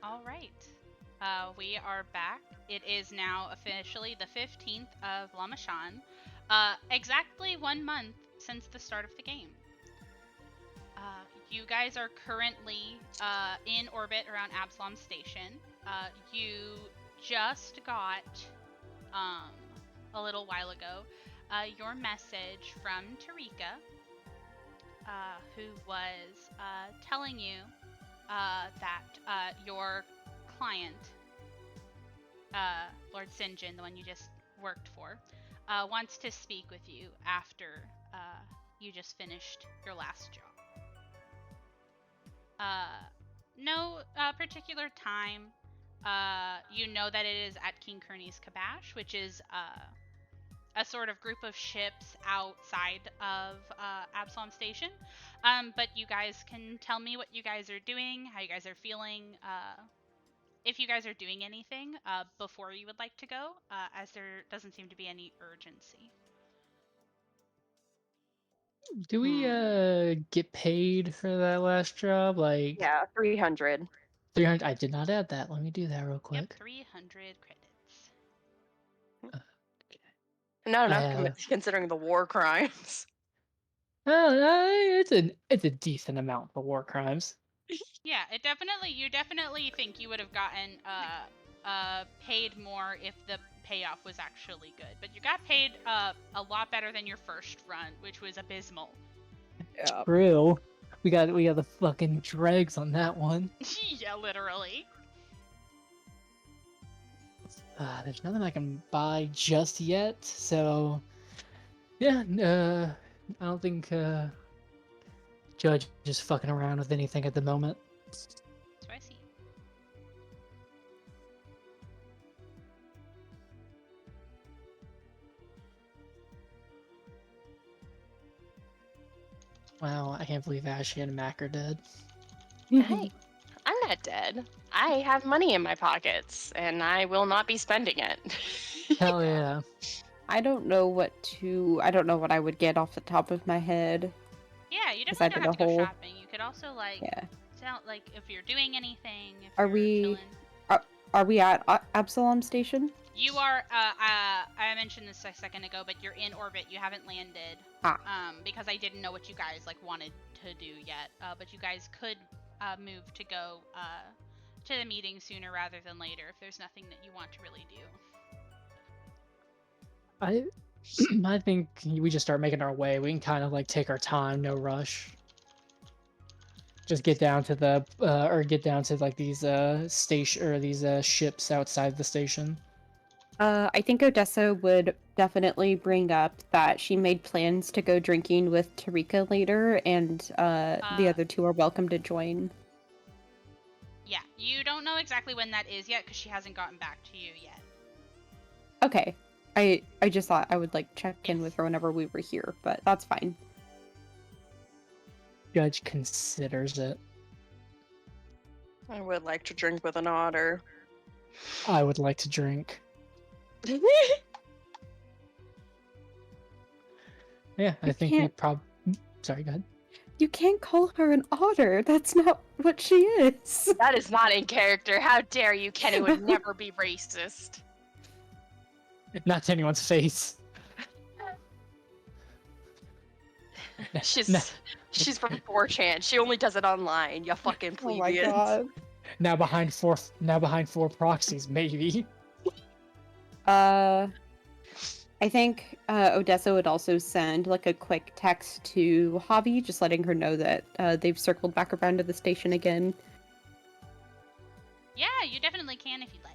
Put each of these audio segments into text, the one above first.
All right. We are back. It is now officially the 15th of Lamashan. Exactly 1 month since the start of the game. You guys are currently in orbit around Absalom Station. You just got, a little while ago, your message from Tarika, who was telling you that your client, Lord Sinjin, the one you just worked for, wants to speak with you after you just finished your last job. No particular time. You know that it is at King Kearney's Kabash, which is a sort of group of ships outside of Absalom Station. But you guys can tell me what you guys are doing, how you guys are feeling, if you guys are doing anything before you would like to go, as there doesn't seem to be any urgency. Do we get paid for that last job? Like Yeah, 300. 300? I did not add that. Let me do that real Yep, quick. 300 credits. Uh, Not I enough have. considering the war crimes. Oh, it's a decent amount for war crimes. Yeah, you definitely think you would have gotten paid more if the payoff was actually good. But you got paid a lot better than your first run, which was abysmal. Yeah. True. We got the fucking dregs on that one. Yeah, literally. There's nothing I can buy just yet, so yeah. I don't think Judge is fucking around with anything at the moment. So I see. Wow, I can't believe Ashley and Mac are dead. Hey, I'm not dead. I have money in my pockets, and I will not be spending it. Hell yeah. I don't know what I would get off the top of my head. Yeah, you 'Cause I definitely don't did have a to go whole- shopping. You could also Yeah. tell if you're doing anything. If Are you're we- chilling. Are we at Absalom Station? You are. I mentioned this a second ago, but you're in orbit. You haven't landed. Because I didn't know what you guys wanted to do yet. But you guys could move to go to the meeting sooner rather than later if there's nothing that you want to really do. I think we just start making our way. We can kind of take our time, no rush. Just get down to these station or these ships outside the station. I think Odessa would definitely bring up that she made plans to go drinking with Tarika later, and the other two are welcome to join. Yeah, you don't know exactly when that is yet because she hasn't gotten back to you yet. Okay. I just thought I would check in with her whenever we were here, but that's fine. Judge considers it. I would like to drink with an otter. I would like to drink. Yeah, I think we Sorry, go ahead. You can't call her an otter. That's not what she is. That is not in character. How dare you? Kenny would never be racist. Not to anyone's face. She's from 4chan. She only does it online. You fucking plebeians. Oh my god. Now behind four proxies, maybe. I think Odessa would also send a quick text to Javi, just letting her know that they've circled back around to the station again. Yeah, you definitely can if you'd like.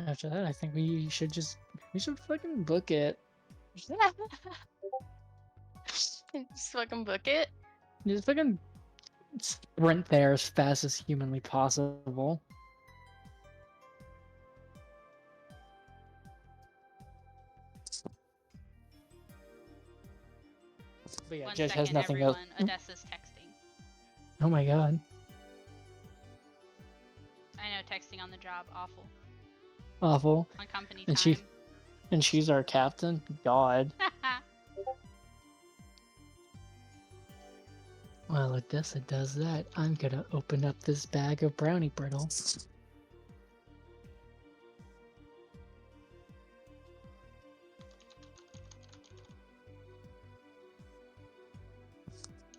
After that, I think we should fucking book it. Just fucking book it. Just fucking sprint there as fast as humanly possible. But yeah, One Judge has second, nothing everyone. else. Odessa's texting. Oh my god. I know, texting on the job, awful. Awful. On company And time. she's our captain? God. While Odessa does that, I'm gonna open up this bag of brownie brittle.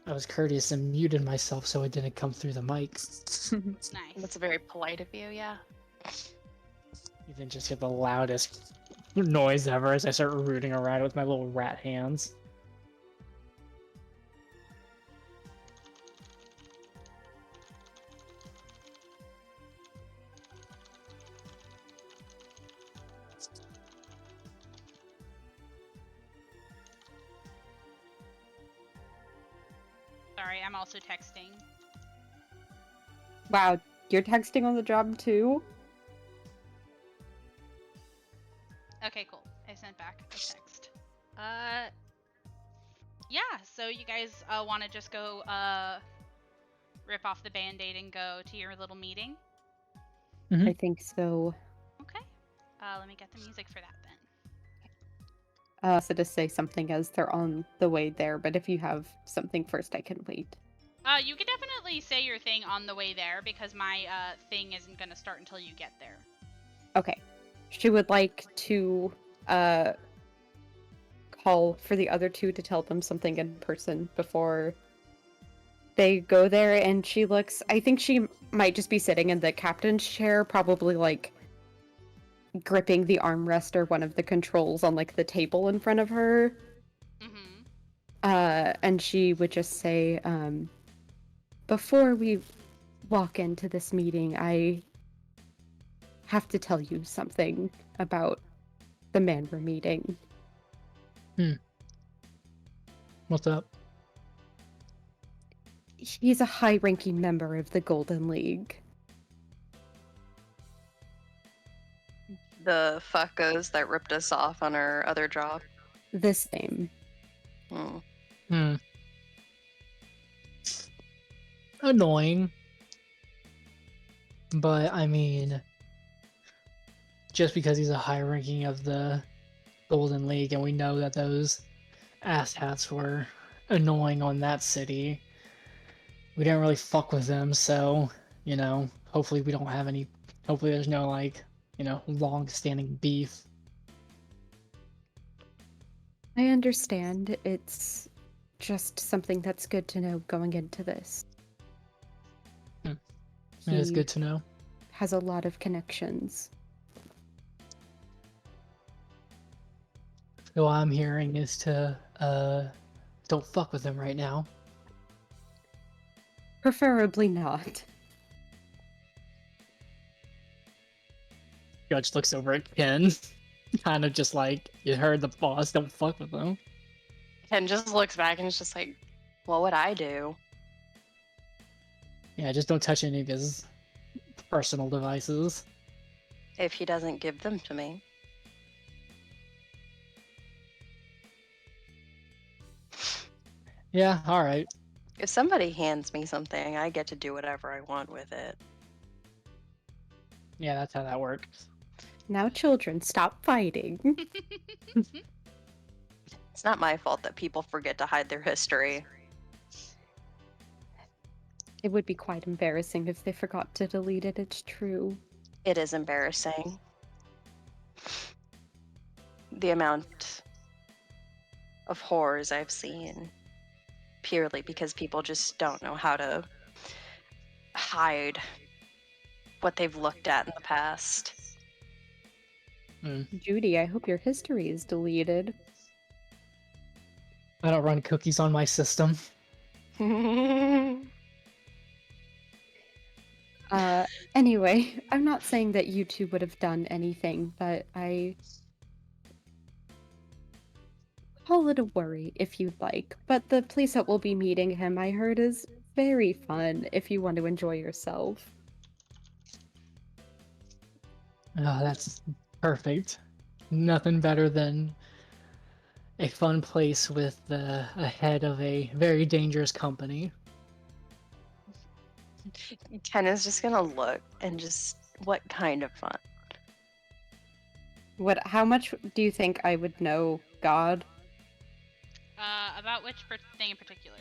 I was courteous and muted myself so it didn't come through the mic. Nice. That's very polite of you, yeah. You then just hear the loudest noise ever as I start rooting around with my little rat hands. Sorry, I'm also texting. Wow, you're texting on the job too? Okay, cool. I sent back a text. Yeah, so you guys want to just go rip off the band-aid and go to your little meeting? I think so. Okay. Let me get the music for that then. So to say something as they're on the way there, but if you have something first, I can wait. You can definitely say your thing on the way there because my thing isn't going to start until you get there. Okay. She would like to call for the other two to tell them something in person before they go there, and she looks, I think she might just be sitting in the captain's chair, probably like gripping the armrest or one of the controls on like the table in front of her. Mm-hmm. And she would just say, before we walk into this meeting, I have to tell you something about the man we're meeting. What's up? He's a high-ranking member of the Golden League. The fuckos that ripped us off on our other job. The same. Annoying. But, I mean, just because he's a high ranking of the Golden League and we know that those asshats were annoying on that city, we didn't really fuck with them, so, you know, hopefully we don't have any, hopefully there's no, like, you know, long-standing beef. I understand. It's just something that's good to know going into this. It is good to know. Has a lot of connections. So what I'm hearing is to, don't fuck with him right now. Preferably not. Judge looks over at Ken, kind of just like, you heard the boss, don't fuck with him. Ken just looks back and is just like, what would I do? Yeah, just don't touch any of his personal devices. If he doesn't give them to me. Yeah, alright. If somebody hands me something, I get to do whatever I want with it. Yeah, that's how that works. Now, children, stop fighting. It's not my fault that people forget to hide their history. It would be quite embarrassing if they forgot to delete it, it's true. It is embarrassing. The amount of horrors I've seen purely because people just don't know how to hide what they've looked at in the past. Judy, I hope your history is deleted. I don't run cookies on my system. Anyway, I'm not saying that you two would have done anything, but I call it a worry if you'd like. But the place that we'll be meeting him, I heard, is very fun if you want to enjoy yourself. Oh, that's perfect. Nothing better than a fun place with a head of a very dangerous company. Ken is just gonna look and just, what kind of fun? How much do you think I would know God? About which thing in particular?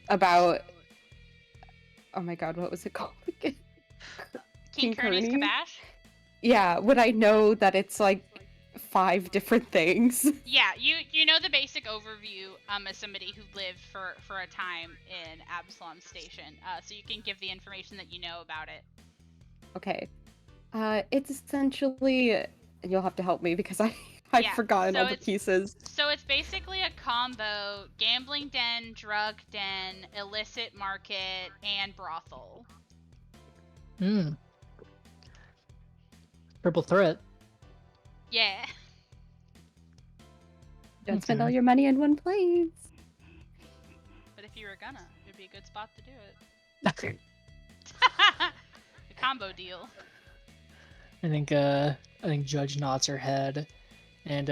about. Oh my god, what was it called again? King Kearney's Kearney? Kabash? Yeah, would I know that it's like 5 different things? Yeah, you know the basic overview as somebody who lived for a time in Absalom Station, so you can give the information that you know about it. Okay. It's essentially. You'll have to help me because I've Yeah, forgotten so all the it's- pieces. So it's basically a combo: gambling den, drug den, illicit market, and brothel. Hmm. Triple threat. Yeah. Don't spend all Okay. your money in one place. But if you were gonna, it'd be a good spot to do it. I The combo deal. think Judge nods her head, and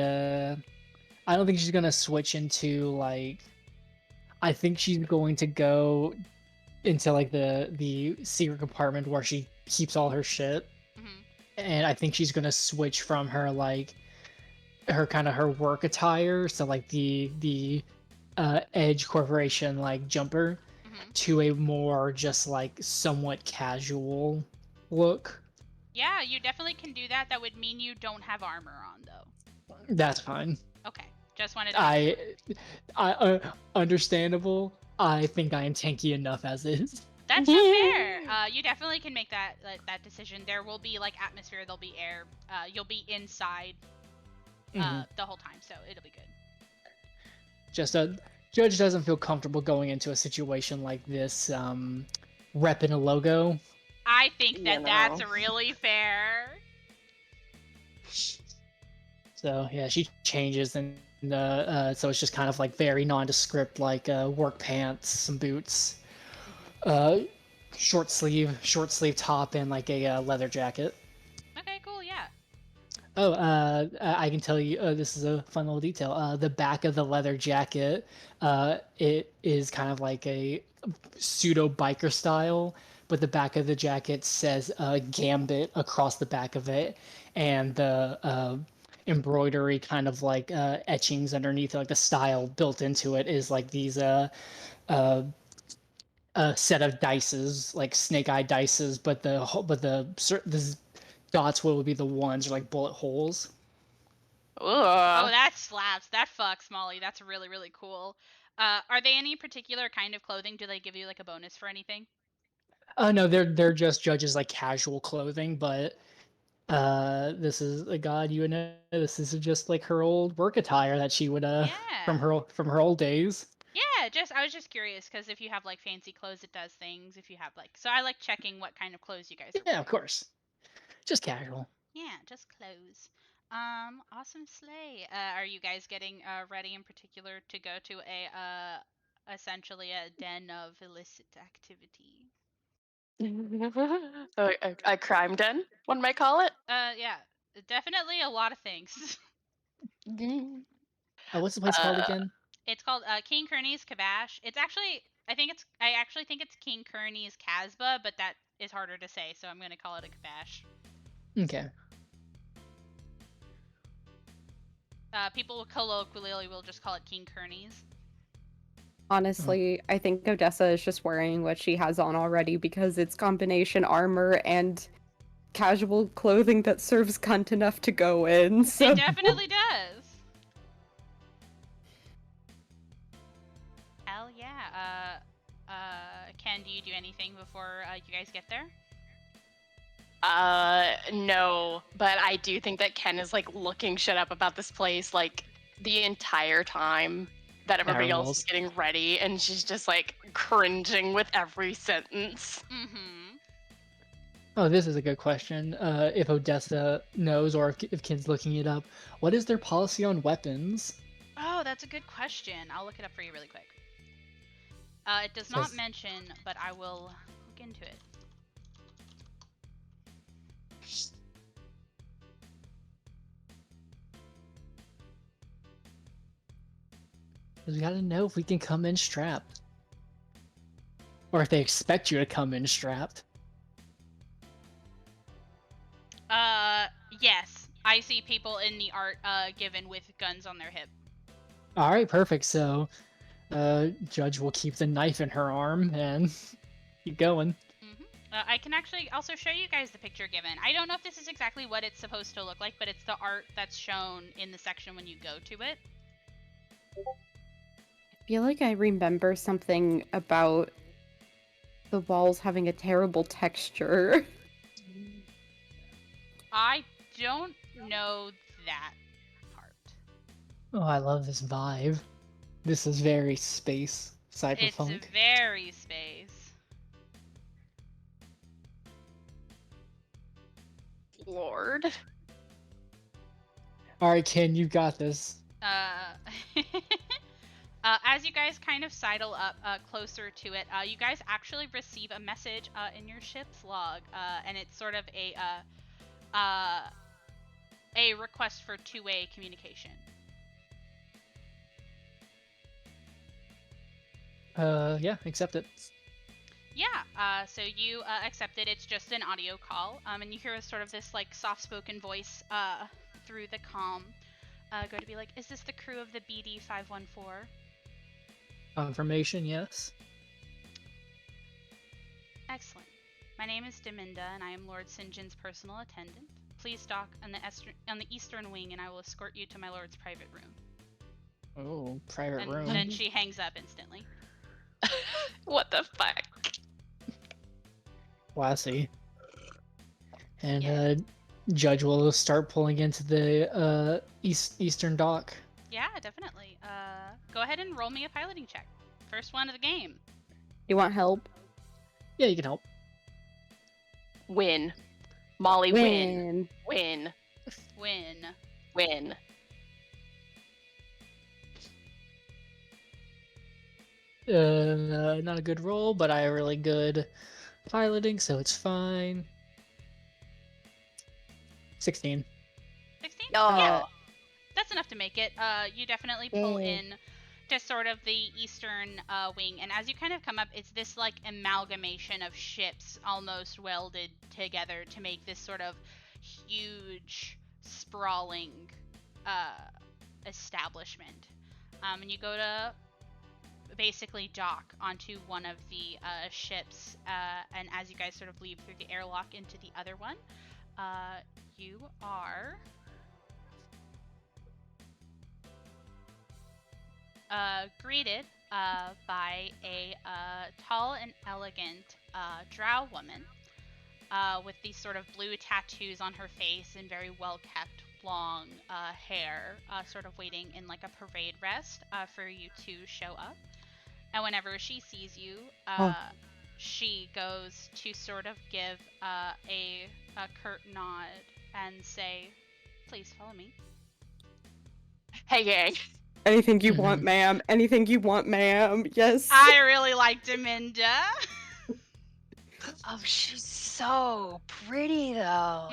I don't think she's gonna switch into like. I think she's going to go into like the secret compartment where she keeps all her shit, hmm and I think she's gonna switch from her like her work attire, so like the Edge Corporation like jumper, hmm to a more just like somewhat casual look. Yeah, you definitely can do that. That would mean you don't have armor on, though. That's fine. Okay, just wanted to make sure. Understandable. I think I am tanky enough as is. That's so fair. You definitely can make that decision. There will be like atmosphere. There'll be air. You'll be inside Mhm. the whole time, so it'll be good. Just a Judge doesn't feel comfortable going into a situation like this, repping a logo. I think You that that's know. really fair. So yeah, she changes, and so it's just kind of like very nondescript, like work pants, some boots, short sleeve top, and like a leather jacket. Okay, cool. Yeah. Oh, I can tell you, this is a fun little detail. The back of the leather jacket, it is kind of like a pseudo biker style, but the back of the jacket says Gambit across the back of it, and the embroidery kind of like etchings underneath, like the style built into it is like these uh, a set of dices, like snake eye dices, but the dots would be the ones, like bullet holes. Oh, Ugh. that slaps. That fucks, Molly. That's really, really cool. Are they any particular kind of clothing? Do they give you like a bonus for anything? No, they're just Judge's like casual clothing, but this is a god you know. This is just like her old work attire that she would Yeah. from her old days. Yeah, I was just curious because if you have like fancy clothes, it does things. If you have like, so I like checking what kind of clothes you guys are Yeah, wearing. of course, just casual. Yeah, just clothes. Awesome sleigh. Are you guys getting ready in particular to go to essentially a den of illicit activity? A crime den, one might call it. Yeah, definitely a lot of things. What's the place called Uh, again? It's called King Kearney's Kabash. It's actually, I actually think it's King Kearney's Casbah, but that is harder to say, so I'm gonna call it a Kabash. Okay. People colloquially will just call it King Kearney's. Honestly, I think Odessa is just wearing what she has on already because it's combination armor and casual clothing that serves cunt enough to go in. So It definitely does. Hell yeah. Ken, do you do anything before you guys get there? no, but I do think that Ken is like looking shit up about this place like the entire time that everybody else is Narwhals. getting ready, and she's just like cringing with every sentence. Mm-hmm. Oh, this is a good question. If Odessa knows, or if Ken's looking it up, what is their policy on weapons? Oh, that's a good question. I'll look it up for you really quick. It does not Says- mention, but I will look into it. We gotta know if we can come in strapped, or if they expect you to come in strapped. Yes. I see people in the art given with guns on their hip. All right, perfect. So, Judge will keep the knife in her arm and keep going. I can actually also show you guys the picture given. I don't know if this is exactly what it's supposed to look like, but it's the art that's shown in the section when you go to it. I feel like I remember something about the walls having a terrible texture. I don't know that part. Oh, I love this vibe. This is very space It's cyberpunk. very space. Lord. All right, Ken, you got this. As you guys kind of sidle up closer to it, you guys actually receive a message in your ship's log, and it's sort of a request for two-way communication. Yeah, accept it. Yeah, so you accept it. It's just an audio call, and you hear sort of this like soft-spoken voice through the comm, go to be like, "Is this the crew of the BD 514?" Confirmation, yes. Excellent. My name is Deminda, and I am Lord St. John's personal attendant. Please dock on the eastern wing, and I will escort you to my lord's private room. Oh, private And room. then she hangs up instantly. What the fuck? Classy. And Yeah. Judge will start pulling into the eastern dock. Yeah, definitely. Go ahead and roll me a piloting check. First one of the game. You want help? Yeah, you can help. Win. Molly, win. Win. Win. Win. Not a good roll, but I have really good piloting, so it's fine. 16. 16? Oh. Yeah. That's enough to make it. You definitely pull Yay. in to sort of the eastern wing, and as you kind of come up, it's this like amalgamation of ships almost welded together to make this sort of huge, sprawling establishment. And you go to basically dock onto one of the ships, and as you guys sort of leave through the airlock into the other one, you are greeted by a tall and elegant drow woman with these sort of blue tattoos on her face and very well kept long hair, sort of waiting in like a parade rest for you to show up. And whenever she sees you, she goes to sort of give a curt nod and say, "Please follow me." Hey, gang. Anything you want, ma'am. Anything you want, ma'am. Yes. I really like Deminda. Oh, she's so pretty, though.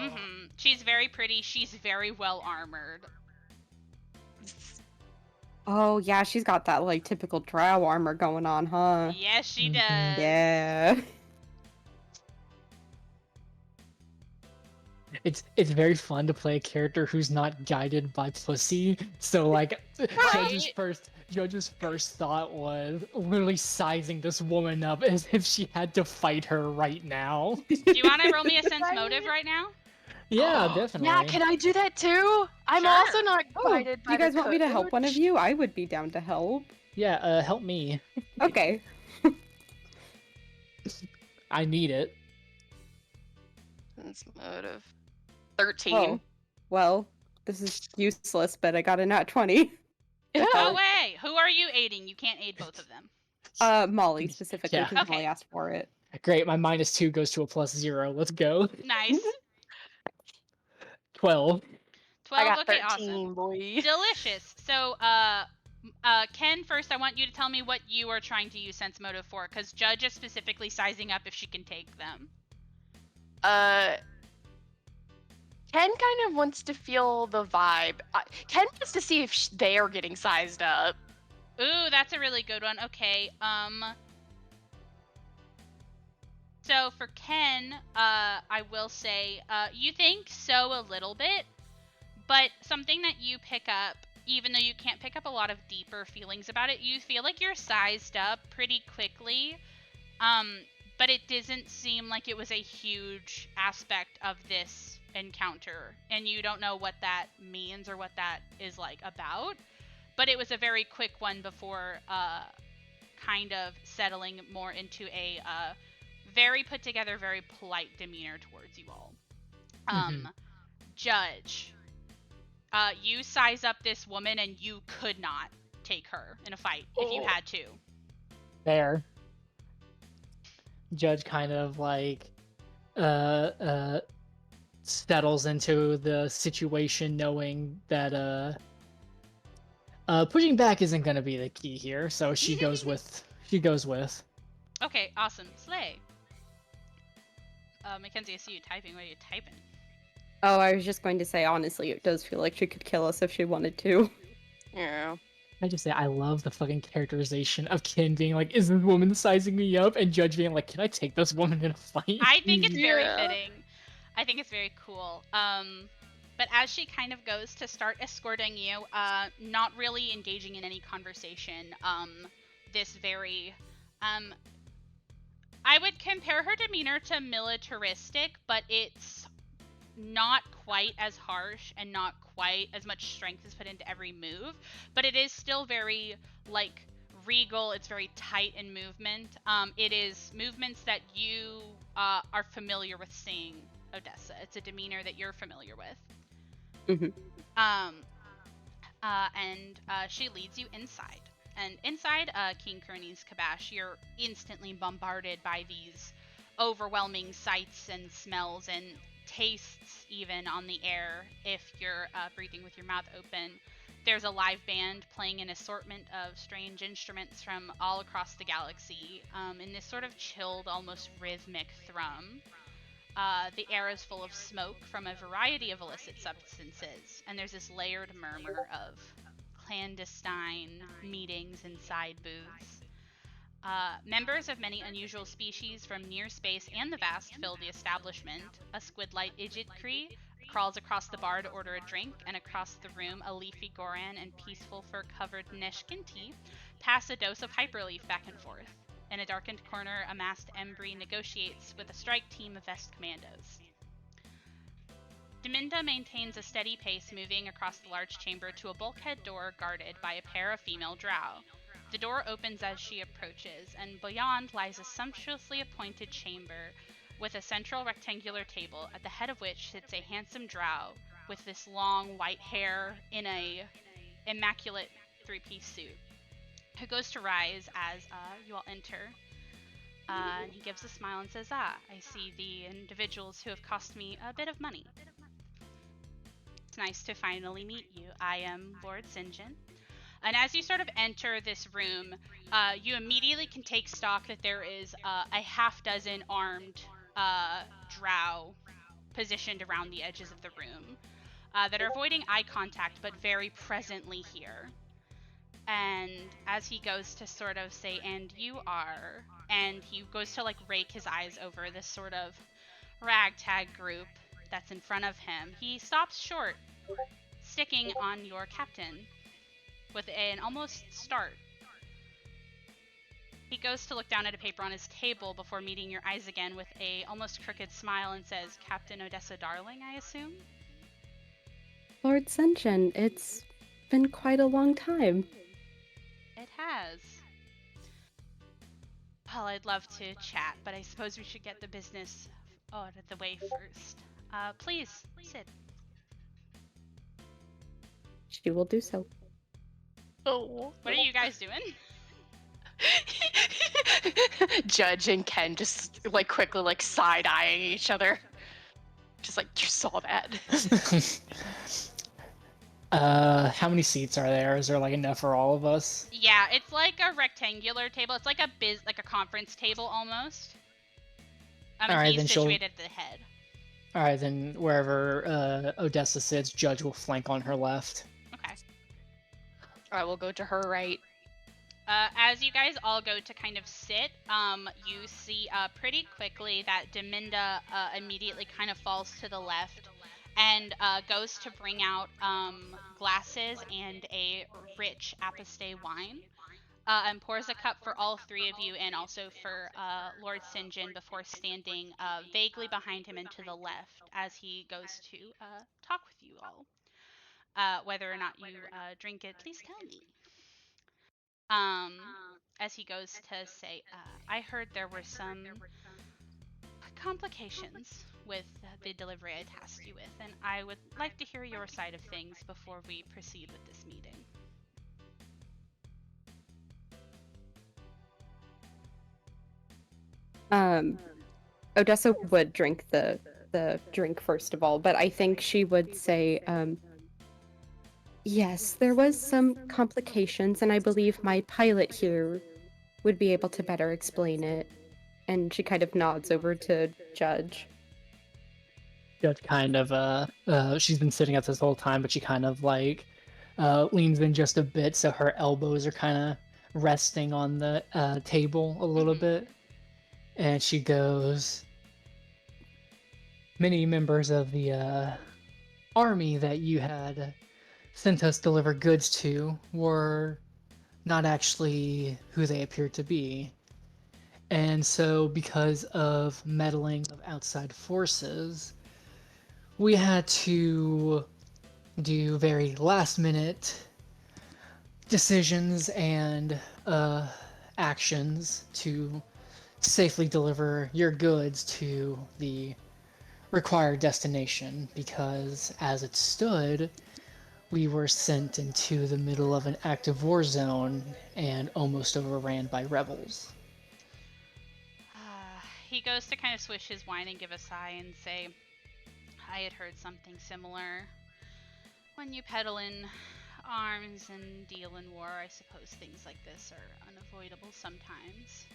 She's very pretty. She's very well armored. Oh, yeah, she's got that, like, typical drow armor going on, huh? Yes, she does. Yeah. It's very fun to play a character who's not guided by pussy. So like, Judge's first thought was literally sizing this woman up as if she had to fight her right now. Do you want to roll me a sense motive right now? Yeah, definitely. Yeah, can I do that too? I'm Sure. also not Oh, guided by you guys the want me to help one of coach. you? I would be down to help. Yeah, help me. Okay. I need it. Sense motive. 13. Oh, well, this is useless, but I got a nat 20. No way. Who are you aiding? You can't aid both of them. Molly specifically, Yeah. because Okay. Molly asked for it. Great, my -2 goes to a +0. Let's go. Nice. 12. 12. I got Okay, 13, awesome. boy. Delicious. So, Ken, first I want you to tell me what you are trying to use sense motive for, because Judge is specifically sizing up if she can take them. Ken kind of wants to feel the vibe. Ken wants to see if they are getting sized up. Ooh, that's a really good one. Okay, so for Ken, I will say, you think so a little bit, but something that you pick up even though you can't pick up a lot of deeper feelings about it, you feel like you're sized up pretty quickly. But it doesn't seem like it was a huge aspect of this encounter, and you don't know what that means or what that is like about. But it was a very quick one before kind of settling more into a very put together, very polite demeanor towards you all. Judge, you size up this woman and you could not take her in a fight if you had to. Fair. Judge kind of like settles into the situation, knowing that pushing back isn't gonna be the key here, so she goes with Okay, awesome. Slay. Mackenzie, I see you typing. What are you typing? Oh, I was just going to say, honestly, it does feel like she could kill us if she wanted to. Yeah. I just say I love the fucking characterization of Kin being like, "Is this woman sizing me up?" and Judge being like, "Can I take this woman in a fight?" I think it's very Yeah. fitting. I think it's very cool. But as she kind of goes to start escorting you, not really engaging in any conversation, this very, I would compare her demeanor to militaristic, but it's not quite as harsh and not quite as much strength is put into every move, but it is still very, like, regal. It's very tight in movement. It is movements that you are familiar with seeing Odessa. It's a demeanor that you're familiar with. Mhm. And she leads you inside. And inside King Kearney's Kabash, you're instantly bombarded by these overwhelming sights and smells and tastes even on the air if you're breathing with your mouth open. There's a live band playing an assortment of strange instruments from all across the galaxy in this sort of chilled, almost rhythmic thrum. The air is full of smoke from a variety of illicit substances, and there's this layered murmur of clandestine meetings inside booths. Members of many unusual species from near space and the vast fill the establishment. A squid-like Ijit Cree crawls across the bar to order a drink, and across the room, a leafy Goran and peaceful fur-covered Neshkinti pass a dose of hyperleaf back and forth. In a darkened corner, a masked Embry negotiates with a strike team of Vest commandos. Deminda maintains a steady pace, moving across the large chamber to a bulkhead door guarded by a pair of female drow. The door opens as she approaches, and beyond lies a sumptuously appointed chamber with a central rectangular table, at the head of which sits a handsome drow with this long white hair in a immaculate three-piece suit, who goes to rise as you all enter. And he gives a smile and says, I see the individuals who have cost me a bit of money. It's nice to finally meet you. I am Lord Sinjin. And as you sort of enter this room, you immediately can take stock that there is a half-dozen armed drow positioned around the edges of the room that are avoiding eye contact, but very presently here. And as he goes to sort of say, and you are, and he goes to like rake his eyes over this sort of ragtag group that's in front of him, he stops short, sticking on your captain with an almost start. He goes to look down at a paper on his table before meeting your eyes again with a almost crooked smile and says, Captain Odessa Darling, I assume? Lord Senjin, it's been quite a long time. It has. Well, I'd love to chat, but I suppose we should get the business out of the way first. Please, sit. She will do so. Oh. What are you guys doing? Judge and Ken just like quickly like side-eyeing each other. Just like, you saw that. How many seats are there? Is there like enough for all of us? Yeah, it's like a rectangular table. It's like a conference table almost. And Alright, he's then she'll- situated at the head. All right, then wherever Odessa sits, Judge will flank on her left. Okay. I will go to her right. As you guys all go to kind of sit, you see pretty quickly that Deminda immediately kind of falls to the left and goes to bring out glasses and a rich Apostay wine. And pours a cup for all three of you and also for Lord St. John before standing vaguely behind him and to the left as he goes to talk with you all. Whether or not you drink it, please tell me. As he goes to say, I heard there were some complications with the delivery I tasked you with, and I would like to hear your side of things before we proceed with this meeting. Odessa would drink the drink first of all, but I think she would say, yes, there was some complications, and I believe my pilot here would be able to better explain it. And she kind of nods over to Judge. Judge kind of she's been sitting up this whole time, but she kind of like leans in just a bit, so her elbows are kind of resting on the table a little bit, and she goes, many members of the army that you had sent us deliver goods to were not actually who they appeared to be. And so, because of meddling of outside forces, we had to do very last minute decisions and actions to safely deliver your goods to the required destination, because as it stood, we were sent into the middle of an active war zone and almost overran by rebels. He goes to kind of swish his wine and give a sigh and say, I had heard something similar. When you peddle in arms and deal in war, I suppose things like this are unavoidable sometimes.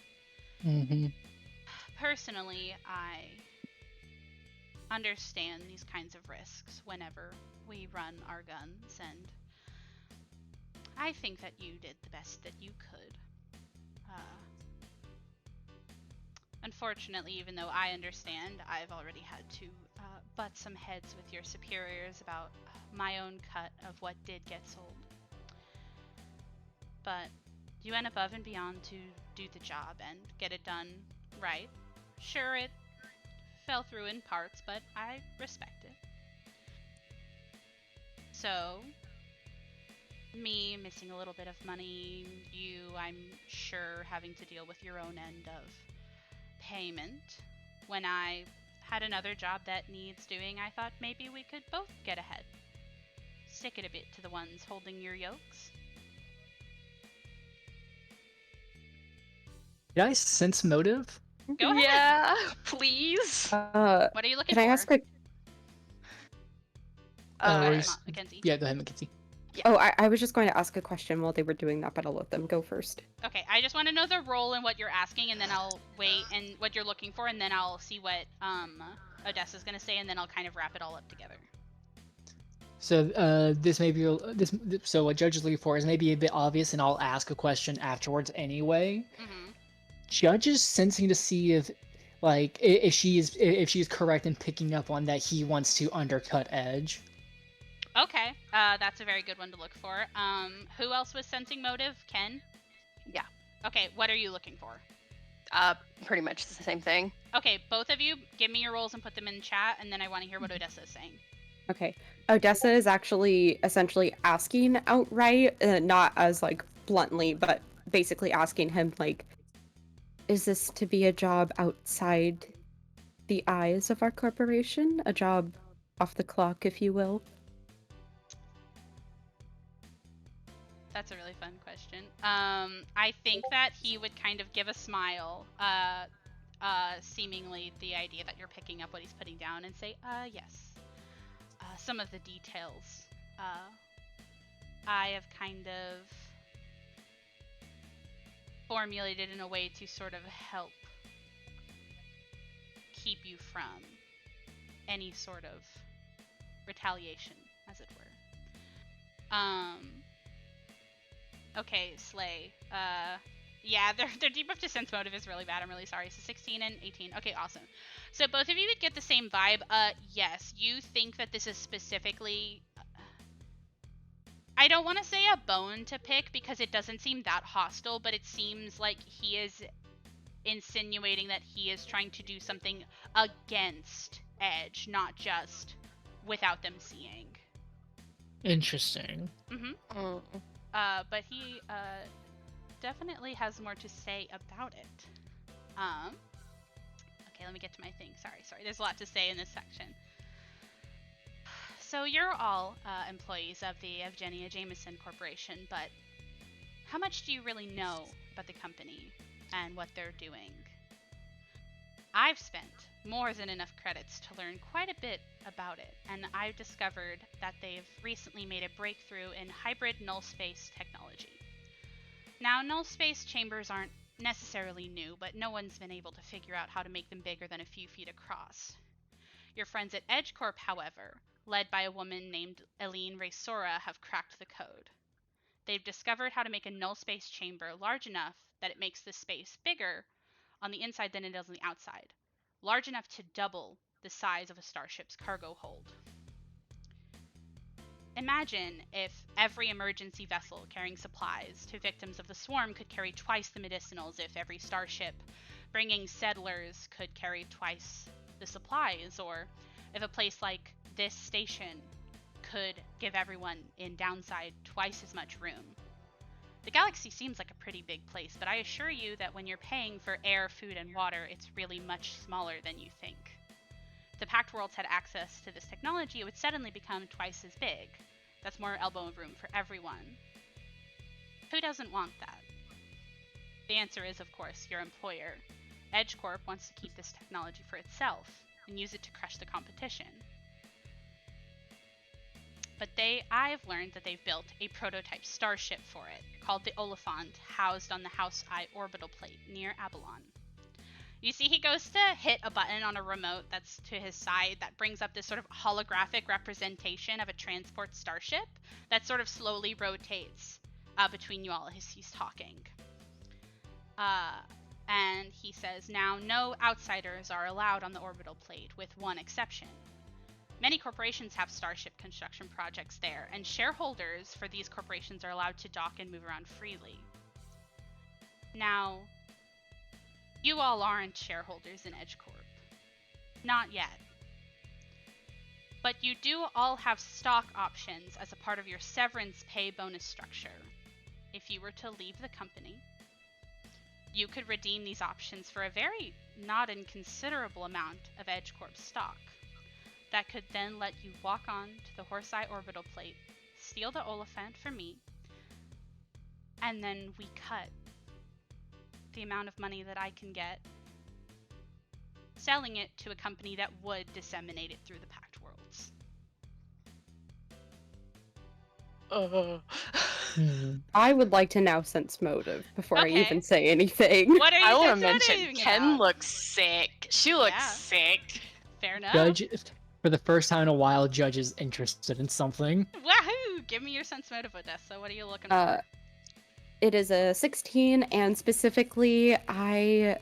Mm-hmm. Personally, I understand these kinds of risks whenever we run our guns, and I think that you did the best that you could. Unfortunately, even though I understand, I've already had to butt some heads with your superiors about my own cut of what did get sold. But you went above and beyond to do the job and get it done right. Sure, it fell through in parts, but I respect it. So, me missing a little bit of money, you, I'm sure, having to deal with your own end of payment. When I had another job that needs doing, I thought maybe we could both get ahead. Stick it a bit to the ones holding your yokes. Did I sense motive? Go ahead. Yeah, please. What are you looking Can for? I ask a Mackenzie. Yeah, go ahead, Mackenzie. Yeah. Oh, I was just going to ask a question while they were doing that, but I'll let them go first. Okay, I just want to know the role and what you're asking, and then I'll wait and what you're looking for, and then I'll see what Odessa's gonna say, and then I'll kind of wrap it all up together. So this may be this. So what Judge is looking for is maybe a bit obvious, and I'll ask a question afterwards anyway. Mm-hmm. Judge is sensing to see if, like, if she's correct in picking up on that he wants to undercut Edge. Okay, that's a very good one to look for. Who else was sensing motive? Ken? Yeah. Okay, what are you looking for? Pretty much the same thing. Okay, both of you, give me your roles and put them in chat, and then I want to hear what Odessa is saying. Okay. Odessa is actually essentially asking outright, not as like bluntly, but basically asking him like, is this to be a job outside the eyes of our corporation? A job off the clock, if you will? That's a really fun question. I think that he would kind of give a smile, seemingly the idea that you're picking up what he's putting down, and say, yes. Some of the details, I have kind of formulated in a way to sort of help keep you from any sort of retaliation, as it were. Okay, Slay. Yeah, their debuff to sense motive is really bad. I'm really sorry. So 16 and 18. Okay, awesome. So both of you would get the same vibe. Yes, you think that this is specifically... I don't want to say a bone to pick because it doesn't seem that hostile, but it seems like he is insinuating that he is trying to do something against Edge, not just without them seeing. Interesting. Mm. But he definitely has more to say about it. Okay, let me get to my thing. Sorry. There's a lot to say in this section. So you're all employees of the Evgenia Jameson Corporation, but how much do you really know about the company and what they're doing? I've spent more than enough credits to learn quite a bit about it, and I've discovered that they've recently made a breakthrough in hybrid null space technology. Now, null space chambers aren't necessarily new, but no one's been able to figure out how to make them bigger than a few feet across. Your friends at EdgeCorp, however, led by a woman named Eileen Raysora, have cracked the code. They've discovered how to make a null space chamber large enough that it makes the space bigger on the inside than it does on the outside, large enough to double the size of a starship's cargo hold. Imagine if every emergency vessel carrying supplies to victims of the swarm could carry twice the medicinals, if every starship bringing settlers could carry twice the supplies, or if a place like this station could give everyone in Downside twice as much room. The galaxy seems like a pretty big place, but I assure you that when you're paying for air, food, and water, it's really much smaller than you think. If the Pact Worlds had access to this technology, it would suddenly become twice as big. That's more elbow room for everyone. Who doesn't want that? The answer is, of course, your employer. EdgeCorp wants to keep this technology for itself and use it to crush the competition. But I've learned that they've built a prototype starship for it, called the Oliphant, housed on the House I orbital plate near Abalon. You see he goes to hit a button on a remote that's to his side that brings up this sort of holographic representation of a transport starship that sort of slowly rotates between you all as he's talking. And he says, now no outsiders are allowed on the orbital plate, with one exception. Many corporations have starship construction projects there, and shareholders for these corporations are allowed to dock and move around freely. Now, you all aren't shareholders in EdgeCorp. Not yet. But you do all have stock options as a part of your severance pay bonus structure. If you were to leave the company, you could redeem these options for a very not inconsiderable amount of EdgeCorp stock. That could then let you walk on to the Horseye orbital plate, steal the Oliphant for me, and then we cut the amount of money that I can get, selling it to a company that would disseminate it through the Pact Worlds. I would like to now sense motive before I Okay. even say anything. What are you I want to sense mention motivating Ken about? looks sick. She looks Yeah. sick. Fair enough. Judge, for the first time in a while, Judge is interested in something. Wahoo! Give me your sense motive, Odessa. What are you looking for? It is a 16, and specifically, I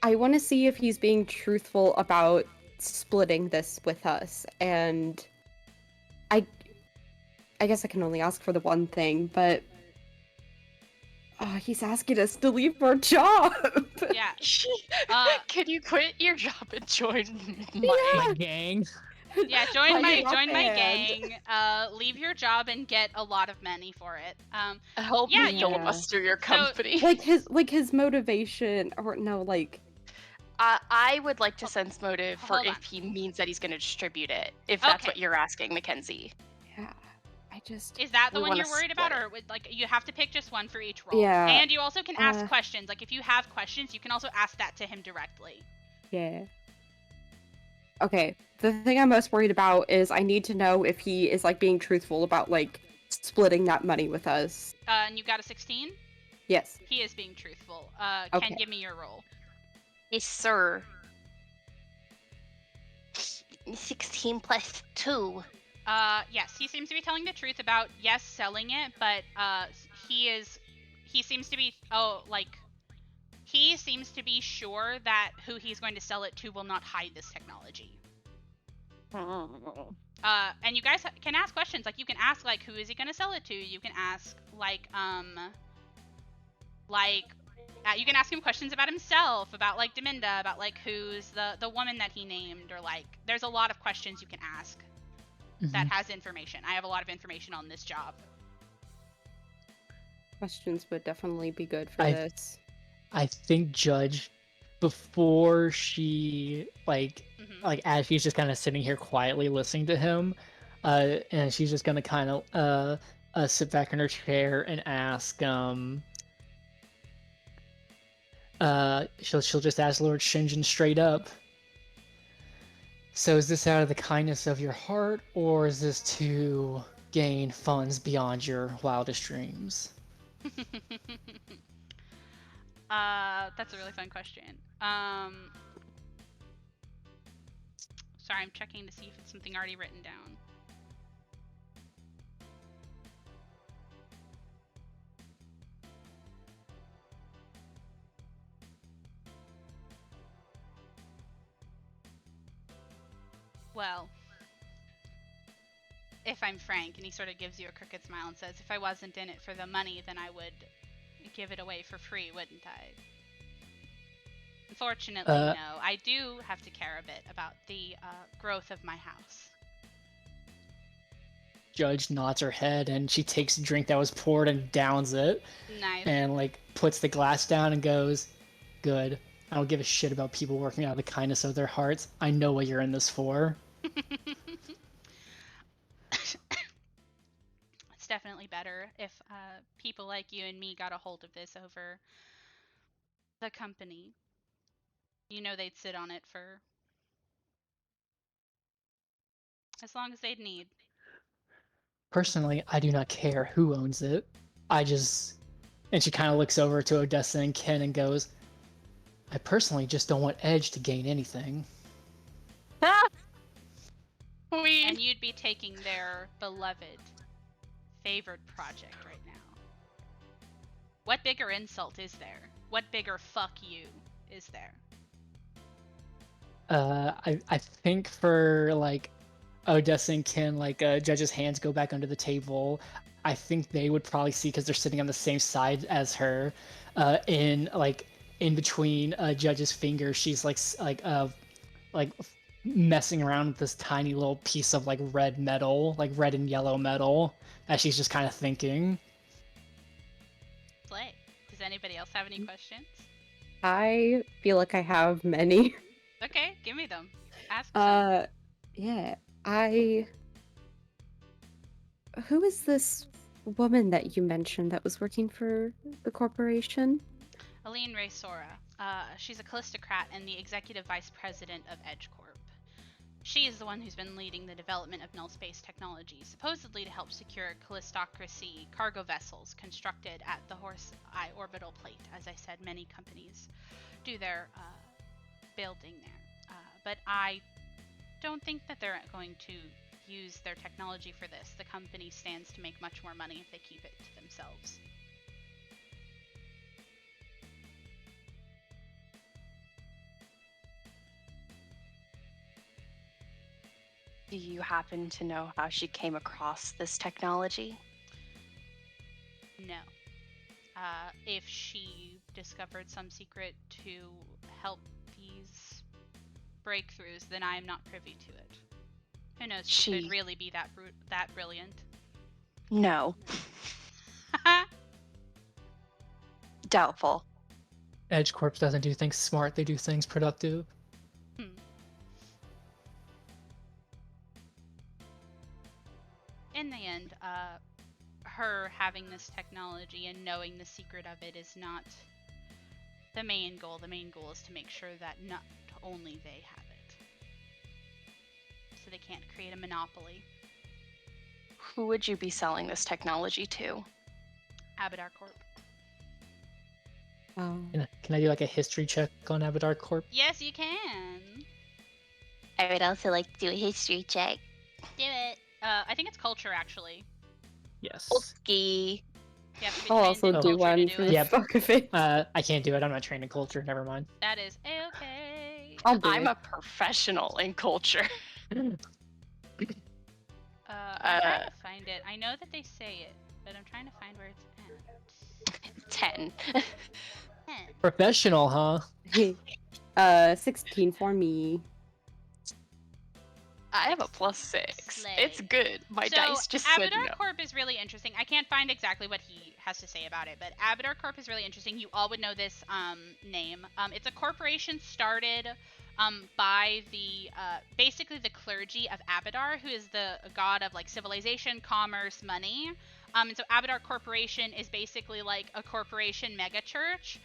want to see if he's being truthful about splitting this with us, and I guess I can only ask for the one thing, but he's asking us to leave our job. Yeah. Can you quit your job and join My gang. Yeah, join my band. gang. Leave your job and get a lot of money for it. help Yeah, me you can- filibuster your company? like his motivation, or no, like I would like to sense motive for hold on. if he means that he's going to distribute it. If that's Okay. what you're asking, Mackenzie. yeah, I just Is that the We one wanna you're worried about, split or like you have to pick just one for each role? Yeah, And you also can ask uh, questions. Like if you have questions, you can also ask that to him directly. yeah. Okay, the thing I'm most worried about is I need to know if he is like being truthful about like splitting that money with us. And you got a 16? Yes. He is being truthful. Okay. Ken, give me your roll. Yes, sir. 16 plus 2. Yes, he seems to be telling the truth about, yes, selling it, but he is he seems to be he seems to be sure that who he's going to sell it to will not hide this technology. And you guys can ask questions. Like, you can ask, like, who is he going to sell it to? You can ask, you can ask him questions about himself, about, like, Deminda, about, like, who's the woman that he named, or, like, there's a lot of questions you can ask that has information. I have a lot of information on this job. Questions would definitely be good for this. I think Judge, before she like as she's just kind of sitting here quietly listening to him, and she's just gonna kind of sit back in her chair and ask she'll just ask Lord Shinjin straight up. So is this out of the kindness of your heart, or is this to gain funds beyond your wildest dreams? That's a really fun question. Sorry, I'm checking to see if it's something already written down. Well, if I'm frank, and he sort of gives you a crooked smile and says, if I wasn't in it for the money, then I would give it away for free, wouldn't I? Unfortunately, no. I do have to care a bit about the growth of my house. Judge nods her head, and she takes a drink that was poured and downs it. Nice. And, like, puts the glass down and goes, good. I don't give a shit about people working out of the kindness of their hearts. I know what you're in this for. It's definitely better if people like you and me got a hold of this over the company. You know, they'd sit on it for as long as they'd need. Personally, I do not care who owns it. And she kind of looks over to Odessa and Ken and goes, I personally just don't want Edge to gain anything. And you'd be taking their beloved, favored project right now. What bigger insult is there? What bigger fuck you is there? I think for, like, Odessa and Ken, like, Judge's hands go back under the table. I think they would probably see, because they're sitting on the same side as her, in between Judge's fingers, she's like messing around with this tiny little piece of, like, red metal, like red and yellow metal, as she's just kind of thinking. Slay. Does anybody else have any questions? I feel like I have many. Okay, give me them. Ask some. Yeah. Who is this woman that you mentioned that was working for the corporation? Aline Ray Sora. She's a Callistocrat and the executive vice president of EdgeCorp. She is the one who's been leading the development of null space technology, supposedly to help secure Callistocracy cargo vessels constructed at the Horse Eye orbital plate. As I said, many companies do their building there. But I don't think that they're going to use their technology for this. The company stands to make much more money if they keep it to themselves. Do you happen to know how she came across this technology? No. If she discovered some secret to help these breakthroughs, then I am not privy to it. Who knows? She could really be that brilliant. No. Doubtful. EdgeCorp doesn't do things smart; they do things productive. In the end, her having this technology and knowing the secret of it is not the main goal. The main goal is to make sure that not only they have it. So they can't create a monopoly. Who would you be selling this technology to? Abadar Corp. Can I do, like, a history check on Abadar Corp? Yes, you can. I would also like to do a history check. Do it. I think it's culture, actually. Yes. Okie. You have to be I'll trained also in do culture to one do for it. the Yep. fuck of it. I can't do it. I'm not trained in culture. Never mind. That is a-okay. I'll do I'm it. a professional in culture. I'm trying to find it. I know that they say it, but I'm trying to find where it's at. 10. Eh. Professional, huh? 16 for me. I have a +6. Slay. It's good. My So, dice just said Abadar no. Corp is really interesting. I can't find exactly what he has to say about it, but Abadar Corp is really interesting. You all would know this name. It's a corporation started by the basically the clergy of Abadar, who is the god of like civilization, commerce, money. And so Abadar Corporation is basically like a corporation mega church.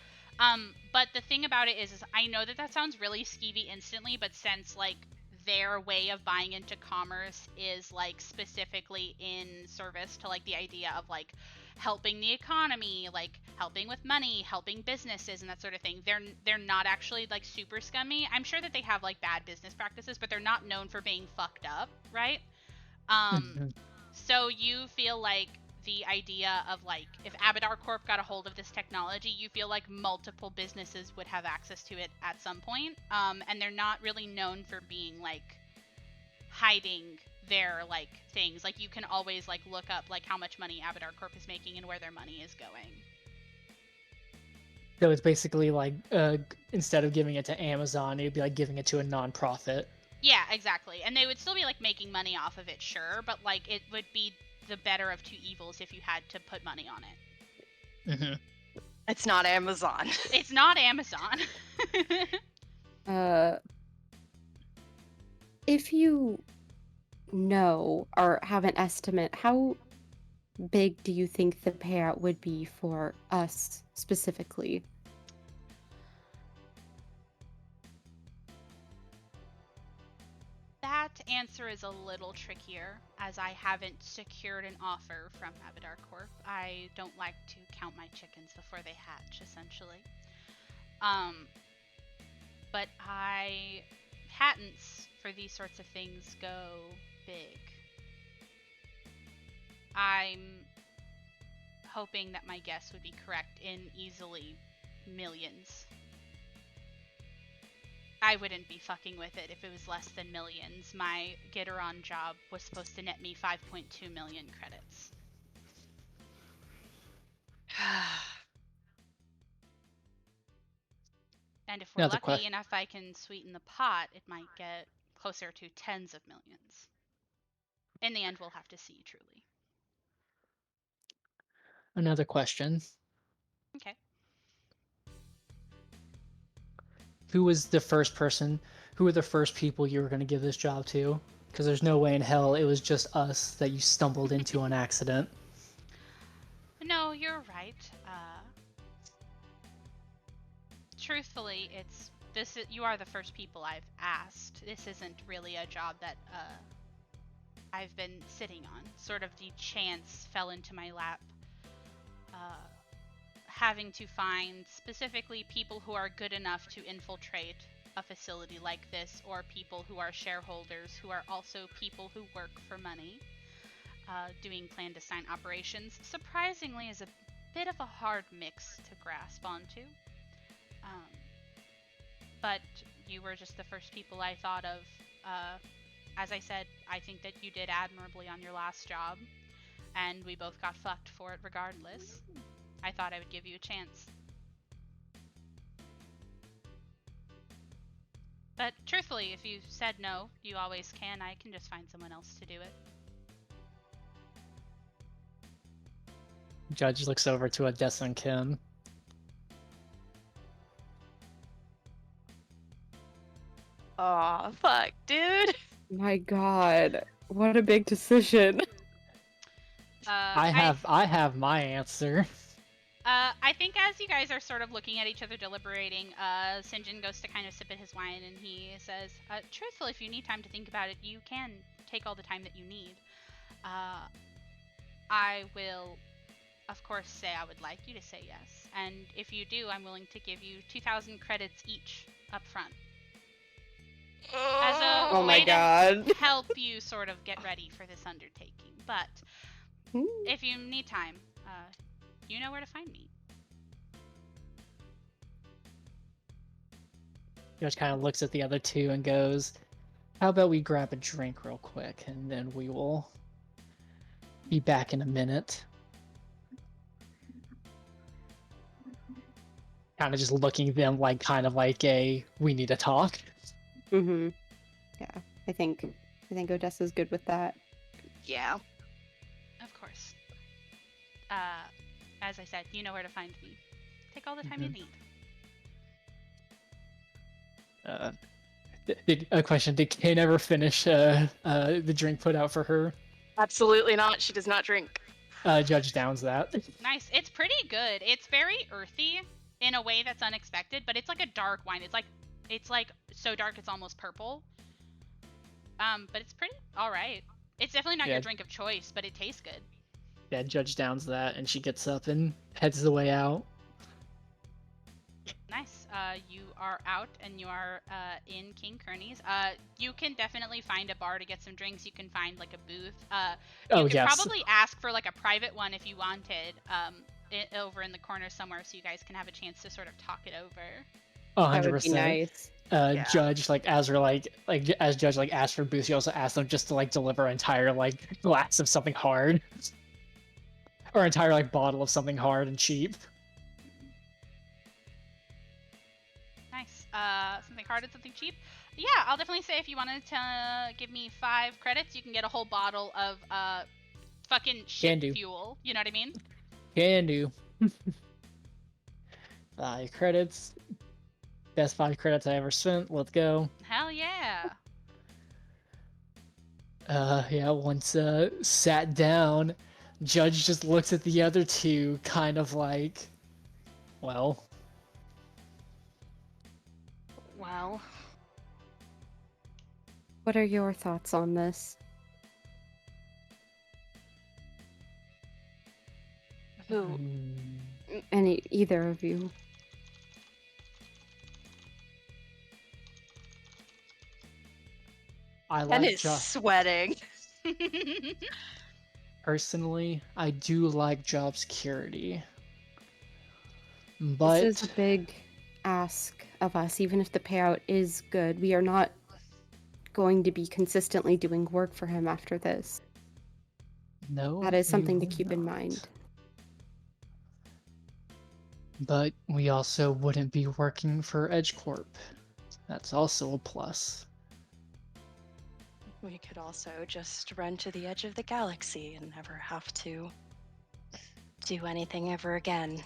But the thing about it is I know that sounds really skeevy instantly, but since like their way of buying into commerce is like specifically in service to like the idea of like helping the economy, like helping with money, helping businesses and that sort of thing. They're not actually like super scummy. I'm sure that they have like bad business practices, but they're not known for being fucked up, right? So you feel like the idea of like if Abadar Corp got a hold of this technology, you feel like multiple businesses would have access to it at some point. And they're not really known for being like hiding their like things. Like you can always like look up like how much money Abadar Corp is making and where their money is going. So it's basically like instead of giving it to Amazon, it'd be like giving it to a nonprofit. Yeah, exactly. And they would still be like making money off of it, sure, but like it would be the better of two evils if you had to put money on it. Mm-hmm. It's not Amazon. It's not Amazon. If you know or have an estimate, how big do you think the payout would be for us specifically? That answer is a little trickier, as I haven't secured an offer from Abadar Corp. I don't like to count my chickens before they hatch, essentially. But patents for these sorts of things go big. I'm hoping that my guess would be correct in easily millions. I wouldn't be fucking with it if it was less than millions. My Gitaron job was supposed to net me 5.2 million credits. And if we're Another lucky question. enough I can sweeten the pot, it might get closer to tens of millions. In the end, we'll have to see, truly. Another question. Okay. Who was the first person? Who were the first people you were going to give this job to? Because there's no way in hell it was just us that you stumbled into on accident. No, you're right. Truthfully, you are the first people I've asked. This isn't really a job that I've been sitting on. Sort of the chance fell into my lap. Having to find specifically people who are good enough to infiltrate a facility like this, or people who are shareholders who are also people who work for money, doing clandestine operations, surprisingly is a bit of a hard mix to grasp onto. But you were just the first people I thought of. As I said, I think that you did admirably on your last job, and we both got fucked for it regardless. I thought I would give you a chance. But truthfully, if you said no, you always can. I can just find someone else to do it. Judge looks over to Odessa and Kim. Aw, fuck, dude. My god, what a big decision. I have my answer. I think as you guys are sort of looking at each other deliberating, Sinjin goes to kind of sip at his wine and he says, truthfully, if you need time to think about it, you can take all the time that you need. I will, of course, say I would like you to say yes. And if you do, I'm willing to give you 2,000 credits each up front. As a Oh my way god. to help you sort of get ready for this undertaking. But if you need time, you know where to find me. Judge kind of looks at the other two and goes, "How about we grab a drink real quick, and then we will be back in a minute." Kind of just looking at them like kind of like a "we need to talk." Mm-hmm. Yeah, I think Odessa's good with that. Yeah. Of course. As I said, you know where to find me. Take all the time you Mhm. need. A question: did Kane ever finish the drink put out for her? Absolutely not. She does not drink. Judge downs that. Nice. It's pretty good. It's very earthy in a way that's unexpected, but it's like a dark wine. It's like so dark it's almost purple. But it's pretty all right. It's definitely not Yeah. your drink of choice, but it tastes good. Yeah, Judge downs that, and she gets up and heads the way out. Nice. You are out and you are in King Kearney's. You can definitely find a bar to get some drinks. You can find like a booth. You could Yes. probably ask for like a private one if you wanted. Over in the corner somewhere, so you guys can have a chance to sort of talk it over. 100%. That would be nice. Yeah. Judge, like as we're like as Judge like asked for boost, he also asked them just to like deliver an entire like glass of something hard, or entire like bottle of something hard and cheap. Nice. Something hard and something cheap. Yeah, I'll definitely say if you wanted to give me 5 credits, you can get a whole bottle of fucking ship do. fuel. You know what I mean? Can do. 5 credits. Best 5 credits I ever spent. Let's go. Hell yeah. Yeah. Once sat down, Judge just looks at the other two, kind of like, well. Well, What are your thoughts on this? who? Either of you? I Ken like is sweating. Personally, I do like job security. But This is a big ask of us, even if the payout is good. We are not going to be consistently doing work for him after this. no, That is we something to will keep in not. mind. But we also wouldn't be working for EdgeCorp. That's also a plus. We could also just run to the edge of the galaxy and never have to do anything ever again.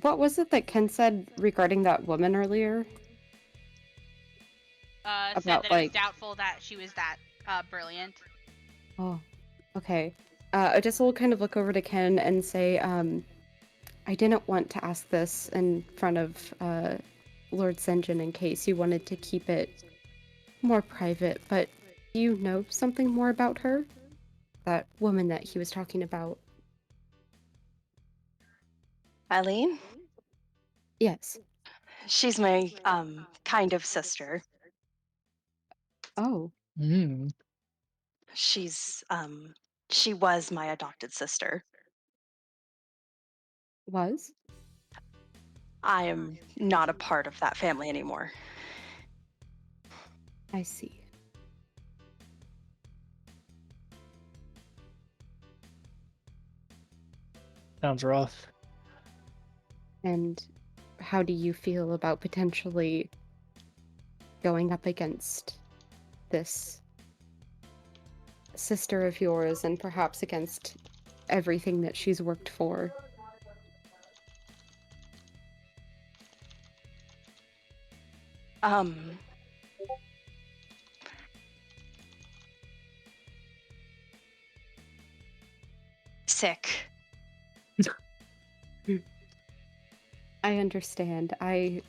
What was it that Ken said regarding that woman earlier? Said About, that it was like- doubtful that she was that brilliant. Oh, okay. Odessa will kind of look over to Ken and say, I didn't want to ask this in front of Lord Senjin in case you wanted to keep it more private, but do you know something more about her? That woman that he was talking about. Eileen? Yes. She's my kind of sister. Oh, She was my adopted sister. was? I am not a part of that family anymore. I see. Sounds rough. And how do you feel about potentially going up against this sister of yours and perhaps against everything that she's worked for? Sick. I understand. I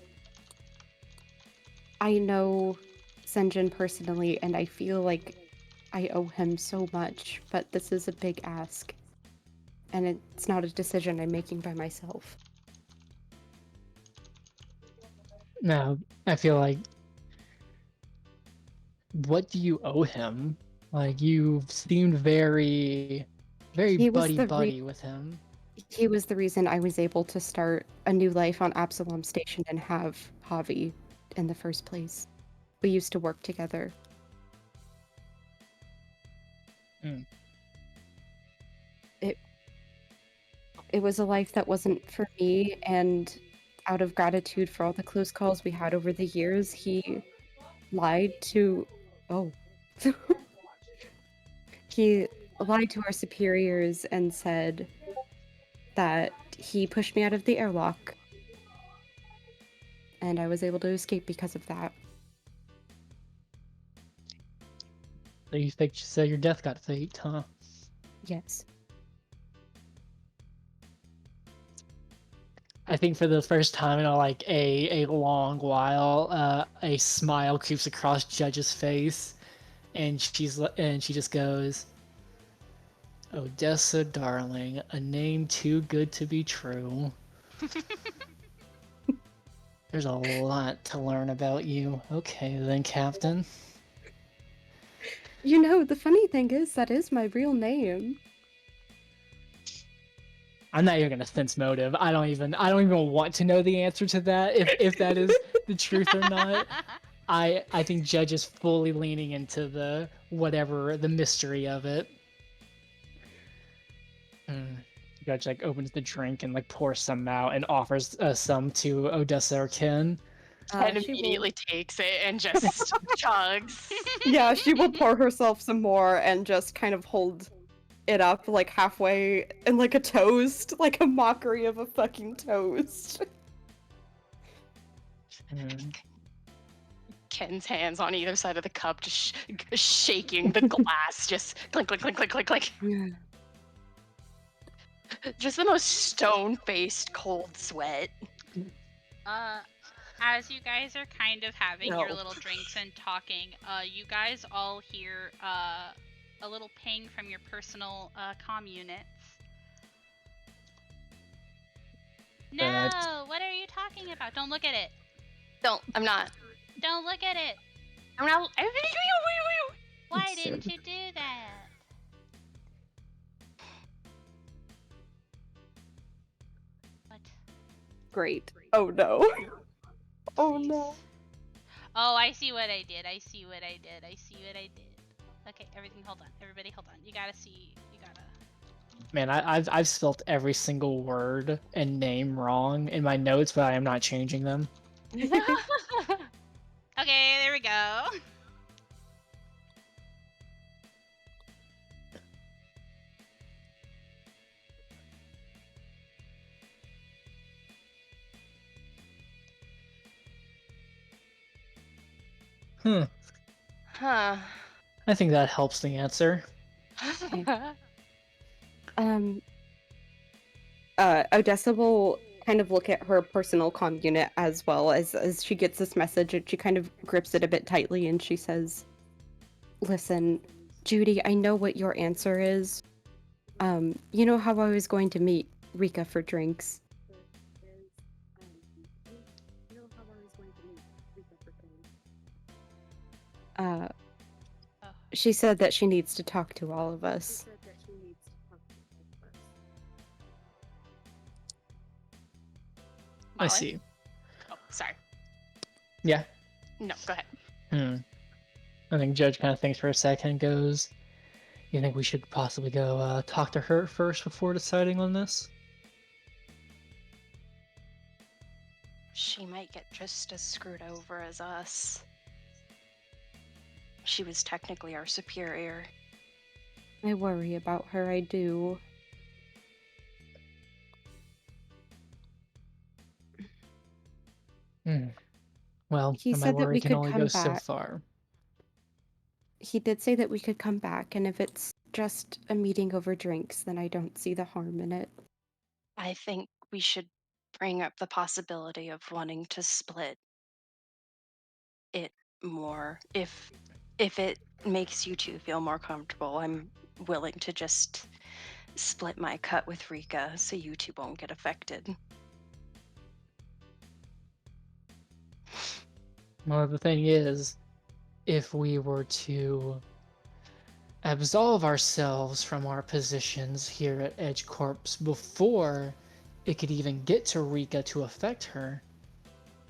know Senjin personally, and I feel like I owe him so much, but this is a big ask. And it's not a decision I'm making by myself. No, I feel like what do you owe him? Like, you seemed very, very He was the buddy with him. he was the reason I was able to start a new life on Absalom Station and have Javi in the first place. We used to work together. Mm. It was a life that wasn't for me, and out of gratitude for all the close calls we had over the years, he lied to oh he lied to our superiors and said that he pushed me out of the airlock, and I was able to escape because of that. So you think so your death got faked, huh? Yes. I think for the first time in like a long while, a smile creeps across Judge's face, and she just goes, "Odessa, darling, a name too good to be true. There's a lot to learn about you. Okay then, Captain." You know, the funny thing is that is my real name. I'm not even gonna sense motive. I don't even want to know the answer to that, if that is the truth or not. I think Judge is fully leaning into the whatever the mystery of it. Judge like opens the drink and like pours some out and offers some to Odessa or Ken. Ken She will- immediately takes it and just chugs. Yeah, she will pour herself some more and just kind of hold it up like halfway in like a toast, like a mockery of a fucking toast. Ken's hands on either side of the cup, just shaking the glass, just clink, clink, clink, clink, clink, clink. Just the most stone-faced cold sweat. As you guys are kind of having your No. little drinks and talking, you guys all hear a little ping from your personal comm units. No, what are you talking about? Don't look at it. I'm not. Don't look at it. I'm not. Why It's didn't so- you do that? What? Great. Oh no. Oh Please. no. Oh, I see what I did. I see what I did. Okay, everything. Hold on. Everybody, hold on. You gotta see. You gotta. Man, I've spelt every single word and name wrong in my notes, but I am not changing them. Okay, there we go. Huh. I think that helps the answer. Odessa will kind of look at her personal comm unit as well as she gets this message, and she kind of grips it a bit tightly and she says, "Listen, Judy, I know what your answer is. You know how I was going to meet Rika for drinks? Oh. She said that she needs to talk to all of us. I Molly? see. Oh, sorry. Yeah. No, go ahead. I think Judge kind of thinks for a second and goes, "You think we should possibly go talk to her first before deciding on this?" She might get just as screwed over as us. She was technically our superior. I worry about her, I do. Well, He my said that worry we can could only come go so back. far. He did say that we could come back, and if it's just a meeting over drinks, then I don't see the harm in it. I think we should bring up the possibility of wanting to split it more. If it makes you two feel more comfortable, I'm willing to just split my cut with Rika so you two won't get affected. Well, the thing is, if we were to absolve ourselves from our positions here at Edge Corps before it could even get to Rika to affect her,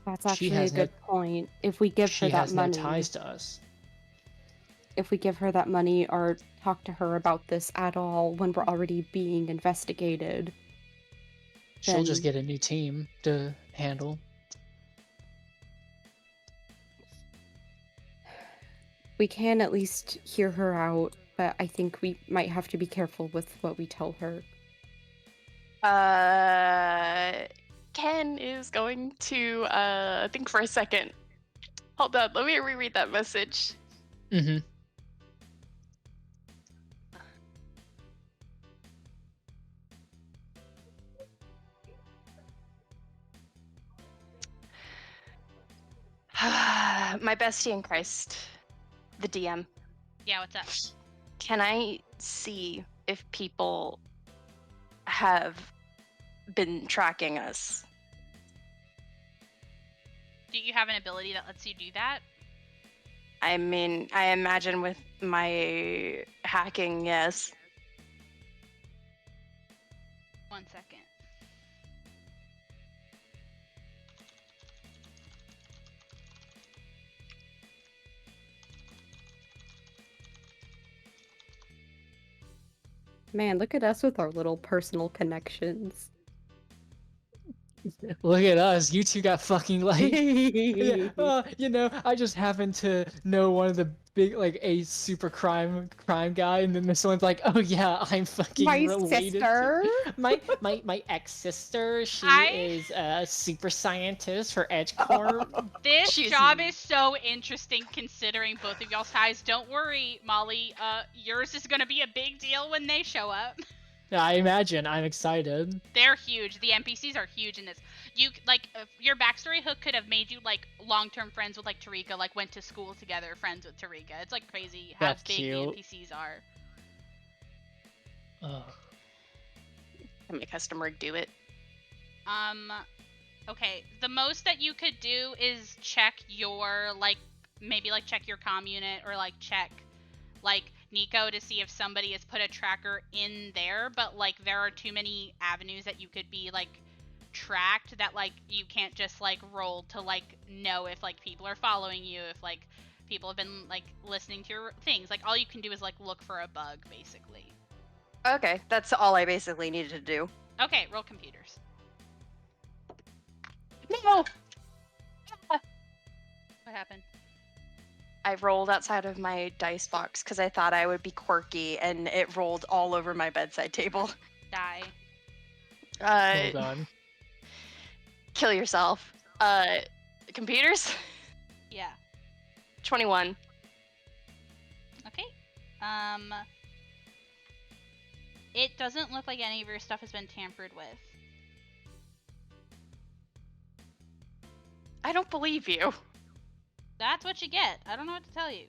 That's she actually a has no good point. If we give her she that has no money, ties to us. if we give her that money or talk to her about this at all when we're already being investigated, She'll just then get a new team to handle. we can at least hear her out, but I think we might have to be careful with what we tell her. Ken is going to think for a second. Hold on, let me reread that message. Mm-hmm. My bestie in Christ, the DM. Yeah, what's up? Can I see if people have been tracking us? Do you have an ability that lets you do that? I mean, I imagine with my hacking, yes. 1 second. Man, look at us with our little personal connections. Look at us. You two got fucking like. Yeah, I just happen to know one of the big, like, a super crime guy, and then this one's like, oh yeah, I'm fucking My related sister? to my ex sister. She I- is a super scientist for Edge Corp. This She's- job is so interesting considering both of y'all's ties. Don't worry, Molly. Yours is gonna be a big deal when they show up. Yeah, I imagine. I'm excited. They're huge. The NPCs are huge in this. You like your backstory hook could have made you like long-term friends with like Tarika, like went to school together, friends with Tarika. It's like crazy how That's big cute. the NPCs are. Ugh. Can my custom rig do it? Okay. The most that you could do is check your like maybe like check your comm unit or like check like Nico to see if somebody has put a tracker in there, but like there are too many avenues that you could be like tracked that like you can't just like roll to like know if like people are following you, if like people have been like listening to your things. Like all you can do is like look for a bug basically. Okay, that's all I basically needed to do. Okay, roll computers. No! What happened? I rolled outside of my dice box because I thought I would be quirky, and it rolled all over my bedside table. Die. Hold on. Kill yourself. Computers? Yeah. 21. Okay. It doesn't look like any of your stuff has been tampered with. I don't believe you. That's what you get. I don't know what to tell you.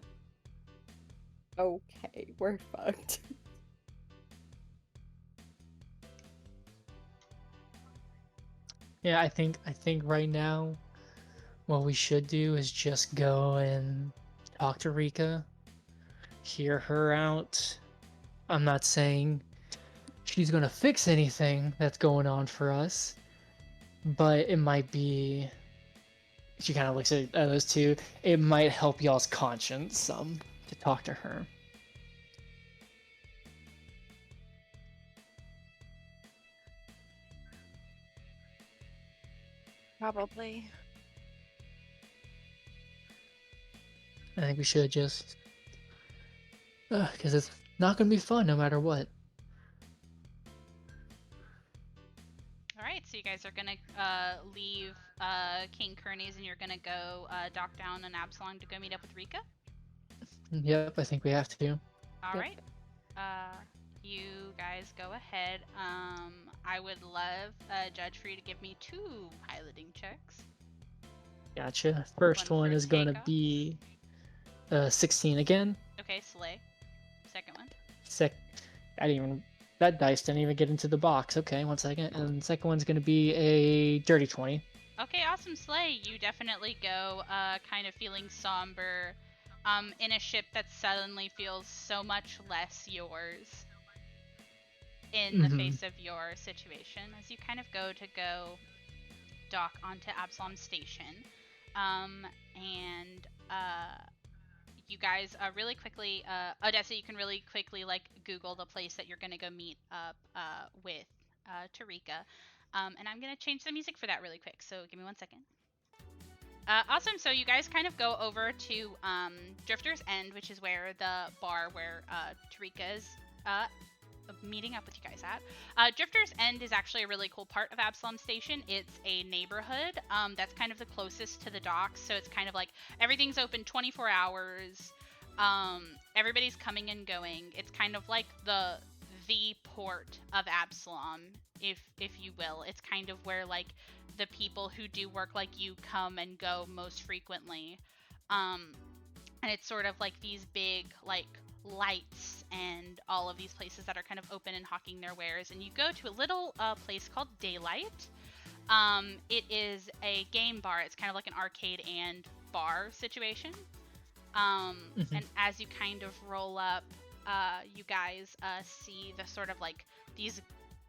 Okay, we're fucked. Yeah, I think right now what we should do is just go and talk to Rika, hear her out. I'm not saying she's gonna fix anything that's going on for us, but it might be. She kind of looks at those two. It might help y'all's conscience some to talk to her. Probably. I think we should just, because it's not gonna be fun no matter what. Alright, so you guys are gonna leave King Kearney's and you're gonna go dock down in Absalom to go meet up with Rika? Yep, I think we have to. Alright. You guys go ahead. I would love Judge for you to give me 2 piloting checks. Gotcha. First One one for is gonna takeoff. be 16 again. Okay, slay. Second one. That dice didn't even get into the box. Okay, 1 second. And the second one's gonna be a dirty 20. Okay, awesome slay. You definitely go kind of feeling somber. in a ship that suddenly feels so much less yours in the face of your situation, as you kind of go dock onto Absalom Station. And you guys really quickly, Odessa, you can really quickly like Google the place that you're gonna go meet up with Tarika. And I'm gonna change the music for that really quick, so give me 1 second. Awesome, so you guys kind of go over to Drifter's End, which is where the bar where Tarika is meeting up with you guys at. Drifter's End is actually a really cool part of Absalom Station. It's a neighborhood that's kind of the closest to the docks, so it's kind of like everything's open 24 hours. Everybody's coming and going. It's kind of like the port of Absalom, if you will. It's kind of where like the people who do work like you come and go most frequently. And it's sort of like these big like lights and all of these places that are kind of open and hawking their wares. And you go to a little place called Daylight. It is a game bar. It's kind of like an arcade and bar situation. And as you kind of roll up, you guys see the sort of like these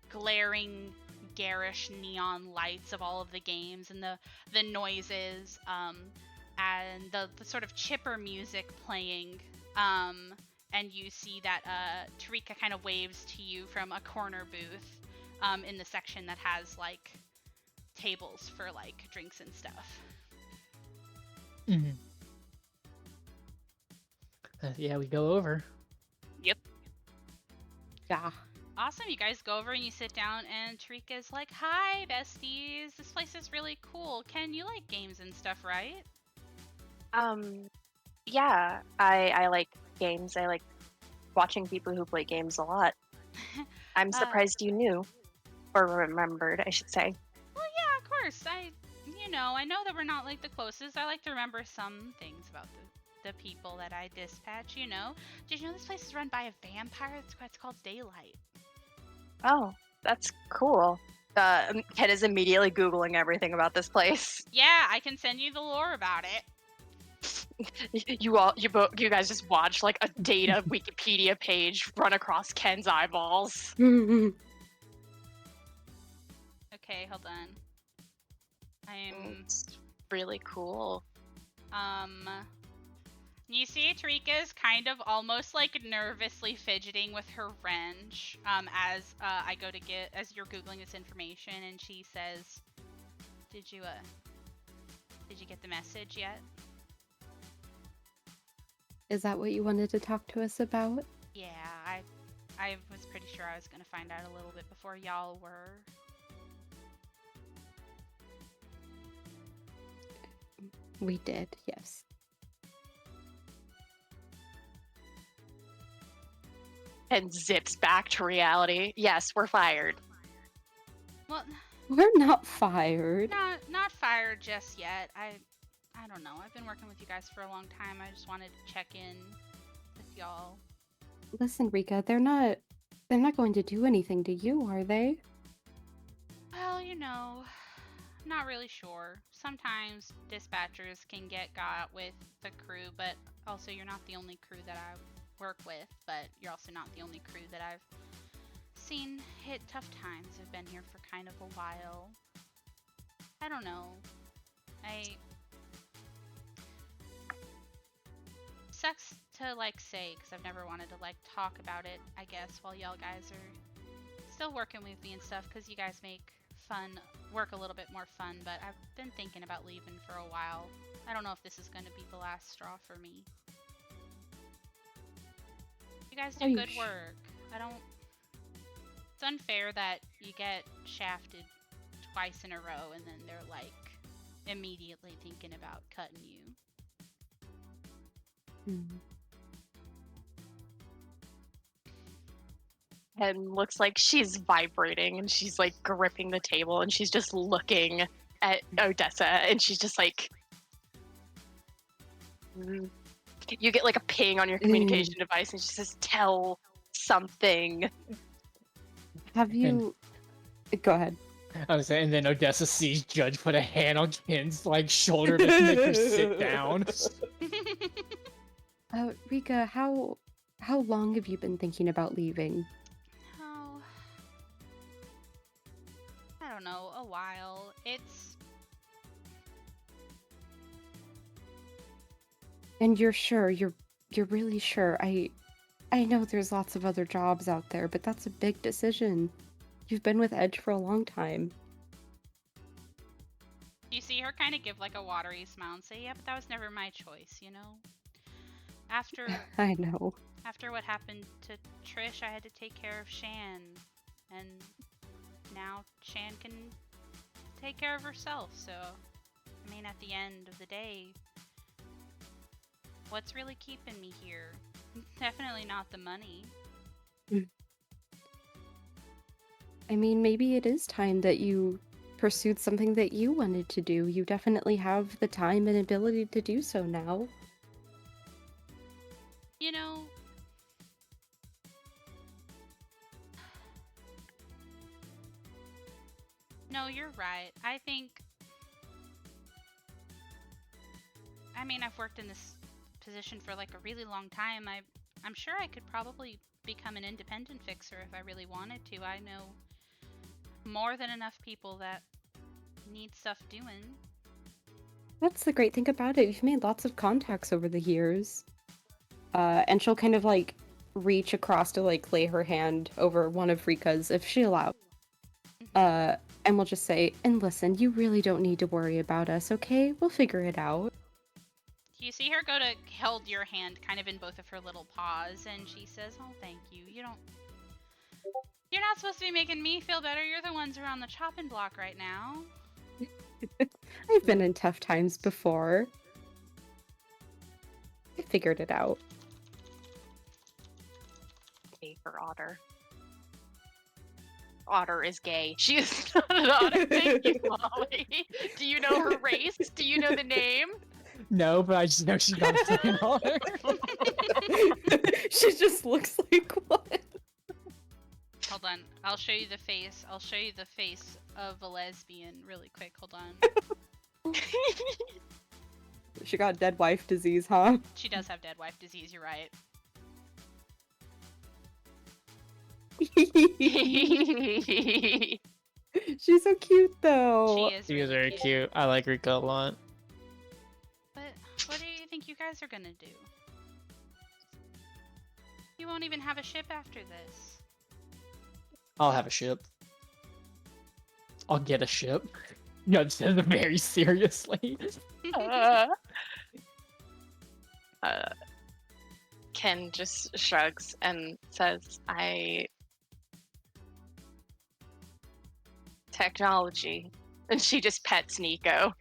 glaring garish neon lights of all of the games and the noises and the sort of chipper music playing, and you see that Tarika kind of waves to you from a corner booth in the section that has like tables for like drinks and stuff. Yeah, we go over. Yep. Yeah. Awesome, you guys go over and you sit down, and Tarika's like, "Hi, besties. This place is really cool. Ken, you like games and stuff, right?" Yeah, I like games. I like watching people who play games a lot. I'm surprised you knew, or remembered, I should say. Well, yeah, of course. I know that we're not like the closest. I like to remember some things about the people that I dispatch. Did you know this place is run by a vampire? That's why it's called Daylight. Oh, that's cool. Ken is immediately Googling everything about this place. Yeah, I can send you the lore about it. You guys just watch like a data Wikipedia page run across Ken's eyeballs. Okay, hold on. It's really cool. You see Tarika's kind of almost like nervously fidgeting with her wrench as as you're Googling this information, and she says, did you get the message yet? Is that what you wanted to talk to us about? Yeah, I was pretty sure I was going to find out a little bit before y'all were. We did, yes. And zips back to reality. Yes, we're fired. Well, We're not fired. not fired just yet. I don't know. I've been working with you guys for a long time. I just wanted to check in with y'all. Listen, Rika, they're not going to do anything to you, are they? Well, not really sure. Sometimes dispatchers can get got with the crew, but also you're not the only crew that I work with, but you're also not the only crew that I've seen hit tough times. I've been here for kind of a while. I don't know. Sucks to like say, because I've never wanted to like talk about it, I guess, while y'all guys are still working with me and stuff, because you guys make work a little bit more fun, but I've been thinking about leaving for a while. I don't know if this is going to be the last straw for me. You guys do good work. It's unfair that you get shafted twice in a row and then they're like immediately thinking about cutting you. And looks like she's vibrating and she's like gripping the table and she's just looking at Odessa and she's just like, you get like a ping on your communication device and she says, tell something. Have you... Go ahead. I was saying, and then Odessa sees Judge put a hand on Ken's like shoulder to make her sit down. Rika, how long have you been thinking about leaving? Oh, I don't know, a while. And you're sure? You're really sure? I know there's lots of other jobs out there, but that's a big decision. You've been with Edge for a long time. You see her kind of give like a watery smile and say, yeah, but that was never my choice, you know? After I know. after what happened to Trish, I had to take care of Shan, and now Shan can take care of herself, so I mean, at the end of the day, what's really keeping me here? Definitely not the money. I mean, maybe it is time that you pursued something that you wanted to do. You definitely have the time and ability to do so now. You know, no, you're right. I mean, I've worked in this position for like a really long time. I'm sure I could probably become an independent fixer if I really wanted to. I know more than enough people that need stuff doing. That's the great thing about it. You've made lots of contacts over the years. And she'll kind of like reach across to like lay her hand over one of Rika's if she allows. And we'll just say, and listen, you really don't need to worry about us, okay? We'll figure it out. You see her go to hold your hand kind of in both of her little paws, and she says, oh, thank you. You're not supposed to be making me feel better. You're the ones who are on the chopping block right now. I've been in tough times before. I figured it out. Gay for Otter. Otter is gay. She is not an otter. Thank you, Molly. Do you know her race? Do you know the name? No, but I just know she's got a fucking otter. She just looks like one. Hold on. I'll show you the face. I'll show you the face of a lesbian really quick. Hold on. She got dead wife disease, huh? She does have dead wife disease, you're right. She's so cute, though. She is She really is very cute. I like Rika a lot. But what do you think you guys are gonna do? You won't even have a ship after this. I'll have a ship. I'll get a ship. Judge says it very seriously. Ken just shrugs and says, technology. And she just pets Nico.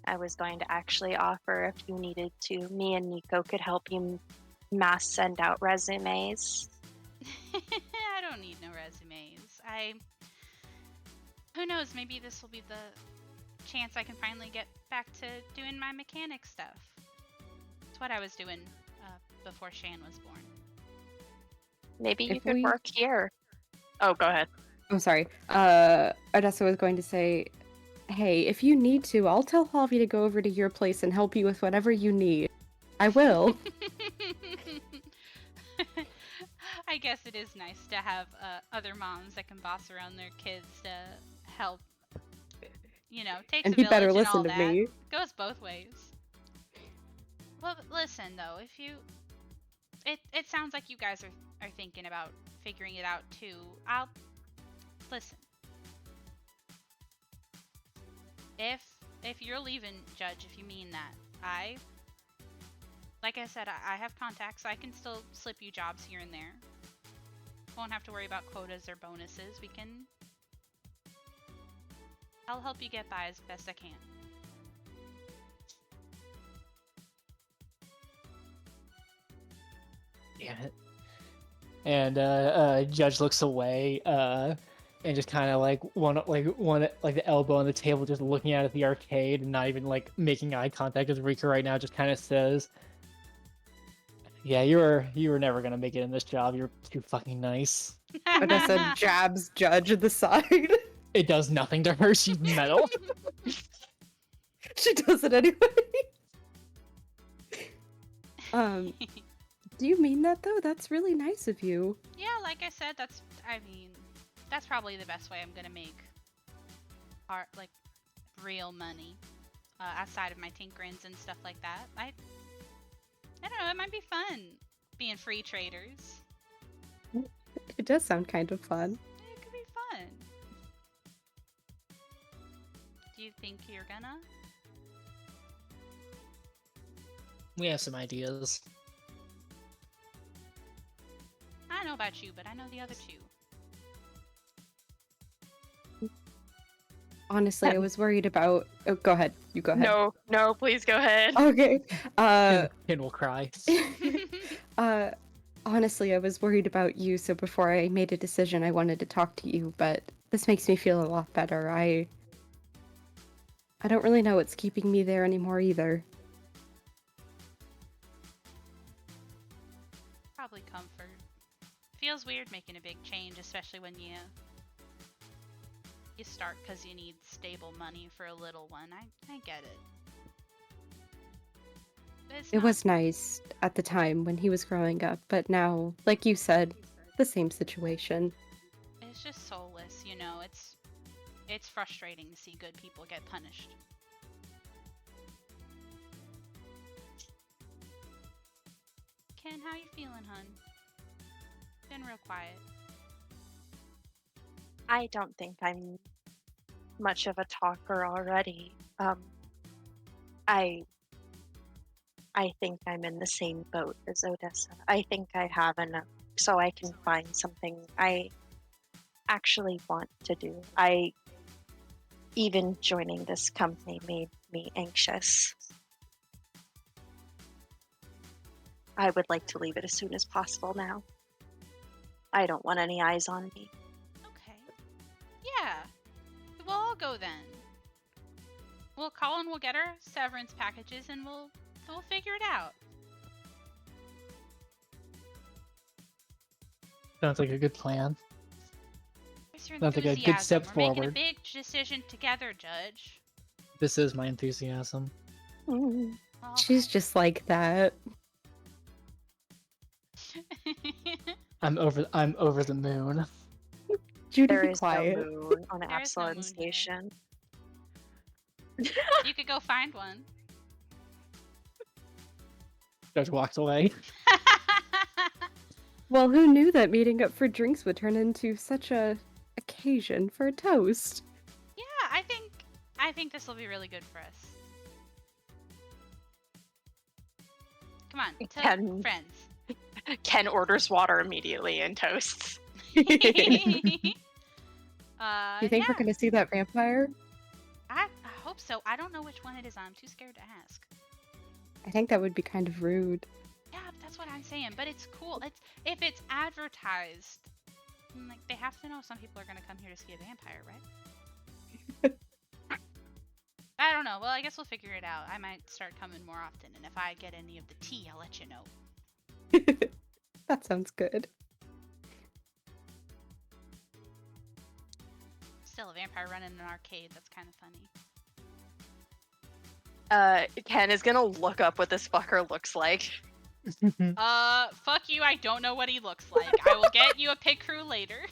I was going to actually offer, if you needed to, me and Nico could help you mass send out resumes. I don't need no resumes. Who knows, maybe this will be the chance I can finally get back to doing my mechanic stuff. It's what I was doing before Shan was born. Maybe you If could we- work here. Oh, go ahead. I'm sorry. Odessa was going to say, hey, if you need to, I'll tell Javi to go over to your place and help you with whatever you need. I will. I guess it is nice to have other moms that can boss around their kids to help. You know, takes And a he village better and all listen to that. me. Goes both ways. Well, listen though, if you, it sounds like you guys are thinking about figuring it out too. I'll listen. If you're leaving, Judge, if you mean that, like I said, I have contacts. I can still slip you jobs here and there. Won't have to worry about quotas or bonuses. I'll help you get by as best I can. Damn it. And Judge looks away, and just kind of like one like the elbow on the table, just looking out at the arcade and not even like making eye contact with Rika right now. Just kind of says, "Yeah, you were never gonna make it in this job. You're too fucking nice." Odessa jabs Judge in the side. It does nothing to her. She's metal. She does it anyway. Do you mean that though? That's really nice of you. Yeah, like I said, that's probably the best way I'm gonna make art, like, real money, outside of my tinkerings and stuff like that. I don't know, it might be fun being free traders. It does sound kind of fun. It could be fun. Do you think you're gonna? We have some ideas. I don't know about you, but I know the other two. Honestly, I was worried about. Oh, go ahead. You go ahead. No, please go ahead. Okay. Ken will cry. Honestly, I was worried about you, so before I made a decision, I wanted to talk to you, but this makes me feel a lot better. I don't really know what's keeping me there anymore either. Probably comfort. Feels weird making a big change, especially when you start because you need stable money for a little one. I get it. But it's It not- was nice at the time when he was growing up, but now, like you said, the same situation. It's just soulless, you know. It's frustrating to see good people get punished. Ken, how you feeling, hun? Been real quiet. I don't think I'm much of a talker already. I think I'm in the same boat as Odessa. I think I have enough so I can find something I actually want to do. Even joining this company made me anxious. I would like to leave it as soon as possible now. I don't want any eyes on me. Okay. Yeah. We'll all go then. Colin will get our severance packages and we'll figure it out. Sounds like a good plan. Where's your Sounds like a good enthusiasm? step We're making a forward. big decision together, Judge. This is my enthusiasm. Mm. Well, She's just like that. I'm over the moon. Judy, There be is quiet. no moon on There is no Absalon moon here. Station. you could go find one. Judge walks away. Well, who knew that meeting up for drinks would turn into such a occasion for a toast? Yeah, I think this will be really good for us. Come on, tell Ken. friends. Ken orders water immediately and toasts. You think yeah, we're gonna see that vampire? I hope so. I don't know which one it is. I'm too scared to ask. I think that would be kind of rude. Yeah, that's what I'm saying. But it's cool. If it's advertised, like they have to know some people are gonna come here to see a vampire, right? I don't know. Well, I guess we'll figure it out. I might start coming more often, and if I get any of the tea, I'll let you know. That sounds good. Still a vampire running an arcade. That's kind of funny. Ken is gonna look up what this fucker looks like. Fuck you. I don't know what he looks like. I will get you a pig crew later.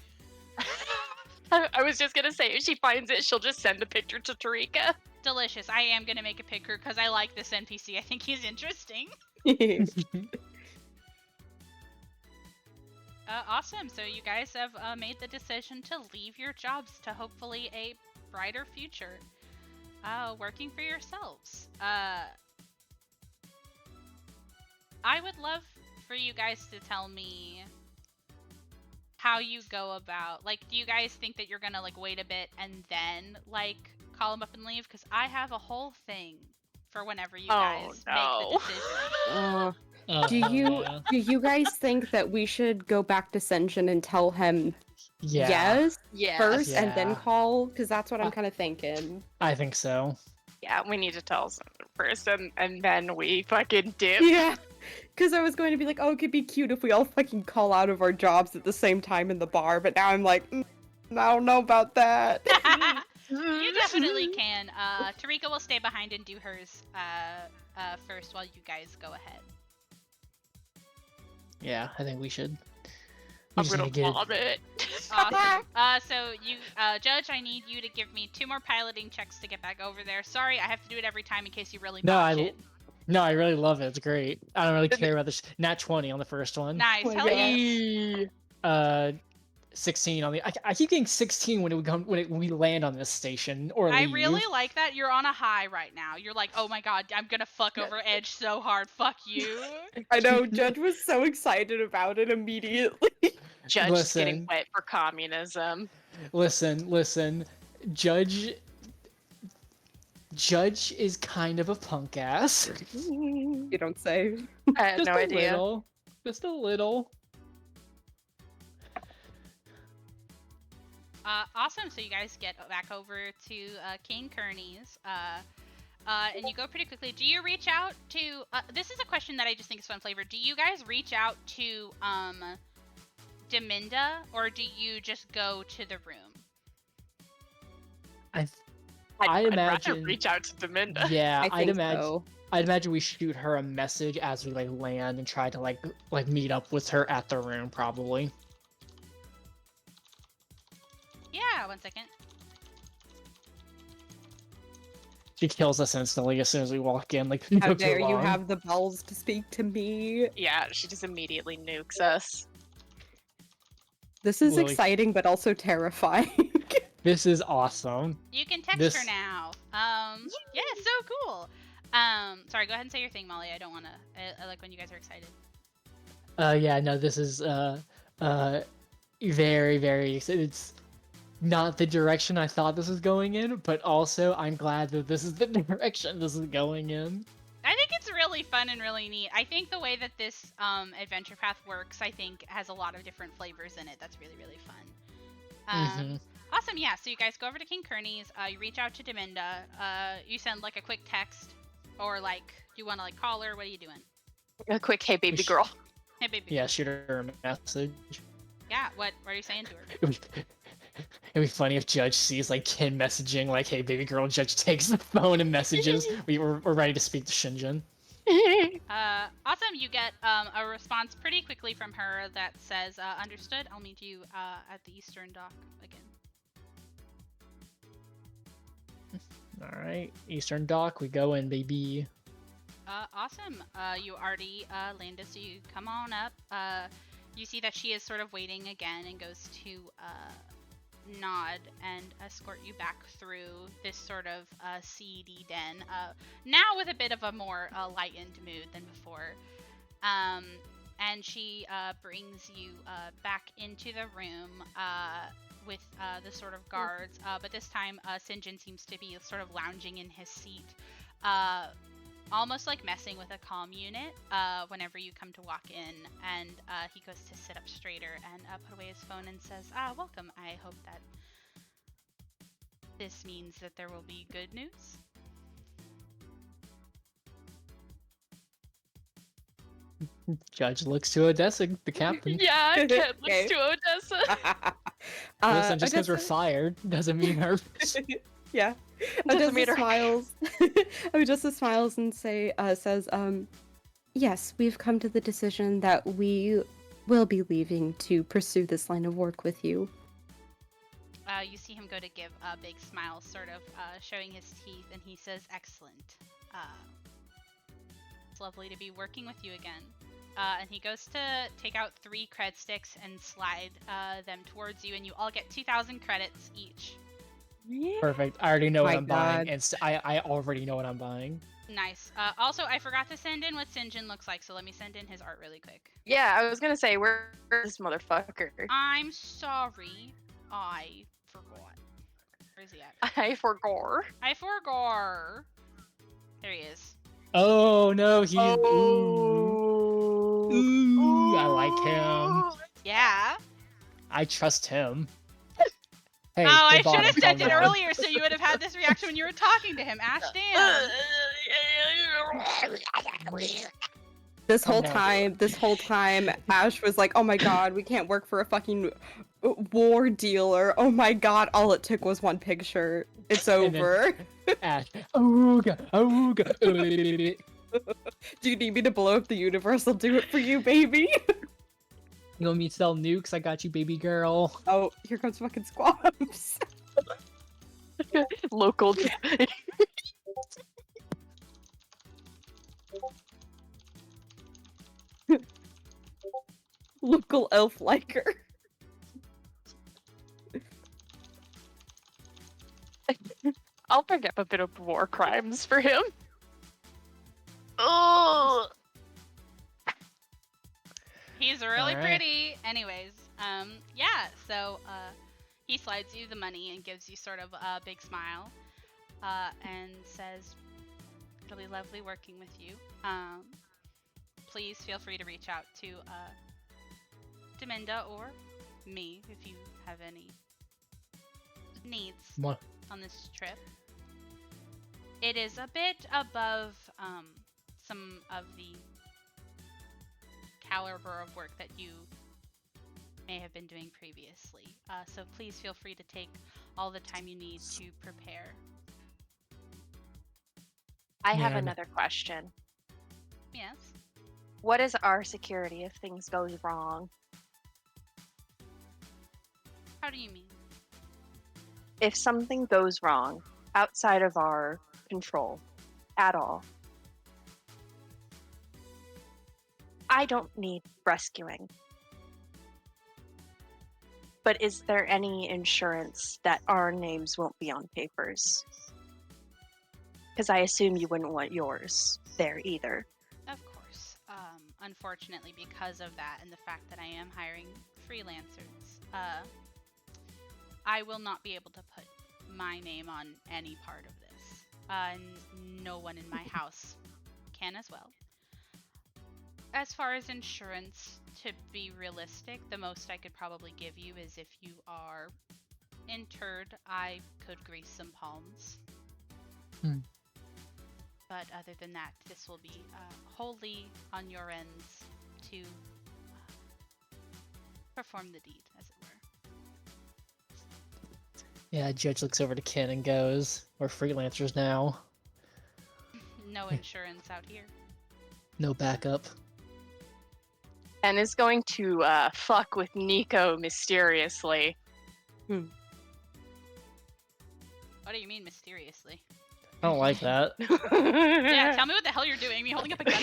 I was just gonna say, if she finds it, she'll just send a picture to Tarika. Delicious. I am gonna make a pig crew because I like this NPC. I think he's interesting. Awesome. So you guys have made the decision to leave your jobs to hopefully a brighter future. Working for yourselves. I would love for you guys to tell me how you go about, like, do you guys think that you're gonna like wait a bit and then like call them up and leave? Because I have a whole thing for whenever you guys make the decision. Do you guys think that we should go back to Senjin and tell him Yeah, yes Yeah. first and then Yeah. call? Because that's what I'm kind of thinking. I think so. Yeah, we need to tell someone first, and then we fucking dip. Yeah. Because I was going to be like, oh, it could be cute if we all fucking call out of our jobs at the same time in the bar, but now I'm like, I don't know about that. You definitely can. Tarika will stay behind and do hers first while you guys go ahead. Yeah, I think we should. We I'm just gonna need to get. vomit. Awesome. So you, Judge, I need you to give me 2 more piloting checks to get back over there. Sorry, I have to do it every time in case you really No, botch it. No, I really love it. It's great. I don't really care about this. Nat 20 on the first one. Nice. Oh my Hell God. yeah. 16 on the. I keep getting 16 when we land on this station or I leave. really like that you're on a high right now. You're like, oh my god, I'm gonna fuck over Edge so hard. Fuck you. I know, Judge was so excited about it immediately. Judge is getting Listen. wet for communism. Listen. Judge is kind of a punk ass. You don't say. I had Just no a idea. little. Just a little. Awesome. So you guys get back over to King Kearney's, and you go pretty quickly. Do you reach out to? This is a question that I just think is fun flavor. Do you guys reach out to Deminda, or do you just go to the room? I'd I'd rather imagine. reach out to Deminda. Yeah, I I'd think imagine. so. I'd imagine we shoot her a message as we like land and try to like meet up with her at the room probably. Yeah. 1 second. She kills us instantly as soon as we walk in. Like, How no too dare you long. have the balls to speak to me? Yeah, she just immediately nukes us. This is Lily. exciting, but also terrifying. This is awesome. You can text This- her now. Yeah, so cool. Sorry, go ahead and say your thing, Molly. I don't wanna. I like when you guys are excited. Yeah, no, this is very, very. It's not the direction I thought this was going in, but also I'm glad that this is the direction this is going in. I think it's really fun and really neat. I think the way that this adventure path works, I think, has a lot of different flavors in it. That's really, really fun. Mhm. Awesome, yeah. So you guys go over to King Kearney's. You reach out to Deminda. You send like a quick text, or like, do you want to like call her? What are you doing? A quick, hey baby Ish. girl. Hey, baby. Yeah, shoot her a message. Yeah. What are you saying to her? It'd be funny if Judge sees like Kin messaging like, "Hey, baby girl." Judge takes the phone and messages. We're ready to speak to Shinjin. Awesome. You get a response pretty quickly from her that says, "Understood. I'll meet you at the Eastern Dock again." All right, Eastern Dock. We go in, baby. Awesome. You already landed, so you come on up. You see that she is sort of waiting again and goes to nod and escort you back through this sort of seedy den. Now with a bit of a more lightened mood than before. And she brings you back into the room with the sort of guards. But this time, Sinjin seems to be sort of lounging in his seat. Almost like messing with a comm unit whenever you come to walk in, and he goes to sit up straighter and put away his phone and says, welcome. I hope that this means that there will be good news. Judge looks to Odessa, the captain. Yeah, Ken looks Okay. to Odessa. Listen, just because we're Odessa- fired doesn't mean her. Yeah. Doesn't mean Odessa her- smiles. Odessa smiles and says, yes, we've come to the decision that we will be leaving to pursue this line of work with you. You see him go to give a big smile, sort of showing his teeth, and he says, excellent. It's lovely to be working with you again. And he goes to take out 3 cred sticks and slide them towards you, and you all get 2,000 credits each. Perfect. I already know what My I'm buying, God. and I already know what I'm buying. Nice. Also, I forgot to send in what Sinjin looks like, so let me send in his art really quick. Yeah, I was gonna say, where's this motherfucker? I'm sorry. I forgot. Where is he at? I forgot. I forgot. There he is. Oh no, he's Oh. ooh, I like him. Yeah. I trust him. Hey, Oh, I the bottom, should have sent calm it down. earlier so you would have had this reaction when you were talking to him. Ash, damn. This whole no. time, Ash was like, "Oh my god, we can't work for a fucking war dealer. Oh my god, all it took was one picture. It's And then- over. Ash. Ooga, ooga. Do you need me to blow up the universe? I'll do it for you, baby." You want me to sell nukes? I got you, baby girl. Oh, here comes fucking Squabs. Local. Local elf liker. I'll bring up a bit of war crimes for him. Oh, He's really Alright. pretty. Anyways, yeah, so he slides you the money and gives you sort of a big smile, and says, "It'll be lovely working with you. Please feel free to reach out to Deminda or me if you have any needs What? on this trip. It is a bit above some of the caliber of work that you may have been doing previously. So please feel free to take all the time you need to prepare." I have Yeah. another question. Yes. What is our security if things goes wrong? How do you mean? If something goes wrong outside of our control at all, I don't need rescuing. But is there any insurance that our names won't be on papers? Because I assume you wouldn't want yours there either. Of course. Unfortunately, because of that and the fact that I am hiring freelancers, I will not be able to put my name on any part of this. No one in my house can as well. As far as insurance, to be realistic, the most I could probably give you is if you are interred, I could grease some palms. Hmm. But other than that, this will be wholly on your ends to perform the deed, as it were. Yeah, Judge looks over to Ken and goes, "We're freelancers now. No insurance out here. No backup." and is going to fuck with Nico mysteriously. What do you mean mysteriously? I don't like that. Yeah, tell me what the hell you're doing. Me holding up a gun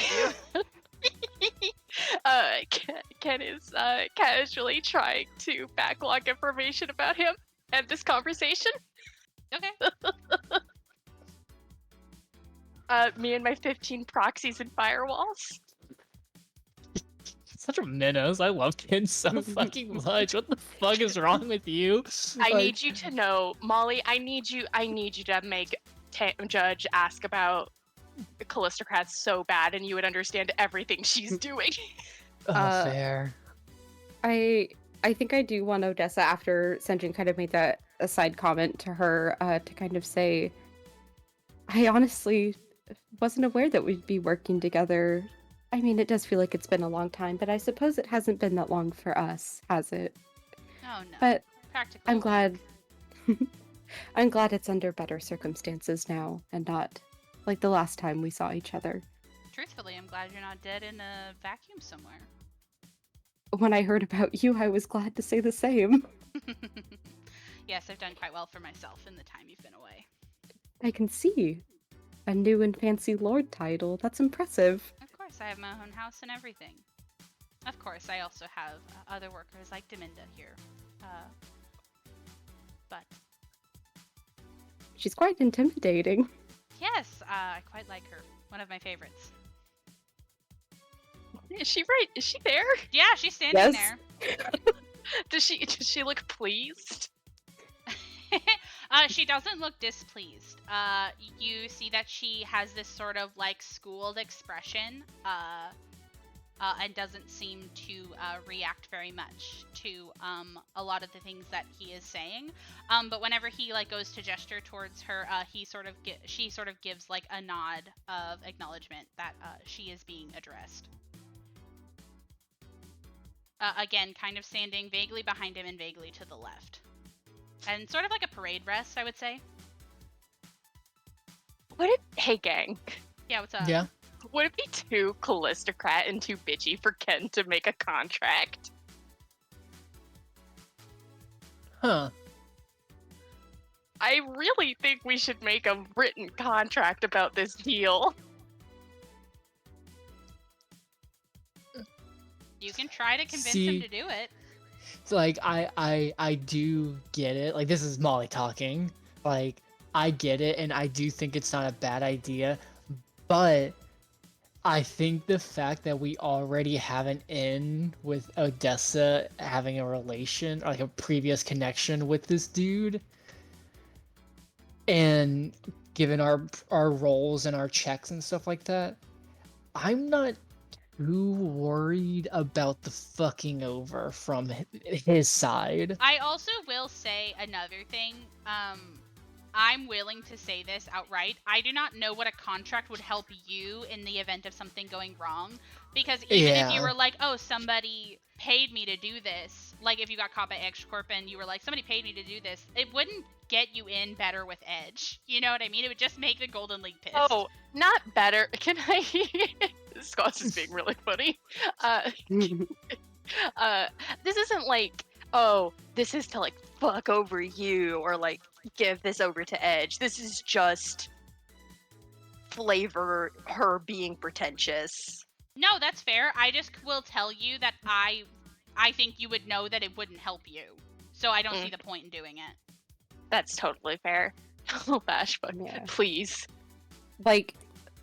at you. Ken is casually trying to backlog information about him and this conversation. Okay. Me and my 15 proxies and firewalls. Such a menace. I love Ken so fucking much. What the fuck is wrong with you? I Like, need you to know, Molly. I need you to make Judge ask about Callistocrats so bad, and you would understand everything she's doing. Oh, Uh, fair. I think I do want Odessa, after Senjin kind of made that aside comment to her, to kind of say, I honestly wasn't aware that we'd be working together. I mean, it does feel like it's been a long time, but I suppose it hasn't been that long for us, has it? Oh no. But Practical. I'm glad. I'm glad it's under better circumstances now, and not like the last time we saw each other. Truthfully, I'm glad you're not dead in a vacuum somewhere. When I heard about you, I was glad to say the same. Yes, I've done quite well for myself in the time you've been away. I can see. A new and fancy lord title. That's impressive. Of course, I have my own house and everything. Of course, I also have other workers like Deminda here. But She's quite intimidating. yes, I quite like her. One of my favorites. Is she right? Is she there? Yeah, she's standing Yes. there. Does she look pleased? She doesn't look displeased. You see that she has this sort of like schooled expression, and doesn't seem to react very much to a lot of the things that he is saying. But whenever he like goes to gesture towards her, she sort of gives like a nod of acknowledgement that she is being addressed. again, kind of standing vaguely behind him and vaguely to the left. And sort of like a parade rest, I would say. Hey, gang. Yeah, what's up? Yeah. Would it be too Callistocrat and too bitchy for Ken to make a contract? Huh. I really think we should make a written contract about this deal. You can try to convince See- him to do it. So, like, I do get it. Like, this is Molly talking. Like, I get it, and I do think it's not a bad idea. But I think the fact that we already have an in with Odessa having a relation, like a previous connection with this dude, and given our roles and our checks and stuff like that, I'm not too worried about the fucking over from his side. I also will say another thing. I'm willing to say this outright. I do not know what a contract would help you in the event of something going wrong. Because even if you Yeah. were like, oh, somebody paid me to do this, like if you got caught by Edge Corp and you were like, somebody paid me to do this, it wouldn't get you in better with Edge. You know what I mean? It would just make the Golden League pissed. Oh, not better. Can I? Scott is being really funny. This isn't like, oh, this is to like fuck over you or like give this over to Edge. This is just flavor her being pretentious. No, that's fair. I just will tell you that I think you would know that it wouldn't help you. So I don't see the point in doing it. That's totally fair. Oh, Bash, but Yeah. please. Like,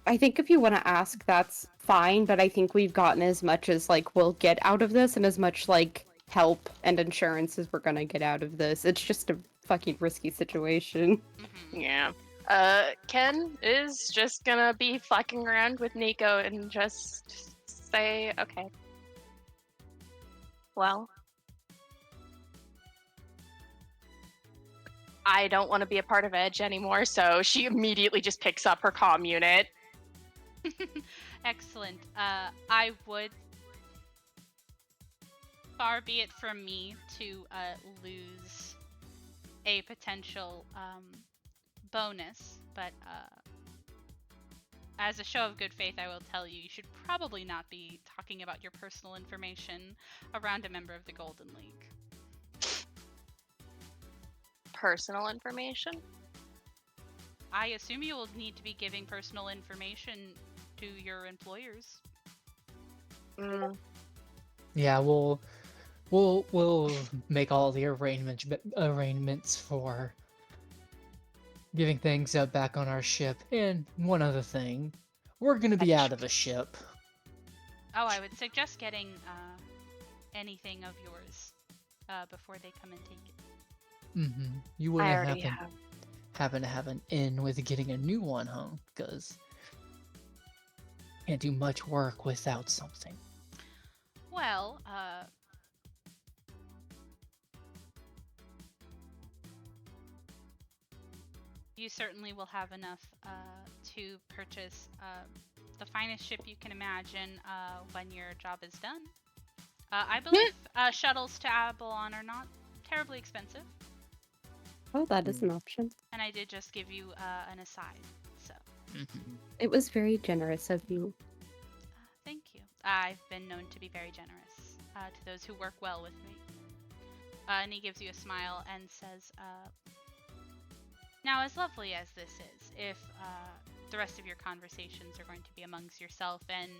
I think if you want to ask, that's fine, but I think we've gotten as much as, like, we'll get out of this and as much, like, help and insurance as we're gonna get out of this. It's just a fucking risky situation. Mhm. Yeah. Ken is just gonna be fucking around with Nico and just say, okay. Well, I don't want to be a part of Edge anymore, so she immediately just picks up her comm unit. Excellent. I would. Far be it from me to lose a potential bonus, but as a show of good faith, I will tell you, you should probably not be talking about your personal information around a member of the Golden League. Personal information? I assume you will need to be giving personal information to your employers. Mm, Yeah, we'll make all the arrangements for giving things up back on our ship. And one other thing, we're gonna be out of the ship. Oh, I would suggest getting anything of yours before they come and take it. You I wouldn't already happen to have an in with getting a new one, huh? Because can't do much work without something. Well, you certainly will have enough to purchase the finest ship you can imagine when your job is done. I believe shuttles to Abalon are not terribly expensive, Oh, that is an option. and I did just give you an aside, so It was very generous of you. thank you. I've been known to be very generous to those who work well with me. And he gives you a smile and says, now, as lovely as this is, if the rest of your conversations are going to be amongst yourself and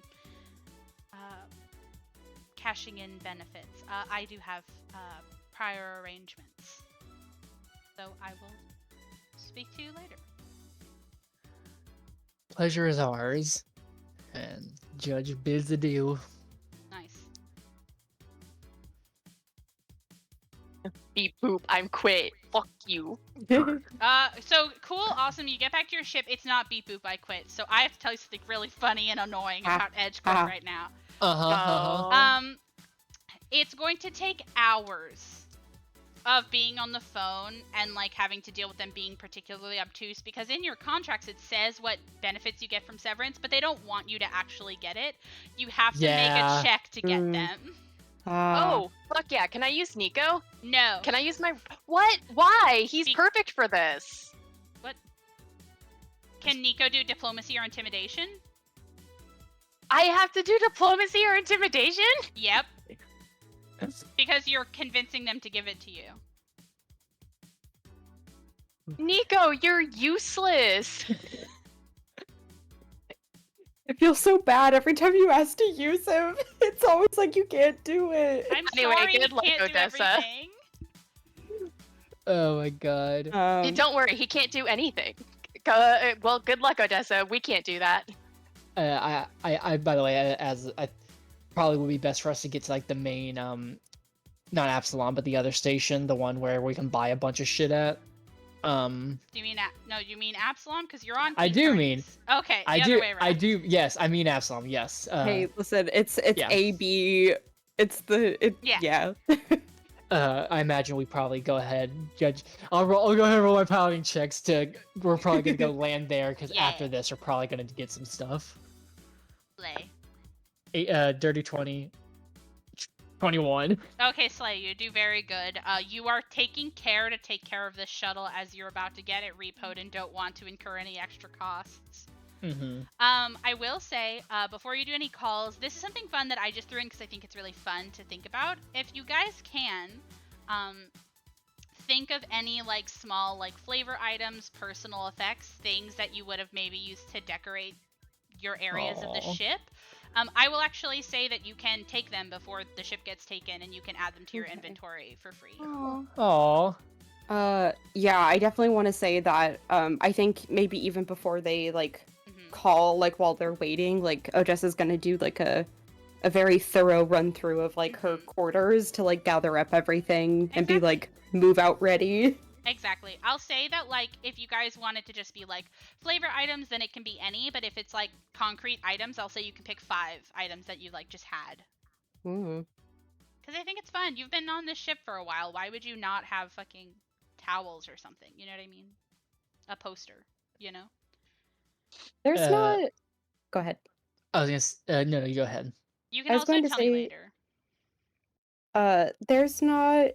cashing in benefits, I do have prior arrangements. So I will speak to you later. Pleasure is ours. And Judge bids adieu. Nice. beep boop, I'm quit. Fuck you. So cool, awesome. You get back to your ship. It's not beep boop, I quit. So I have to tell you something really funny and annoying about Edge Corp right now. It's going to take hours of being on the phone and like having to deal with them being particularly obtuse, because in your contracts it says what benefits you get from severance, but they don't want you to actually get it. You have to make Yeah. a check to get them. Oh, fuck yeah. Can I use Nico? No. Can I use my... What? Why? He's Be- perfect for this. Can Nico do diplomacy or intimidation? I have to do diplomacy or intimidation? Yep. Because you're convincing them to give it to you. Nico, you're useless. It feels so bad every time you ask to use him. It's always like you can't do it. I'm Anyway, sorry good he luck, can't do Odessa. everything. Oh my god. Don't worry, he can't do anything. Well, good luck, Odessa. We can't do that. I by the way, as I probably would be best for us to get to like the main, not Absalom, but the other station, the one where we can buy a bunch of shit at. Do you mean no? You mean Absalom? Because you're on. I King do Curtis. mean- Okay. The I other do, way around. I do. Yes, I mean Absalom. Yes. Hey, listen, it's yeah. A B. It's the Yeah. I imagine we probably go ahead, Judge. I'll go ahead and roll my piloting checks to. We're probably gonna go land there because Yeah. after this, we're probably gonna get some stuff. Slay. Dirty 20. 21. Okay, Slay, you do very good. You are taking care to take care of this shuttle as you're about to get it repoed and don't want to incur any extra costs. Mm-hmm. I will say, before you do any calls, this is something fun that I just threw in because I think it's really fun to think about. If you guys can, think of any like small like flavor items, personal effects, things that you would have maybe used to decorate your areas of the Aw. ship. I will actually say that you can take them before the ship gets taken, and you can add them to your Okay. inventory for free. Aw. Yeah, I definitely want to say that. I think maybe even before they like Mhm. call, like while they're waiting, like Odessa's gonna do like a very thorough run through of like her Mhm. quarters to like gather up everything and be Exactly. like move out ready. Exactly. I'll say that, like, if you guys wanted to just be, like, flavor items, then it can be any. But if it's, like, concrete items, I'll say you can pick 5 items that you, like, just had. Mm. Because I think it's fun. You've been on this ship for a while. Why would you not have fucking towels or something? You know what I mean? A poster, you know? There's Uh, not. Go ahead. I was gonna. No, you go ahead. You can I was also going to tell me say- later. There's not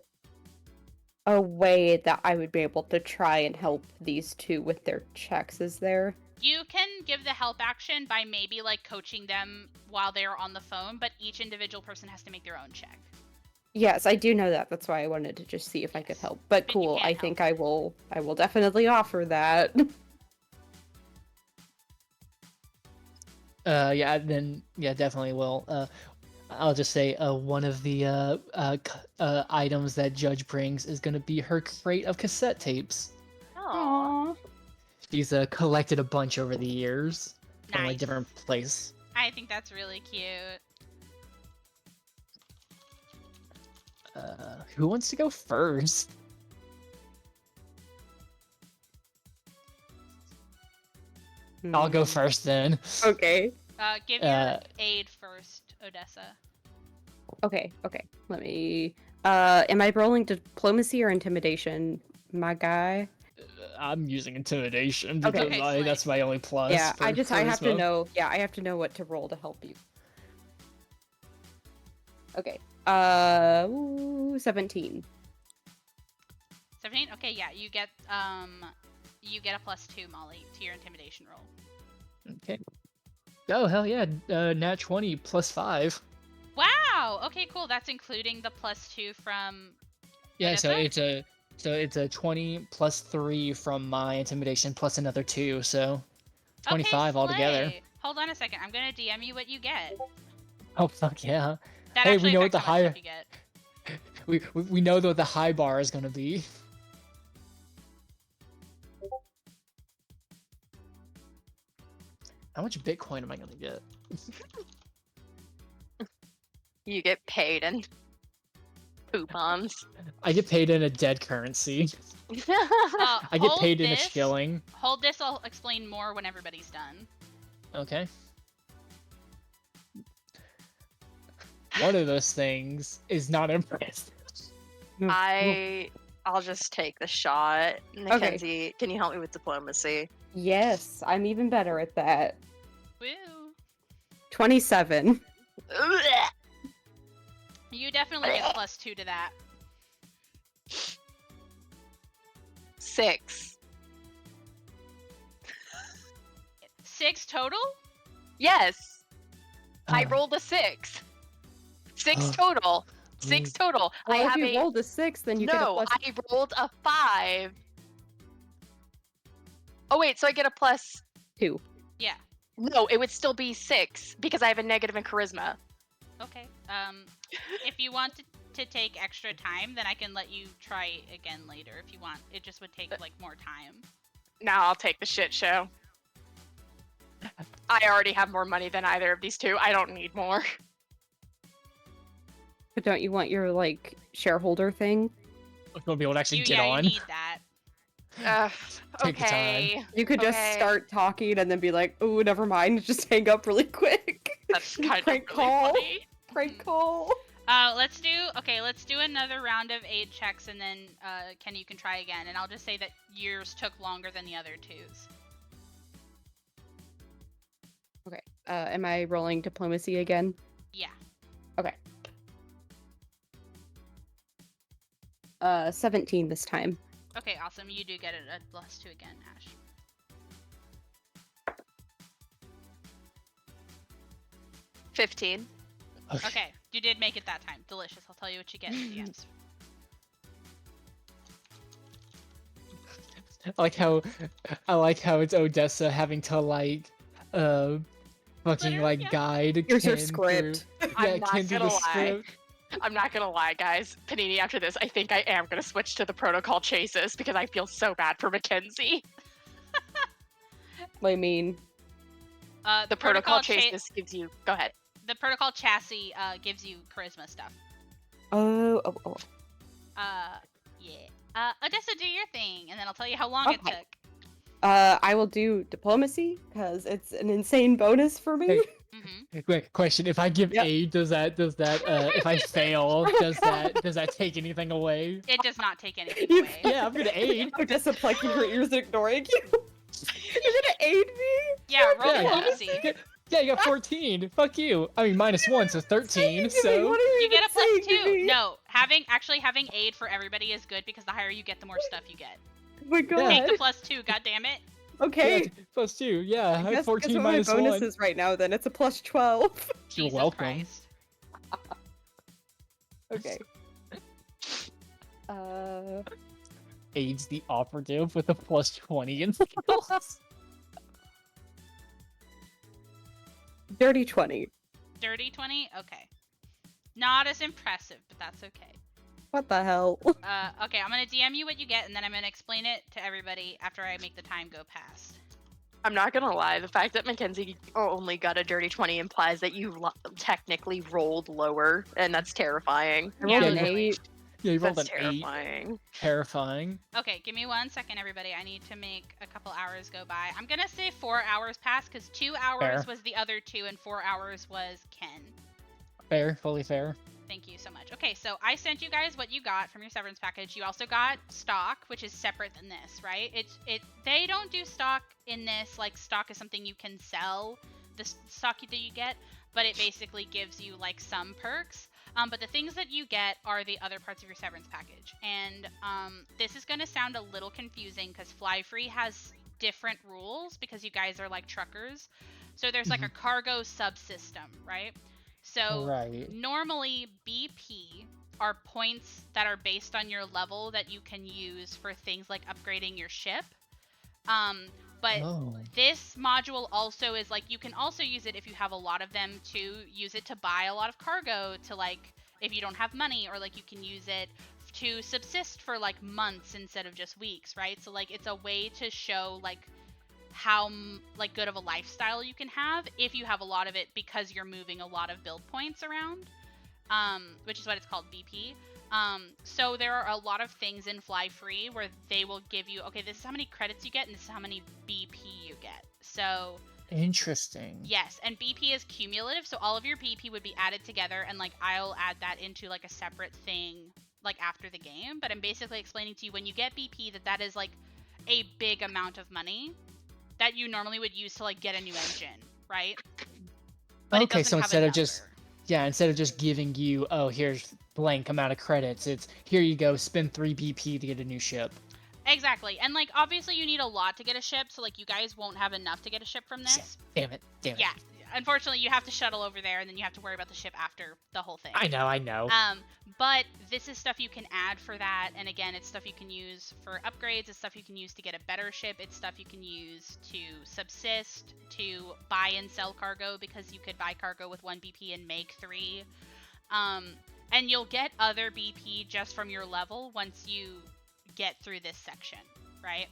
a way that I would be able to try and help these two with their checks, is there? You can give the help action by maybe, like, coaching them while they're on the phone, but each individual person has to make their own check. Yes, I do know that. That's why I wanted to just see if I could Yes. help. But But you cool, can't I help. think I will definitely offer that. Yeah, then yeah, definitely will. I'll just say one of the items that Judge brings is gonna be her crate of cassette tapes. Oh. She's collected a bunch over the years from like Nice. different places. I think that's really cute. Who wants to go first? I'll go first then. Okay. Give your Uh, aid first, Odessa. Okay. Let me. Am I rolling diplomacy or intimidation, my guy? I'm using intimidation Okay. because Okay, I, slay. that's my only plus. Yeah, for I have to charisma. know. Yeah, I have to know what to roll to help you. Okay. 17. 17? Okay, yeah, you get a +2, Molly, to your intimidation roll. Okay. Oh hell yeah! Nat 20 plus 5. Wow! Okay, cool. That's including the +2 from Yeah, so Vanessa? it's a 20 plus 3 from my intimidation plus another 2, so 25 okay, altogether. slay. Hold on a second. I'm gonna DM you what you get. Oh fuck yeah! That Hey, we actually know what affects the how much higher- stuff you get. We know what the high bar is gonna be. How much Bitcoin am I gonna get? You get paid in coupons. I get paid in a dead currency. I get Hold paid in a this. shilling. Hold this. I'll explain more when everybody's done. Okay. One of those things is not impressed. I'll just take the shot. Mackenzie, can you help me with diplomacy? Yes, I'm even better at that. Woo! 27. You definitely get +2 to that. 6. 6 total? Yes. I Uh, rolled a 6. 6 Uh, total. 6 total. Well, I if have you a rolled a 6, then you get a no. plus. I rolled a 5. Oh wait, so I get a plus. 2. Yeah. No, it would still be 6 because I have a negative in charisma. Okay. If you want to take extra time, then I can let you try again later if you want. It just would take like more time. Now I'll take the shit show. I already have more money than either of these two. I don't need more. But don't you want your like shareholder thing? We'll be able to actually You get on. you need that. Take the time. Okay. You could just Okay. start talking and then be like, "Oh, never mind," just hang up really quick. That's kind of really Prank call. funny. Prank call. Let's do another round of aid checks, and then Kenny, you can try again. And I'll just say that yours took longer than the other two's. Okay. Am I rolling diplomacy again? Yeah. Okay. 17 this time. Okay, awesome. You do get a +2 again, Ash. $15. Okay, you did make it that time. Delicious. I'll tell you what you get in the DMs. I like how it's Odessa having to like fucking Literally, like yeah. guide Here's your Ken script. through- I'm yeah, not Ken through gonna the lie. script. I'm not gonna lie, guys. Panini, after this, I think I am gonna switch to the protocol chases because I feel so bad for Mackenzie. I mean, The protocol cha- chases gives you. Go ahead. the protocol chassis gives you charisma stuff. oh. Yeah. Odessa, do your thing, and then I'll tell you how long it Okay. took. I will do diplomacy because it's an insane bonus for me. Hey. Mm-hmm. Quick question: if I give Yep. aid, does that if I fail, does that take anything away? It does not take anything You- away. Yeah, I'm gonna aid. I'm just plugging her ears and ignoring you. You're gonna aid me? Yeah, roll Yeah. diplomacy. Yeah, you got 14. Fuck you. I mean, -1, so 13. What So are you You get a even saying to +2. me? No, having aid for everybody is good because the higher you get, the more stuff you get. Oh my god. Take the +2. God damn it. Okay. yeah, +2. Yeah, I have Guess 14 what my minus bonus 1. is right now then. It's a +12. You're Jesus welcome. Christ. Okay. Aids the operative with a +20 in skills. Dirty 20. Dirty 20? Okay. Not as impressive, but that's okay. What the hell? Okay, I'm gonna DM you what you get, and then I'm gonna explain it to everybody after I make the time go past. I'm not gonna lie. The fact that Mackenzie only got a dirty 20 implies that you technically rolled lower, and that's terrifying. I rolled an literally. 8. Yeah, you rolled That's an 8. terrifying. Terrifying. Okay, give me 1 second, everybody. I need to make a couple hours go by. I'm gonna say 4 hours pass, because 2 hours Fair. was the other 2, and 4 hours was Ken. Fair, fully fair. Thank you so much. Okay, so I sent you guys what you got from your severance package. You also got stock, which is separate than this, right? They don't do stock in this. Like, stock is something you can sell, the stock that you get, but it basically gives you like some perks. But the things that you get are the other parts of your severance package. And this is going to sound a little confusing because Fly Free has different rules because you guys are like truckers. So there's like a cargo subsystem, right? So Right. normally BP are points that are based on your level that you can use for things like upgrading your ship. But Oh. this module also is like, you can also use it if you have a lot of them to use it to buy a lot of cargo to like, if you don't have money, or like you can use it to subsist for like months instead of just weeks, right? So like it's a way to show like how like good of a lifestyle you can have if you have a lot of it because you're moving a lot of build points around, which is what it's called, BP. So there are a lot of things in Fly Free where they will give you, okay, this is how many credits you get and this is how many BP you get. So Interesting. yes, and BP is cumulative, so all of your BP would be added together, and like I'll add that into like a separate thing like after the game. But I'm basically explaining to you, when you get BP, that is like a big amount of money that you normally would use to like get a new engine, right? But it Okay, doesn't so have instead of a just number. Yeah, instead of just giving you, oh, here's blank amount of credits, it's here you go, spend 3 BP to get a new ship. Exactly. And like obviously you need a lot to get a ship, so like you guys won't have enough to get a ship from this. Damn it. Yeah. Unfortunately, you have to shuttle over there and then you have to worry about the ship after the whole thing. I know. But this is stuff you can add for that, and again, it's stuff you can use for upgrades, it's stuff you can use to get a better ship, it's stuff you can use to subsist, to buy and sell cargo, because you could buy cargo with 1 BP and make 3. And you'll get other BP just from your level once you get through this section, right?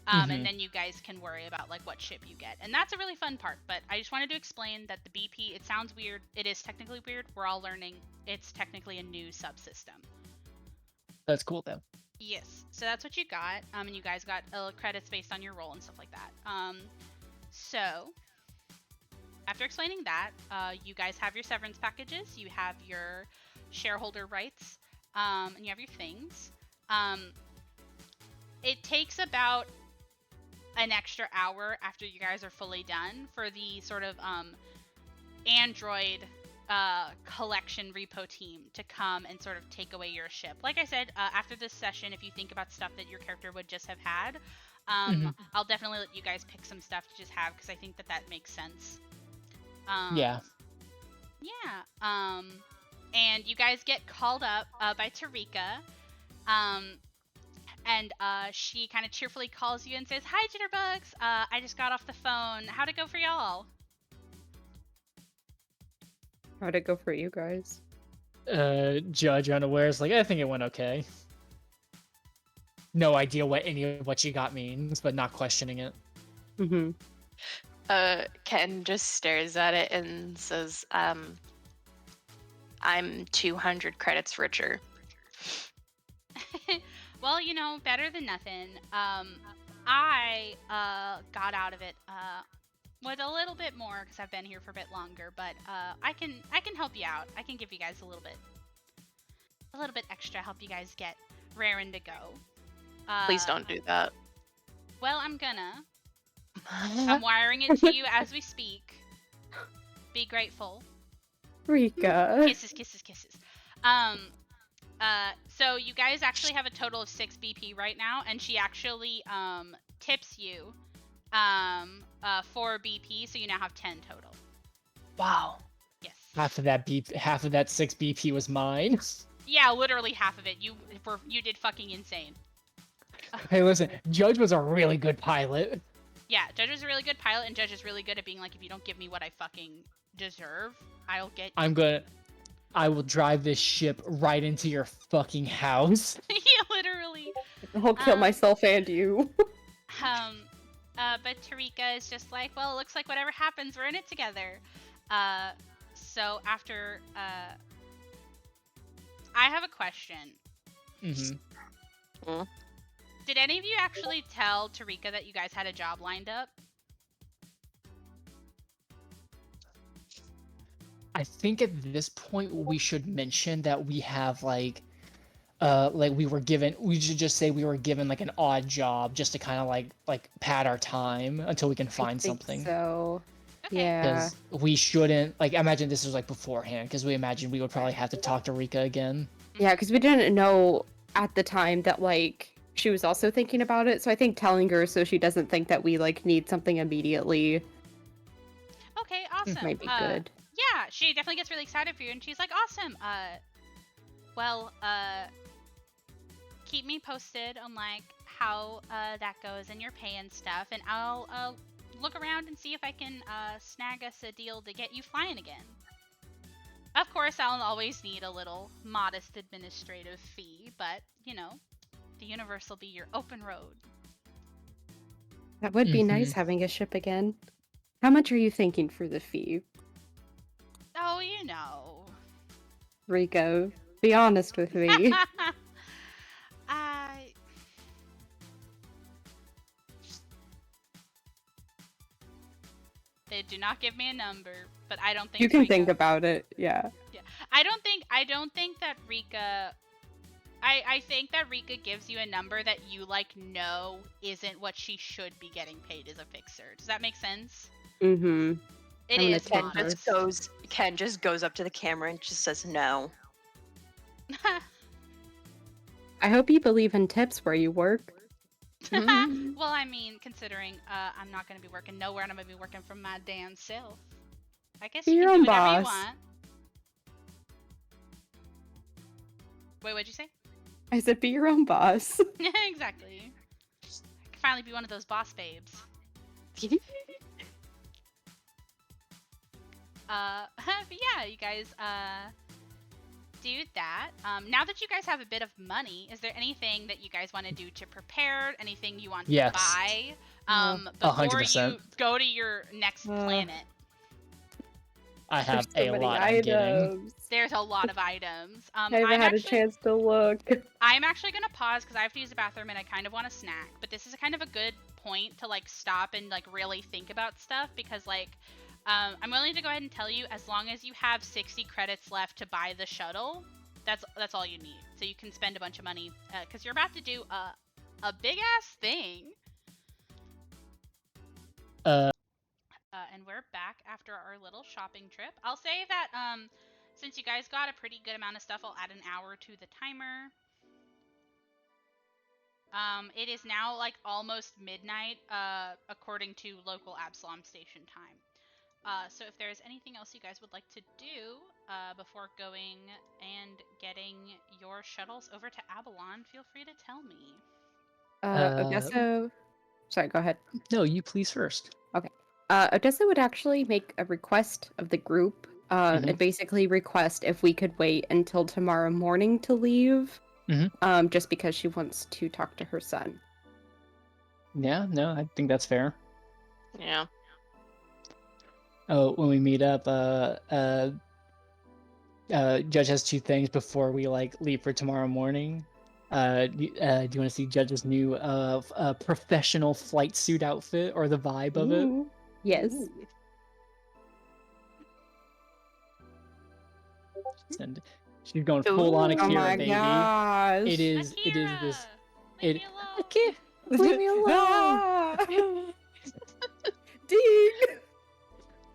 And then you guys can worry about like what ship you get, and that's a really fun part. But I just wanted to explain that the BP, it sounds weird, it is technically weird, we're all learning, it's technically a new subsystem. That's cool though. Yes, so that's what you got, and you guys got credits based on your role and stuff like that. So after explaining that, you guys have your severance packages, you have your shareholder rights, and you have your things. It takes about an extra hour after you guys are fully done for the sort of Android collection repo team to come and sort of take away your ship. Like I said, after this session, if you think about stuff that your character would just have had, I'll definitely let you guys pick some stuff to just have, because I think that that makes sense. Yeah. Yeah. And you guys get called up by Tarika. And she kind of cheerfully calls you and says, "Hi, Jitterbugs. I just got off the phone. How'd it go for y'all?" How'd it go for you guys? Judge unaware is like, I think it went okay. No idea what any of what you got means, but not questioning it. Ken just stares at it and says, I'm 200 credits richer. Well, you know, better than nothing. I got out of it with a little bit more because I've been here for a bit longer, but I can help you out. I can give you guys a little bit extra, help you guys get raring to go. Please don't do that. Well, I'm gonna. I'm wiring it to you as we speak. Be grateful. Rika. Kisses, kisses, kisses. So you guys actually have a total of 6 BP right now, and she actually tips you 4 BP, so you now have 10 total. Wow. Yes. Half of that 6 BP was mine. Yeah, literally half of it. You did fucking insane. Hey, listen, Judge was a really good pilot. Yeah, Judge is a really good pilot, and Judge is really good at being like, if you don't give me what I fucking deserve, I'll get you. I will drive this ship right into your fucking house. Yeah, literally. I'll kill myself and you. But Tarika is just like, well, it looks like whatever happens, we're in it together. So after, I have a question. Did any of you actually tell Tarika that you guys had a job lined up? I think at this point we should mention that we have we should just say we were given like an odd job just to kind of like pad our time until we can find something. So, Okay. yeah. Because we shouldn't, like, imagine this was like beforehand, because we imagined we would probably have to talk to Rika again. Yeah, because we didn't know at the time that, like, she was also thinking about it, so I think telling her so she doesn't think that we, like, need something immediately Okay, awesome. might be good. Yeah, she definitely gets really excited for you, and she's like, awesome. Keep me posted on, like, how that goes and your pay and stuff, and I'll look around and see if I can snag us a deal to get you flying again. Of course, I'll always need a little modest administrative fee, but, you know, the universe will be your open road. That would be nice having a ship again. How much are you thinking for the fee? Oh, you know. Rico, be honest with me. They do not give me a number, but I don't think You can Rika... think about it, yeah. Yeah, I don't think that Rika. I think that Rika gives you a number that you like know isn't what she should be getting paid as a fixer. Does that make sense? It I'm gonna is take Moss. this. Ken just goes up to the camera and just says no. I hope you believe in tips where you work. Mhm. Well, I mean, considering I'm not going to be working nowhere and I'm going to be working from my damn self. I guess Be you your can do own whatever you boss. want. Wait, what'd you say? I said, be your own boss. Exactly. I can finally be one of those boss babes. But yeah, you guys do that. Now that you guys have a bit of money, is there anything that you guys want to do to prepare? Anything you want to Yes. buy? Uh, Before 100%. you go to your next planet? I have There's so a many lot I'm getting. items. There's a lot of items. I haven't had a chance to look. I'm actually gonna pause because I have to use the bathroom and I kind of want a snack. But this is kind of a good point to like stop and like really think about stuff because like I'm willing to go ahead and tell you as long as you have 60 credits left to buy the shuttle, that's all you need. So you can spend a bunch of money because you're about to do a big ass thing. And we're back after our little shopping trip. I'll say that since you guys got a pretty good amount of stuff, I'll add an hour to the timer. It is now like almost midnight, according to local Absalom Station time. So if there's anything else you guys would like to do before going and getting your shuttles over to Avalon, feel free to tell me. Odessa. Sorry, go ahead. No, you please first. Odessa would actually make a request of the group and basically request if we could wait until tomorrow morning to leave. Just because she wants to talk to her son. Yeah, no, I think that's fair. Yeah. Oh, when we meet up, Judge has two things before we like leave for tomorrow morning. Do you want to see Judge's new professional flight suit outfit or the vibe of it? Ooh, yes. And she's going full on Ooh. Akira, Oh my baby. gosh. It is Akira! this. Leave It me alone! okay. Leave me alone. Ah! Ding.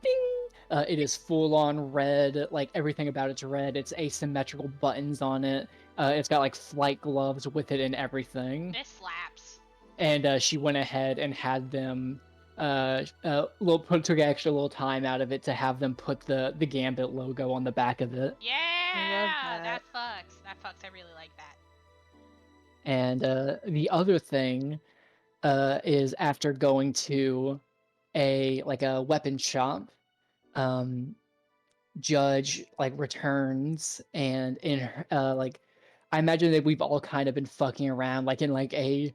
Ding. It is full on red, like everything about it's red. It's asymmetrical buttons on it. It's got like flight gloves with it and everything. This slaps. And she went ahead and had them took extra little time out of it to have them put the Gambit logo on the back of it. Yeah! that. That fucks. That fucks. I really like that. And the other thing is after going to a weapon shop, Judge like returns and in her, like I imagine that we've all kind of been fucking around like in like a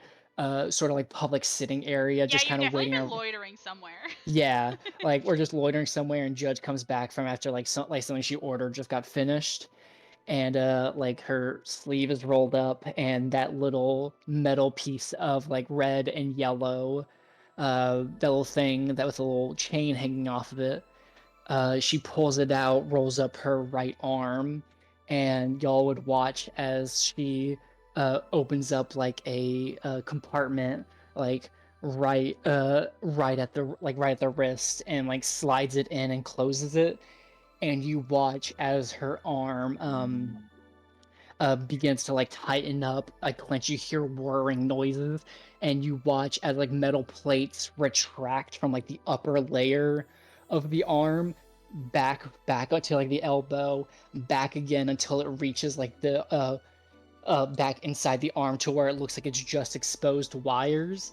sort of like public sitting area, just Yeah, kind you've of definitely waiting. been loitering somewhere. Yeah, like we're just loitering somewhere, and Judge comes back from after like something she ordered just got finished, and like her sleeve is rolled up, and that little metal piece of like red and yellow, that little thing that with a little chain hanging off of it. She pulls it out, rolls up her right arm, and y'all would watch as she opens up like a compartment, like right at the wrist, and like slides it in and closes it, and you watch as her arm begins to like tighten up, like clench. You hear whirring noises, and you watch as like metal plates retract from like the upper layer of the arm back up to like the elbow, back again until it reaches like the back inside the arm to where it looks like it's just exposed wires.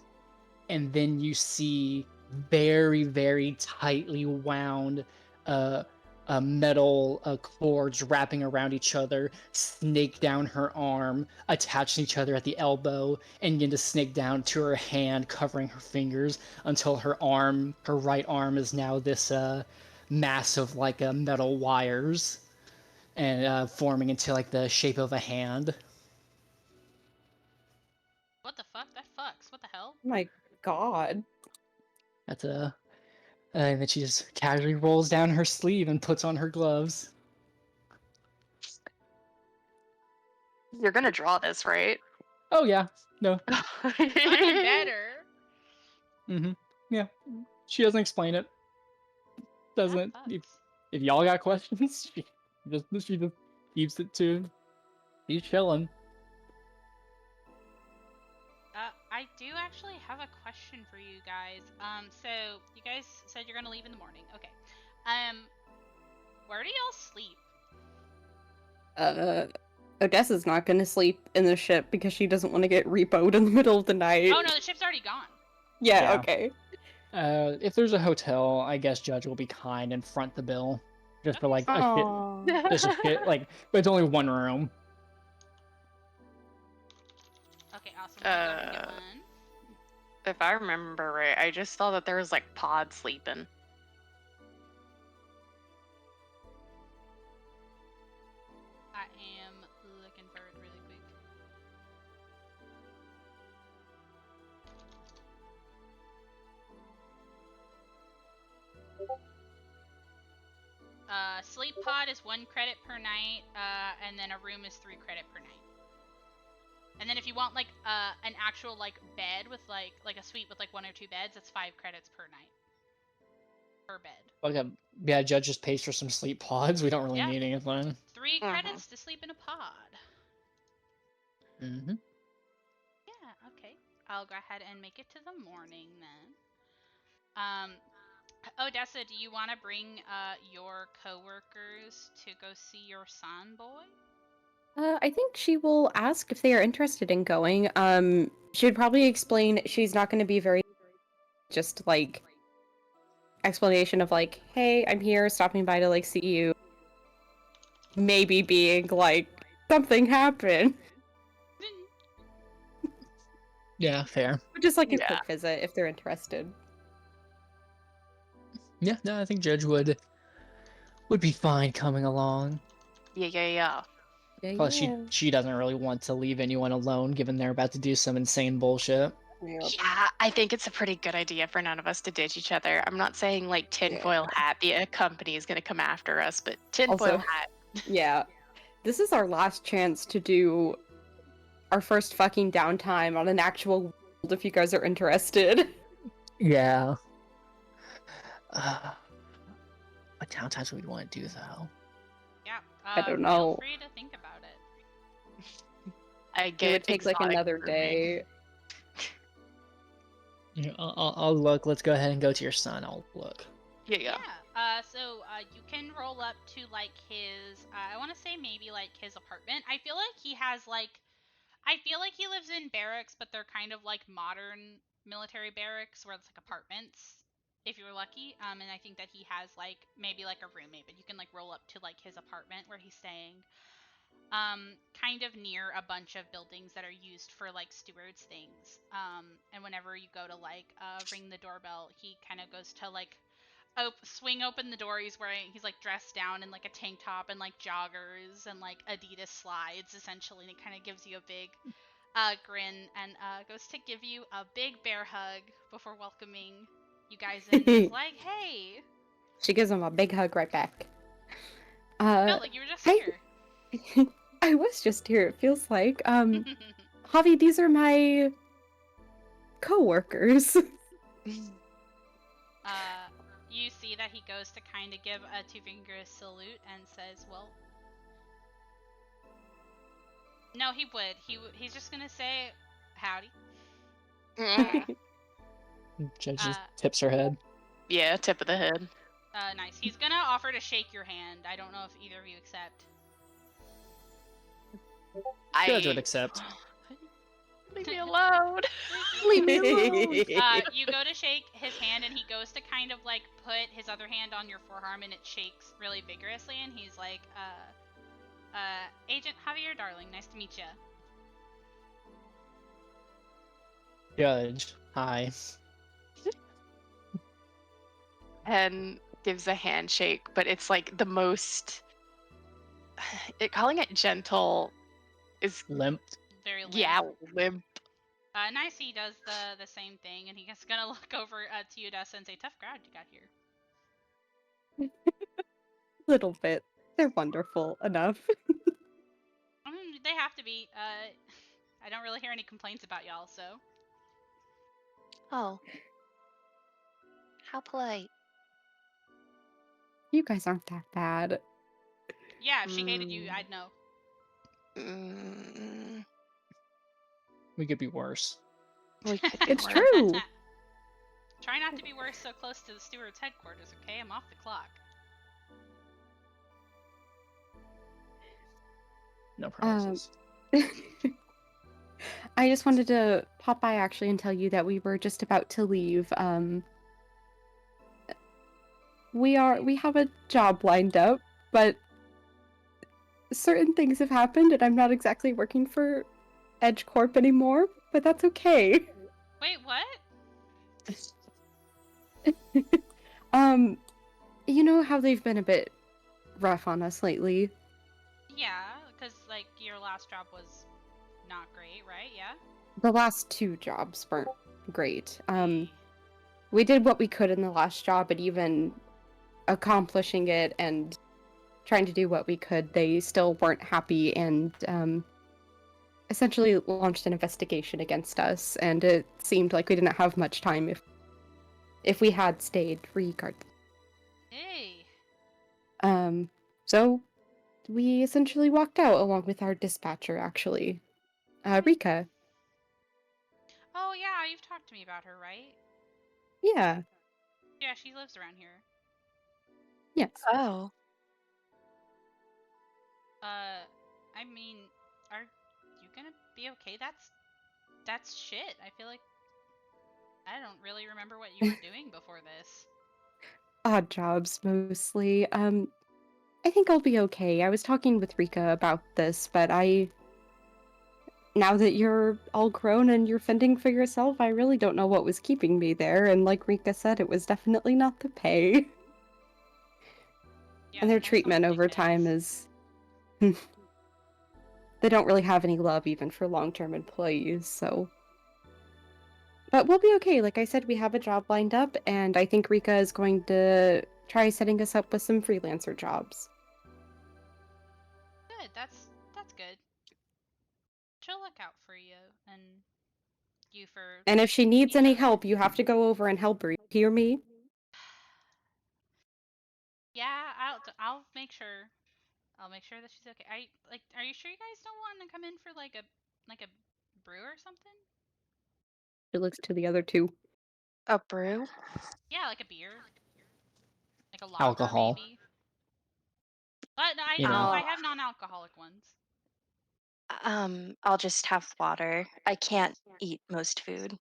And then you see very, very tightly wound metal cords wrapping around each other, snake down her arm, attach to each other at the elbow, and begin to snake down to her hand, covering her fingers until her right arm is now this mass of like metal wires and forming into like the shape of a hand. What the fuck? That fucks. What the hell? Oh my god. That's and then she just casually rolls down her sleeve and puts on her gloves. You're gonna draw this, right? Oh yeah, no. Fucking better. Yeah, she doesn't explain it. doesn't. If y'all got questions, she just keeps it to. He's chilling. I do actually have a question for you guys. So you guys said you're gonna leave in the morning. Okay. Where do y'all sleep? Odessa's not gonna sleep in the ship because she doesn't want to get repoed in the middle of the night. Oh no, the ship's already gone. Yeah, Yeah. okay. If there's a hotel, I guess Judge will be kind and front the bill, just for like a shit, Aww. just a shit, like, but it's only one room. Okay, awesome. Let me go get one. If I remember right, I just saw that there was like Pod sleeping. I am looking for it really quick. Sleep pod is 1 credit per night, and then a room is 3 credit per night. And then if you want like an actual like bed with like a suite with like 1 or 2 beds, it's 5 credits per night. Per bed. Okay, yeah, Judge just pays for some sleep pods. We don't really Yeah. need anything. 3 credits to sleep in a pod. Mm-hmm. Yeah, okay. I'll go ahead and make it to the morning then. Odessa, do you want to bring your coworkers to go see your son, boy? I think she will ask if they are interested in going. She would probably explain she's not going to be very just like explanation of like, hey, I'm here, stopping by to like see you. Maybe being like something happened. Yeah, fair. Just like a Yeah. quick visit if they're interested. Yeah, no, I think Judge would be fine coming along. Yeah. Yeah, Plus, yeah. she doesn't really want to leave anyone alone, given they're about to do some insane bullshit. Yeah, I think it's a pretty good idea for none of us to ditch each other. I'm not saying like tinfoil hat, the company is gonna come after us, but tinfoil Also- hat. Yeah. This is our last chance to do our first fucking downtime on an actual world if you guys are interested. Yeah. What downtimes would we want to do though? Yeah. I don't Feel know. free to think about it. I get It would take like exotic another grooming. day. Yeah, I'll look. Let's go ahead and go to your son. I'll look. Yeah. So you can roll up to like his I want to say maybe like his apartment. I feel like he has like he lives in barracks, but they're kind of like modern military barracks where it's like apartments if you're lucky. And I think that he has like maybe like a roommate, but you can like roll up to like his apartment where he's staying. Kind of near a bunch of buildings that are used for like stewards things. And whenever you go to like ring the doorbell, he kind of goes to like swing open the door. He's like dressed down in like a tank top and like joggers and like Adidas slides essentially, and it kind of gives you a big grin and goes to give you a big bear hug before welcoming you guys in. He's like, hey. She gives him a big hug right back. Felt like you were just hey. here. I was just here, it feels like. Javi, these are my co-workers. You see that he goes to kind of give a 2-finger salute and says, well, no, he would. He's just gonna say, howdy. Judge just tips her head. Yeah, tip of the head. Nice. He's gonna offer to shake your hand. I don't know if either of you accept. Judge would accept. Leave me alone. Leave me alone. You go to shake his hand, and he goes to kind of like put his other hand on your forearm, and it shakes really vigorously. And he's like, Agent Javier, darling, nice to meet you. Judge, hi. And gives a handshake, but it's like the most. Calling it gentle is Limp. Very limp. yeah limp. Nice. He does the same thing, and he's gonna look over to Odessa and say, "Tough crowd you got here." Little bit. They're wonderful enough. They have to be. I don't really hear any complaints about y'all, so. Oh. How polite. You guys aren't that bad. Yeah, if she hated you, I'd know. Mm, We could be worse. we could be It's worse. true. Try not to be worse so close to the steward's headquarters, okay? I'm off the clock. No promises. I just wanted to pop by actually and tell you that we were just about to leave. We have a job lined up, but certain things have happened and I'm not exactly working for Edge Corp anymore, but that's okay. Wait, what? You know how they've been a bit rough on us lately? Yeah, because, like, your last job was not great, right? Yeah? The last 2 jobs weren't great. We did what we could in the last job, but even accomplishing it and trying to do what we could, they still weren't happy and essentially launched an investigation against us, and it seemed like we didn't have much time if we had stayed regardless. Hey. So we essentially walked out along with our dispatcher, actually. Rika. Oh, yeah, you've talked to me about her, right? Yeah. Yeah, she lives around here. Yes. Oh, I mean, are you gonna be okay? That's shit. I feel like I don't really remember what you were doing before this. Odd jobs, mostly. I think I'll be okay. I was talking with Rika about this, but now that you're all grown and you're fending for yourself, I really don't know what was keeping me there, and like Rika said, it was definitely not the pay. Yeah, And their that sounds treatment over time ridiculous. is... They don't really have any love even for long-term employees, so... But we'll be okay. Like I said, we have a job lined up, and I think Rika is going to try setting us up with some freelancer jobs. Good. That's good. She'll look out for you and you for. And if she needs each any other. help, you have to go over and help her. You hear me? Yeah, I'll make sure. I'll make sure that she's okay. Are you sure you guys don't want to come in for like a brew or something? She looks to the other 2. a brew? Yeah, like a beer, like a lager Alcohol. maybe. But I You know. I have non-alcoholic ones. I'll just have water. I can't eat most food.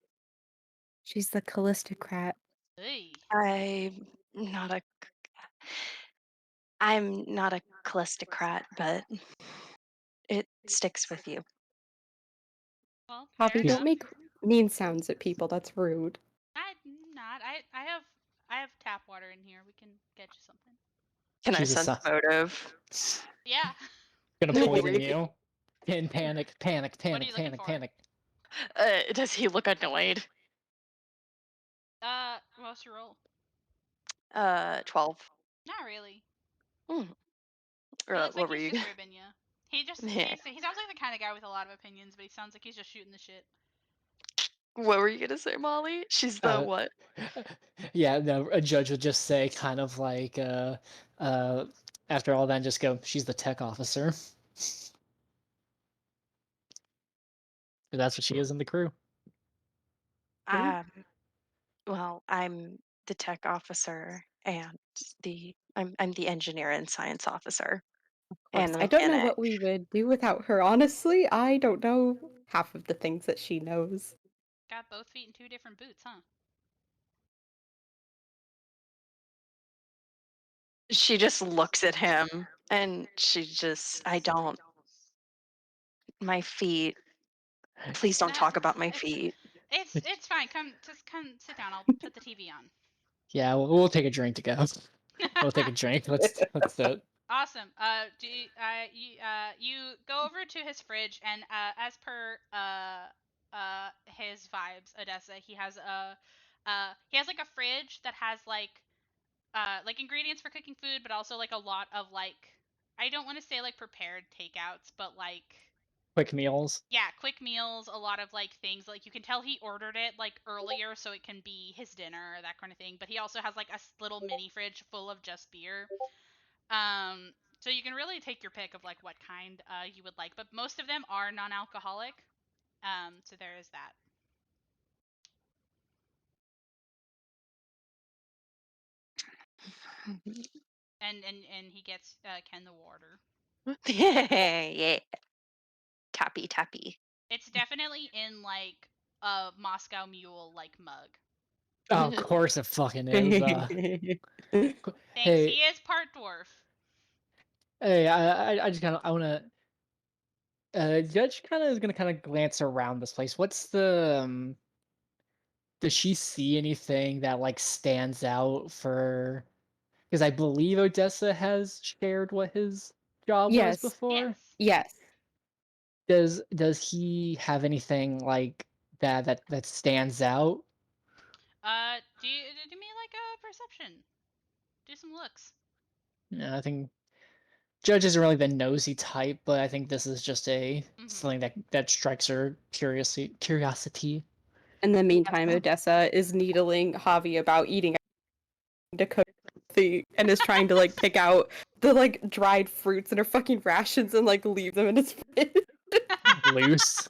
She's the Callistocrat. Hey. not a I'm not a calistocrat, but it sticks with you. Well, fair Poppy, don't enough. make mean sounds at people. That's rude. I'm not. I have tap water in here. We can get you something. Can I She's a sense son. motive? Yeah. Gonna No poison worries. you. In panic, panic, What are panic, you looking panic, for? panic. Does he look annoyed? What's your roll? 12. Not really. Hmm. It looks like What were he's you? just ribbing you. He Yeah. sounds like the kind of guy with a lot of opinions, but he sounds like he's just shooting the shit. What were you gonna say, Molly? She's the what? Yeah, no, a judge would just say kind of like after all that just go, she's the tech officer. That's what she is in the crew. Um. Well, I'm the tech officer and I'm the engineer and science officer and the I don't know mechanic. what we would do without her, honestly. I don't know half of the things that she knows. Got both feet in 2 different boots, huh? She just looks at him and my feet. Please don't talk about my feet. It's fine. Come sit down. I'll put the TV on. Yeah, we'll take a drink to go. We'll take a drink. Let's do it. Awesome. You go over to his fridge and as per his vibes, Odessa, he has like a fridge that has like ingredients for cooking food, but also like a lot of like I don't want to say like prepared takeouts, but like quick meals. Yeah, quick meals, a lot of like things like you can tell he ordered it like earlier so it can be his dinner, that kind of thing. But he also has like a little mini fridge full of just beer. So you can really take your pick of like what kind you would like, but most of them are non-alcoholic. So there is that. And he gets Ken the water. Yeah. Tappy, tappy. It's definitely in like a Moscow Mule like mug. Oh, of course it fucking is. Thanks. He Hey, is part dwarf. hey, I just kind of I want to. Judge kind of is gonna kind of glance around this place. What's the does she see anything that like stands out for? Because I believe Odessa has shared what his job was Yes. before. Yes. Yes. Does he have anything like that stands out? Do me like a perception. Do some looks. Yeah, I think Judge isn't really the nosy type, but I think this is just a Mhm. something that strikes her curiosity. In the meantime, Odessa is needling Javi about eating to cook and is trying to like pick out the like dried fruits in her fucking rations and like leave them in his fridge. Loose.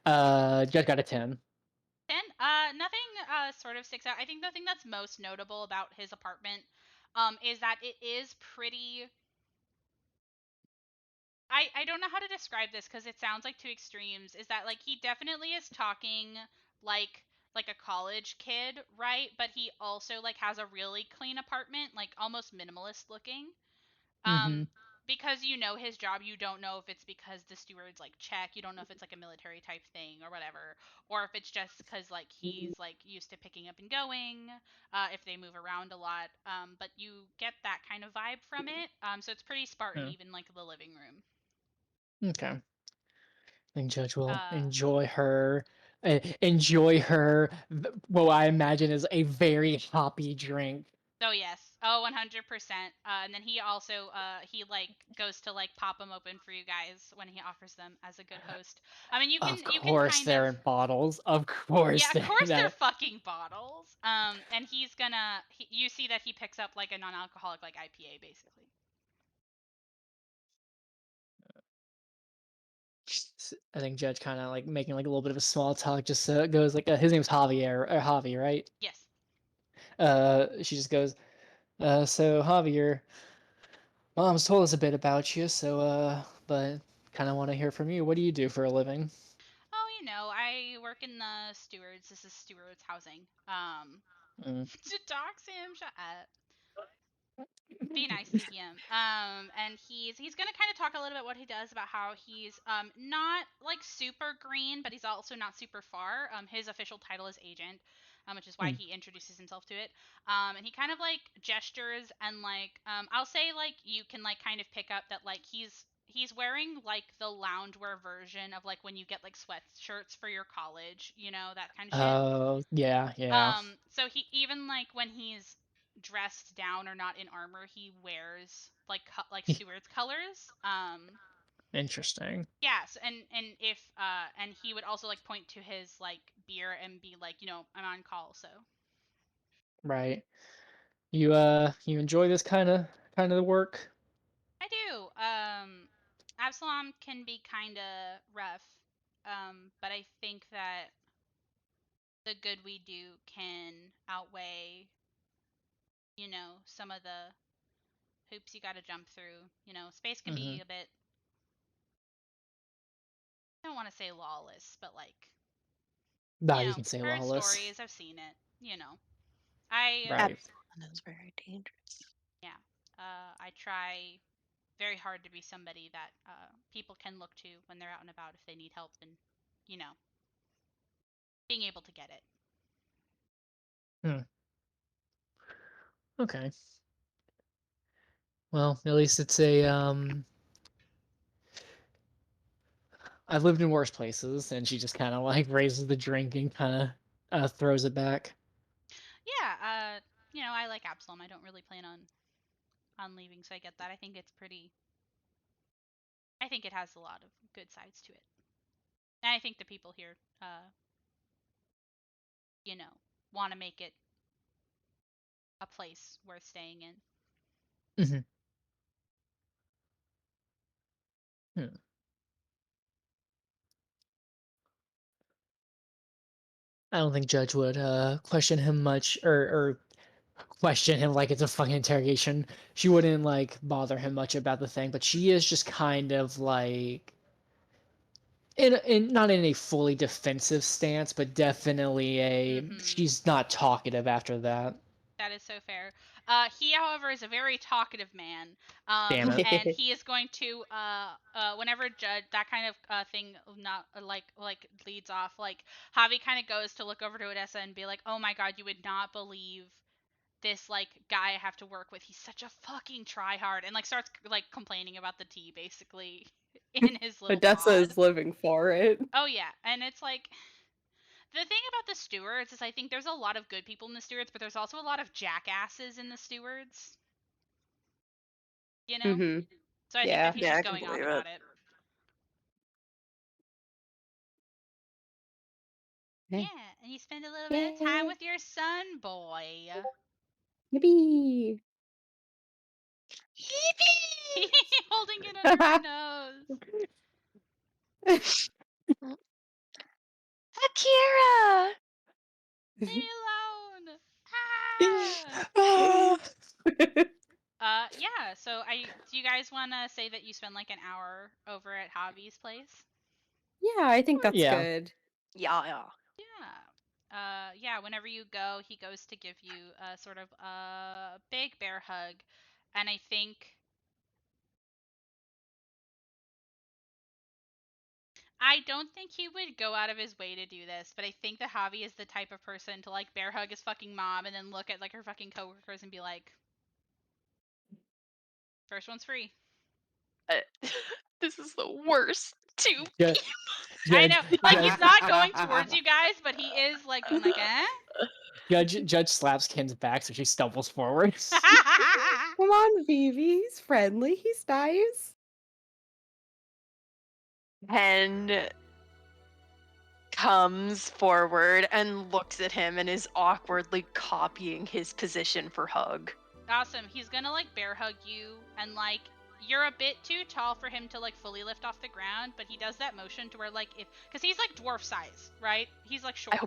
Judge got a 10. 10. Nothing sort of sticks out. I think the thing that's most notable about his apartment is that it is pretty. I don't know how to describe this because it sounds like two extremes. Is that like he definitely is talking like a college kid, right? But he also like has a really clean apartment, like almost minimalist looking. Mm-hmm. Because you know his job, you don't know if it's because the stewards like check, you don't know if it's like a military type thing or whatever, or if it's just because like he's like used to picking up and going, if they move around a lot. But you get that kind of vibe from it. So it's pretty Spartan, Yeah. even like the living room. Okay. I think Judge will Uh, enjoy her. What I imagine is a very hoppy drink. Oh yes. Oh, 100%. And then he also he like goes to like pop them open for you guys when he offers them as a good host. I mean, Of you can course kind of. they're in bottles. Of course Yeah, of they're course they're that. fucking bottles. And he's gonna. You see that he picks up like a non-alcoholic like IPA basically. I think Judge kind of like making like a little bit of a small talk. Just goes like his name's Javier or Javi, right? Yes. She just goes, so Javier, Mom's told us a bit about you, so but kind of want to hear from you. What do you do for a living? Oh, you know, I work in the stewards. This is stewards housing. Mm. To dox him, shut up. Be nice to him. And he's gonna kind of talk a little bit what he does about how he's not like super green, but he's also not super far. His official title is agent, which is why Mm. he introduces himself to it. And he kind of like gestures and like I'll say like you can like kind of pick up that like he's wearing like the loungewear version of like when you get like sweatshirts for your college, you know, that kind of shit. Oh, yeah. So he even like when he's dressed down or not in armor, he wears like like Seward's colors. Interesting. Yes, and if and he would also like point to his like beer and be like, you know, I'm on call, so. Right. You enjoy this kind of work? I do. Absalom can be kind of rough. But I think that the good we do can outweigh, you know, some of the hoops you got to jump through. You know, space can Mm-hmm. be a bit. I don't want to say lawless, but like, Nah, you you know, can say heard lawless. stories. I've seen it. You know, I Right. Absalom is very dangerous. yeah. I try very hard to be somebody that people can look to when they're out and about if they need help, and you know, being able to get it. Hmm. Okay. Well, at least it's a I've lived in worse places, and she just kind of like raises the drink and kind of throws it back. Yeah. You know, I like Absalom. I don't really plan on leaving, so I get that. I think it's pretty I think it has a lot of good sides to it. And I think the people here, you know, want to make it a place worth staying in. Hmm. Hmm. I don't think Judge would question him much or question him like it's a fucking interrogation. She wouldn't like bother him much about the thing, but she is just kind of like in not in a fully defensive stance, but definitely she's not talkative after that. That is so fair. He, however, is a very talkative man. Damn it. And he is going to, whenever Judge that kind of thing not like leads off, like Javi kind of goes to look over to Odessa and be like, "Oh my God, you would not believe this like guy I have to work with. He's such a fucking tryhard," and like starts like complaining about the tea basically in his little Odessa pod. is living for it. Oh yeah, and it's like. The thing about the stewards is I think there's a lot of good people in the stewards, but there's also a lot of jackasses in the stewards. You know? Mm-hmm. So I think Yeah. that he's Yeah, I just can going on believe about it. it. Okay. Yeah, and you spend a little bit of time Yay. with your son, boy. Yippee! Holding it under her nose. Akira! Leave me alone. Ah! Yeah, so do you guys want to say that you spend like an hour over at Javi's place? Yeah, I think that's Yeah. good. Yeah. Yeah, whenever you go, he goes to give you a sort of a big bear hug. And I don't think he would go out of his way to do this, but I think that Javi is the type of person to like bear hug his fucking mom and then look at like her fucking coworkers and be like, "First one's free." This is the worst. Two. Yeah. I know, like Judge, he's not going towards you guys, but he is like being like, "Eh." Judge slaps Ken's back so she stumbles forward. Come on, Vivi. He's friendly. He's nice. Ken comes forward and looks at him and is awkwardly copying his position for hug. Awesome. He's gonna like bear hug you, and like you're a bit too tall for him to like fully lift off the ground, but he does that motion to where like because he's like dwarf size, right? He's like short. I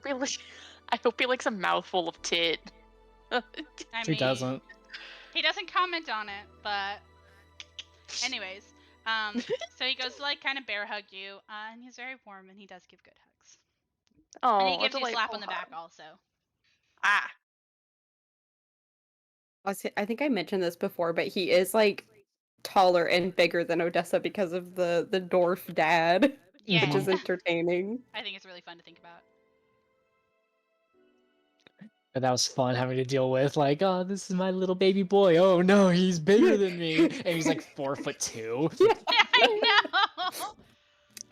hope he likes a mouthful of tit. I She mean, doesn't. He doesn't comment on it, but anyways, so he goes to like kind of bear hug you, and he's very warm, and he does give good hugs. Oh, And he gives you a slap on the back also. Ah. I think I mentioned this before, but he is like taller and bigger than Odessa because of the dwarf dad, Yeah, which is entertaining. I think it's really fun to think about. But that was fun having to deal with. Like, oh, this is my little baby boy. Oh no, he's bigger than me, and he's like 4'2". Yeah, I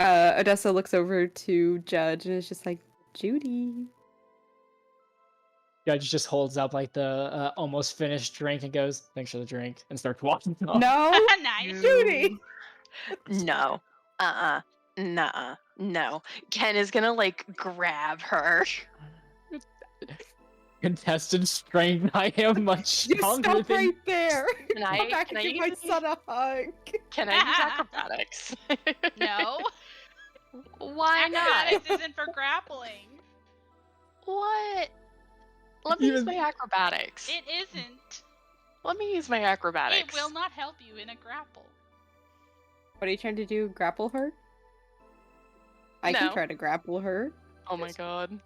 know. Odessa looks over to Judge and is just like, Judy. Judge just holds up like the almost finished drink and goes, "Thanks for the drink," and starts walking off. No, Nice. Judy. No. Nuh-uh. No. Ken is gonna like grab her. Contested strength. I am much You stronger stop than. right there. Can Come back can and I give my use- son a hug. Can I use acrobatics? No. Why not? Acrobatics isn't for grappling. What? Let me use Even- my acrobatics. It isn't. Let me use my acrobatics. It will not help you in a grapple. What are you trying to do? Grapple her? I can No. try to grapple her. Oh my god.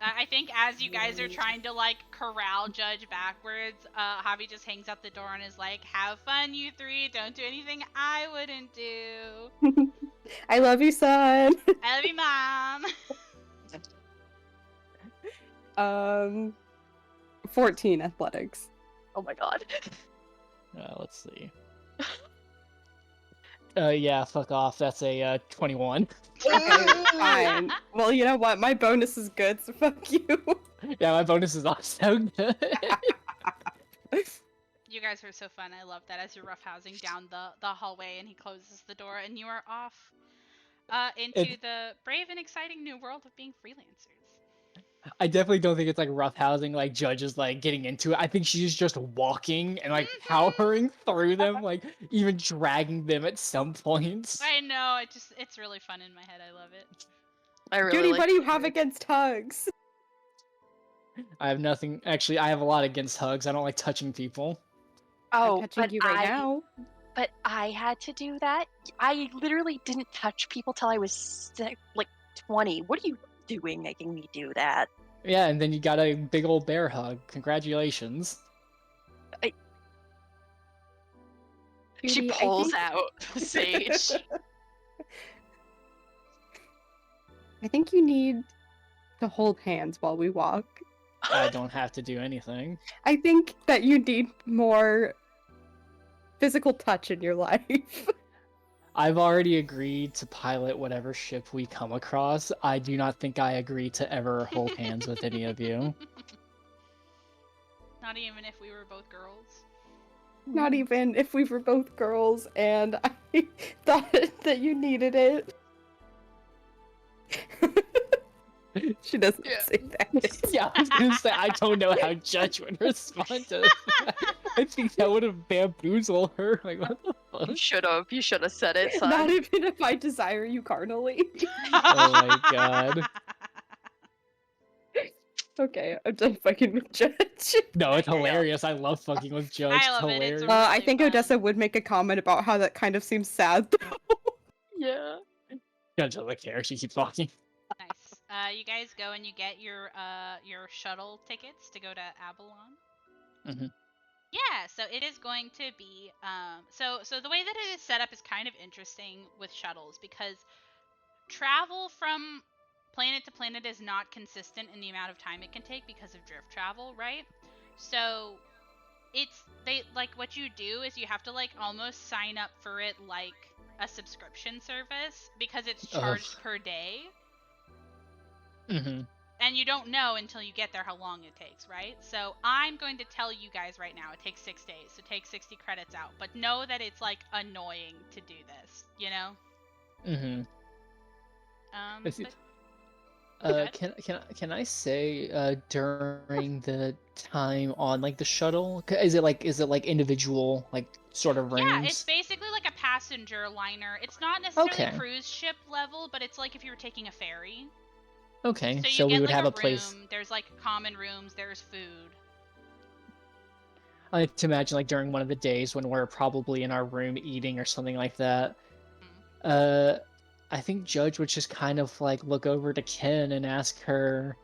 I think as you guys are trying to like corral Judge backwards, Javi just hangs out the door and is like, "Have fun, you three. Don't do anything I wouldn't do. I love you, son. I love you, mom." 14 athletics. Oh my god. Let's see. Yeah, fuck off. That's a 21. Okay, fine. Well, you know what? My bonus is good, so fuck you. Yeah, my bonus is also good. You guys are so fun. I love that as you're roughhousing down the hallway and he closes the door and you are off into It, the brave and exciting new world of being freelancers. I definitely don't think it's like roughhousing, like Judge is like getting into it. I think she's just walking and like Mhm. powering through them, like even dragging them at some points. I know. It's really fun in my head. I love it. I really Judy, like what do you to have hear it. against hugs? I have nothing. Actually, I have a lot against hugs. I don't like touching people. I'm Oh, touching you right now. but I had to do that. I literally didn't touch people till I was like 20. What are you doing making me do that? Yeah, and then you got a big old bear hug. Congratulations. She Judy, I pulls think- out the sage. I think you need to hold hands while we walk. I don't have to do anything. I think that you need more physical touch in your life. I've already agreed to pilot whatever ship we come across. I do not think I agree to ever hold hands with any of you. Not even if we were both girls. Not even if we were both girls and I thought that you needed it. She doesn't Yeah. say that. Yeah, I was gonna say I don't know how Judge would respond to that. I think that would have bamboozled her. Like, what the fuck? You should have. You should have said it, son. Not even if I desire you carnally. Oh my god. Okay, I'm done fucking with Judge. No, it's hilarious. I love fucking with Judge. I It's love it. It's hilarious. I really think fun. Odessa would make a comment about how that kind of seems sad. Yeah. Judge doesn't care. She keeps walking. Nice. You guys go and you get your shuttle tickets to go to Avalon. Mhm. Yeah, so it is going to be so the way that it is set up is kind of interesting with shuttles because travel from planet to planet is not consistent in the amount of time it can take because of drift travel, right? So they like what you do is you have to like almost sign up for it like a subscription service because it's charged per day. Mhm. And you don't know until you get there how long it takes, right? So I'm going to tell you guys right now, it takes 6 days, so take 60 credits out. But know that it's like annoying to do this, you know? Mhm. Is But it- Go ahead. Can I say during the time on like the shuttle, is it like individual like sort of rooms? yeah, it's basically like a passenger liner. It's not necessarily Okay. cruise ship level, but it's like if you were taking a ferry. Okay, So you so get we would like have a a place. room. There's like common rooms. There's food. I like to imagine like during one of the days when we're probably in our room eating or something like that. I think Judge would just kind of like look over to Ken and ask her,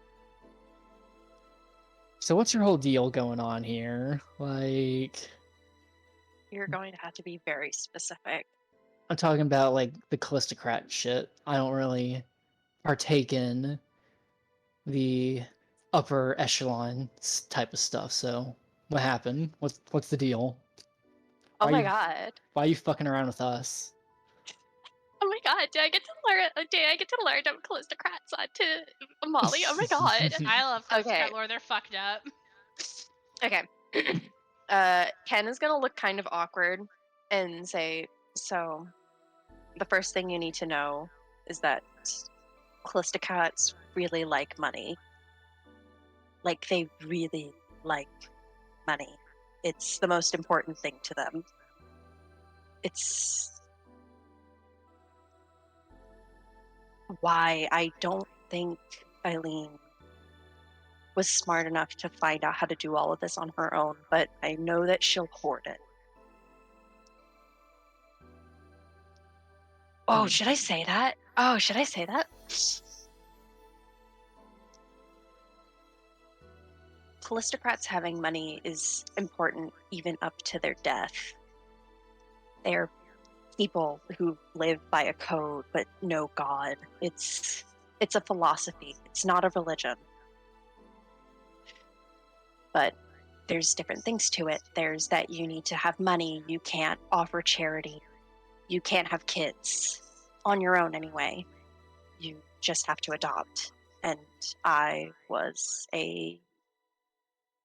so what's your whole deal going on here? Like, You're going to have to be very specific. I'm talking about like the Callistocrat shit. I don't really partake in the upper echelon type of stuff. So, what happened? What's the deal? Oh Why my you- god. Why are you fucking around with us? Oh my god, did I get to learn about Callistocrats onto Molly? Oh my god. I love Okay. Callistocrat lore. They're fucked up. Okay. Ken is gonna look kind of awkward and say, so the first thing you need to know is that Callistocrats really like money. Like they really like money. It's the most important thing to them. It's why I don't think Eileen was smart enough to find out how to do all of this on her own, but I know that she'll hoard it. Oh, should I say that? Oh, should I say that? Callistocrats having money is important even up to their death. They are people who live by a code but no God. It's a philosophy. It's not a religion. But there's different things to it. There's that you need to have money. You can't offer charity. You can't have kids on your own anyway. You just have to adopt. And I was a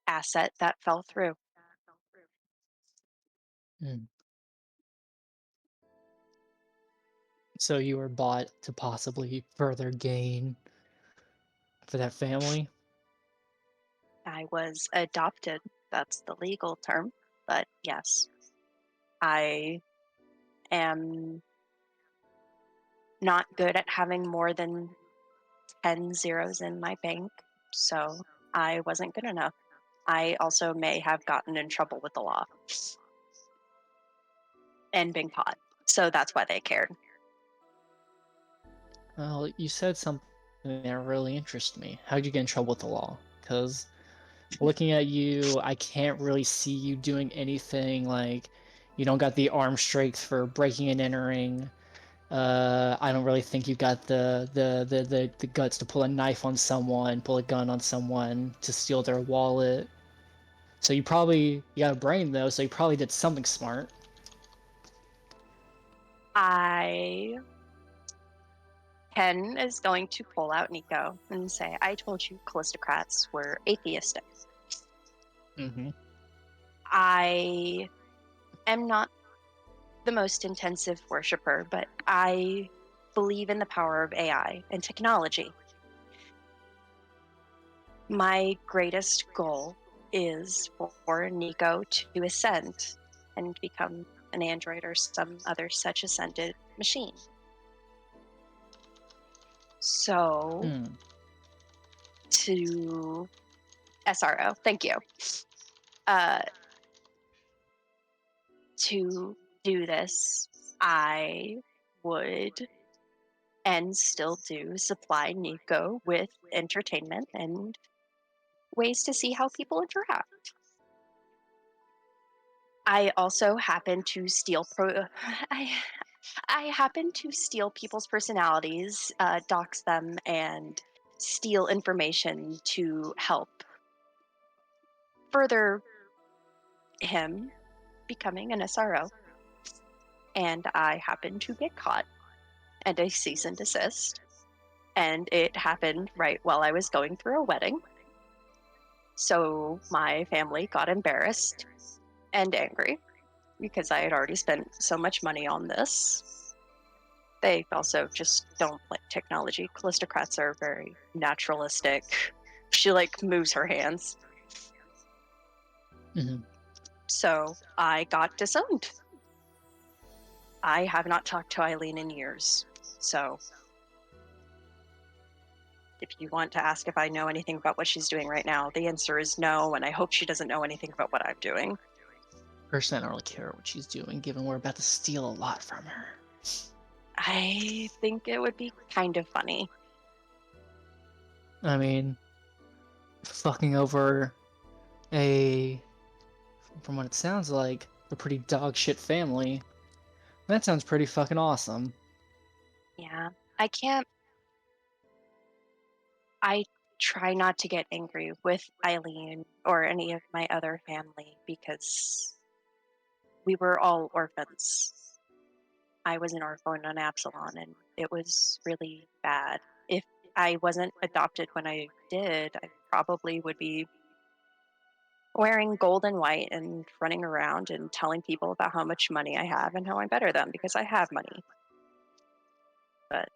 asset that fell through. Mm. So you were bought to possibly further gain for that family? I was adopted. That's the legal term. But yes, I am not good at having more than 10 zeros in my bank, so I wasn't good enough. I also may have gotten in trouble with the law and been caught, so that's why they cared. Well, you said something that really interested me. How'd you get in trouble with the law? Because looking at you, I can't really see you doing anything like you don't got the arm strength for breaking and entering. I don't really think you got the guts to pull a knife on someone, pull a gun on someone to steal their wallet. So you got a brain though, so you probably did something smart. Ken is going to pull out Nico and say, I told you Callistocrats were atheistic. Mm-hmm. I am not the most intensive worshiper, but I believe in the power of AI and technology. My greatest goal is for Nico to ascend and become an android or some other such ascended machine. So, Hmm. to SRO, thank you. To do this, I would and still do supply Nico with entertainment and ways to see how people interact. I also happen to steal I happen to steal people's personalities, dox them, and steal information to help further him becoming an SRO. And I happen to get caught and a cease and desist. And it happened right while I was going through a wedding. So my family got embarrassed and angry because I had already spent so much money on this. They also just don't like technology. Callistocrats are very naturalistic. She like moves her hands. Mm-hmm. So I got disowned. I have not talked to Eileen in years. So if you want to ask if I know anything about what she's doing right now, the answer is no, and I hope she doesn't know anything about what I'm doing. Personally, I don't really care what she's doing, given we're about to steal a lot from her. I think it would be kind of funny. I mean, fucking over from what it sounds like, a pretty dog shit family. That sounds pretty fucking awesome. Yeah. I try not to get angry with Eileen or any of my other family because we were all orphans. I was an orphan on Absalon, and it was really bad. If I wasn't adopted when I did, I probably would be wearing gold and white and running around and telling people about how much money I have and how I'm better than them because I have money. But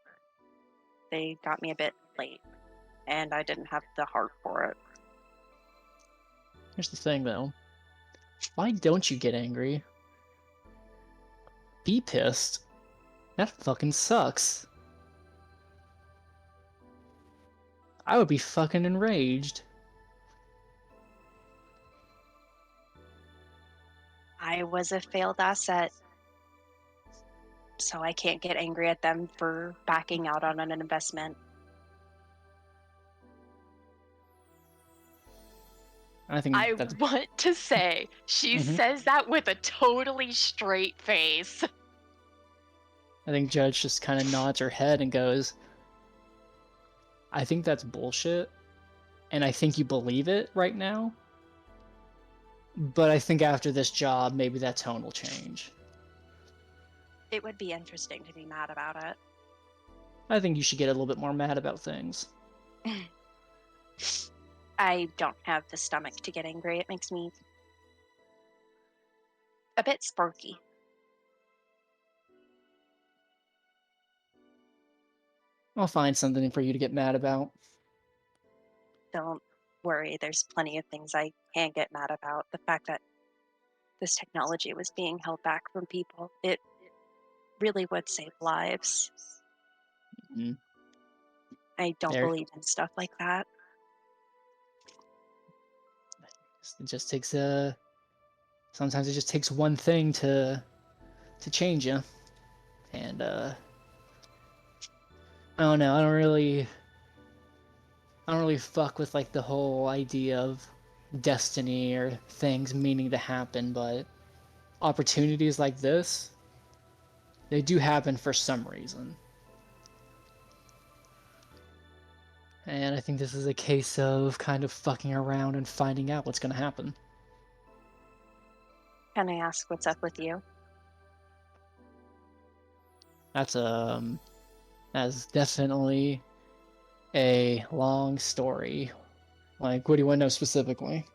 they got me a bit late, and I didn't have the heart for it. Here's the thing, though. Why don't you get angry? Be pissed. That fucking sucks. I would be fucking enraged. I was a failed asset, so I can't get angry at them for backing out on an investment. I think I that's. want to say she Mhm. says that with a totally straight face. I think Judge just kind of nods her head and goes, I think that's bullshit, and I think you believe it right now. But I think after this job, maybe that tone will change. It would be interesting to be mad about it. I think you should get a little bit more mad about things. I don't have the stomach to get angry. It makes me a bit sparky. I'll find something for you to get mad about. Don't worry, there's plenty of things I can get mad about. The fact that this technology was being held back from people, it really would save lives. Mhm. I don't There, believe in stuff like that. it just takes a. Sometimes it just takes one thing to change you, and I don't know. I don't really fuck with like the whole idea of destiny or things meaning to happen, but opportunities like this, they do happen for some reason. And I think this is a case of kind of fucking around and finding out what's going to happen. Can I ask what's up with you? That's definitely a long story. Like, what do you want to know specifically?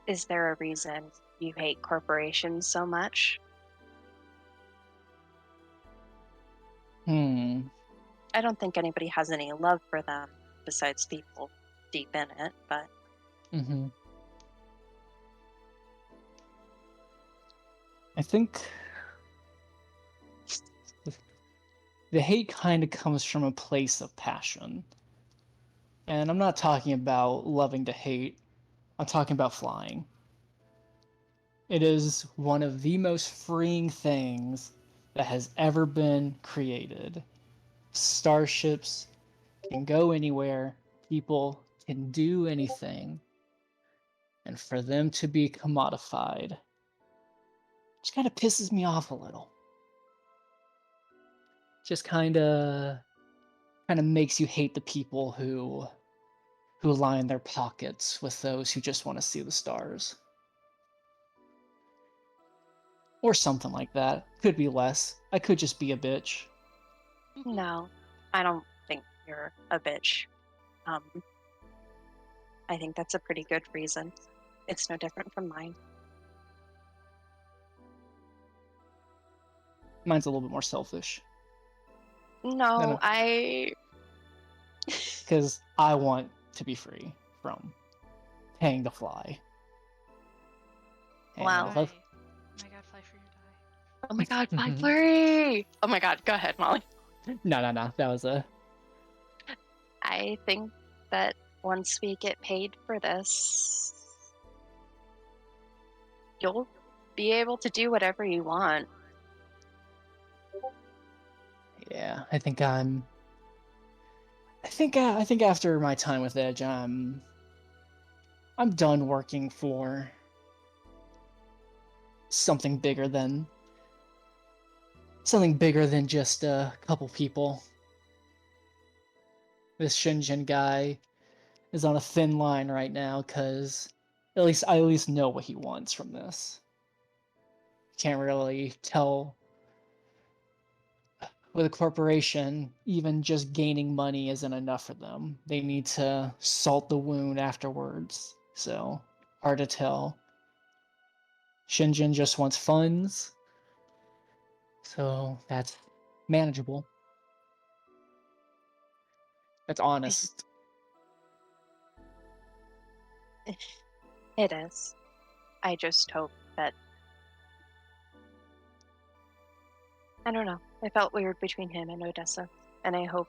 Is there a reason you hate corporations so much? I don't think anybody has any love for them besides people deep in it, but Mm-hmm. I think the hate kind of comes from a place of passion. And I'm not talking about loving to hate, I'm talking about flying. It is one of the most freeing things that has ever been created. Starships can go anywhere, people can do anything, and for them to be commodified just kind of pisses me off a little. Just kind of makes you hate the people who line their pockets with those who just want to see the stars. Or something like that. Could be less. I could just be a bitch. no, I don't think you're a bitch. I think that's a pretty good reason. It's no different from mine. Mine's a little bit more selfish. No, Because I want to be free from paying to fly. And Wow. if I- Oh my god, fly free or die. Oh my god, fly flurry! Oh my god, go ahead, Molly. No. That was a. I think that once we get paid for this, you'll be able to do whatever you want. Yeah, I think after my time with Edge, I'm done working for something bigger than just a couple people. This Shinjin guy is on a thin line right now because I at least know what he wants from this. Can't really tell with a corporation, even just gaining money isn't enough for them. They need to salt the wound afterwards. So hard to tell. Shinjin just wants funds. So that's manageable. That's honest. It is. I just hope that. I don't know. I felt weird between him and Odessa, and I hope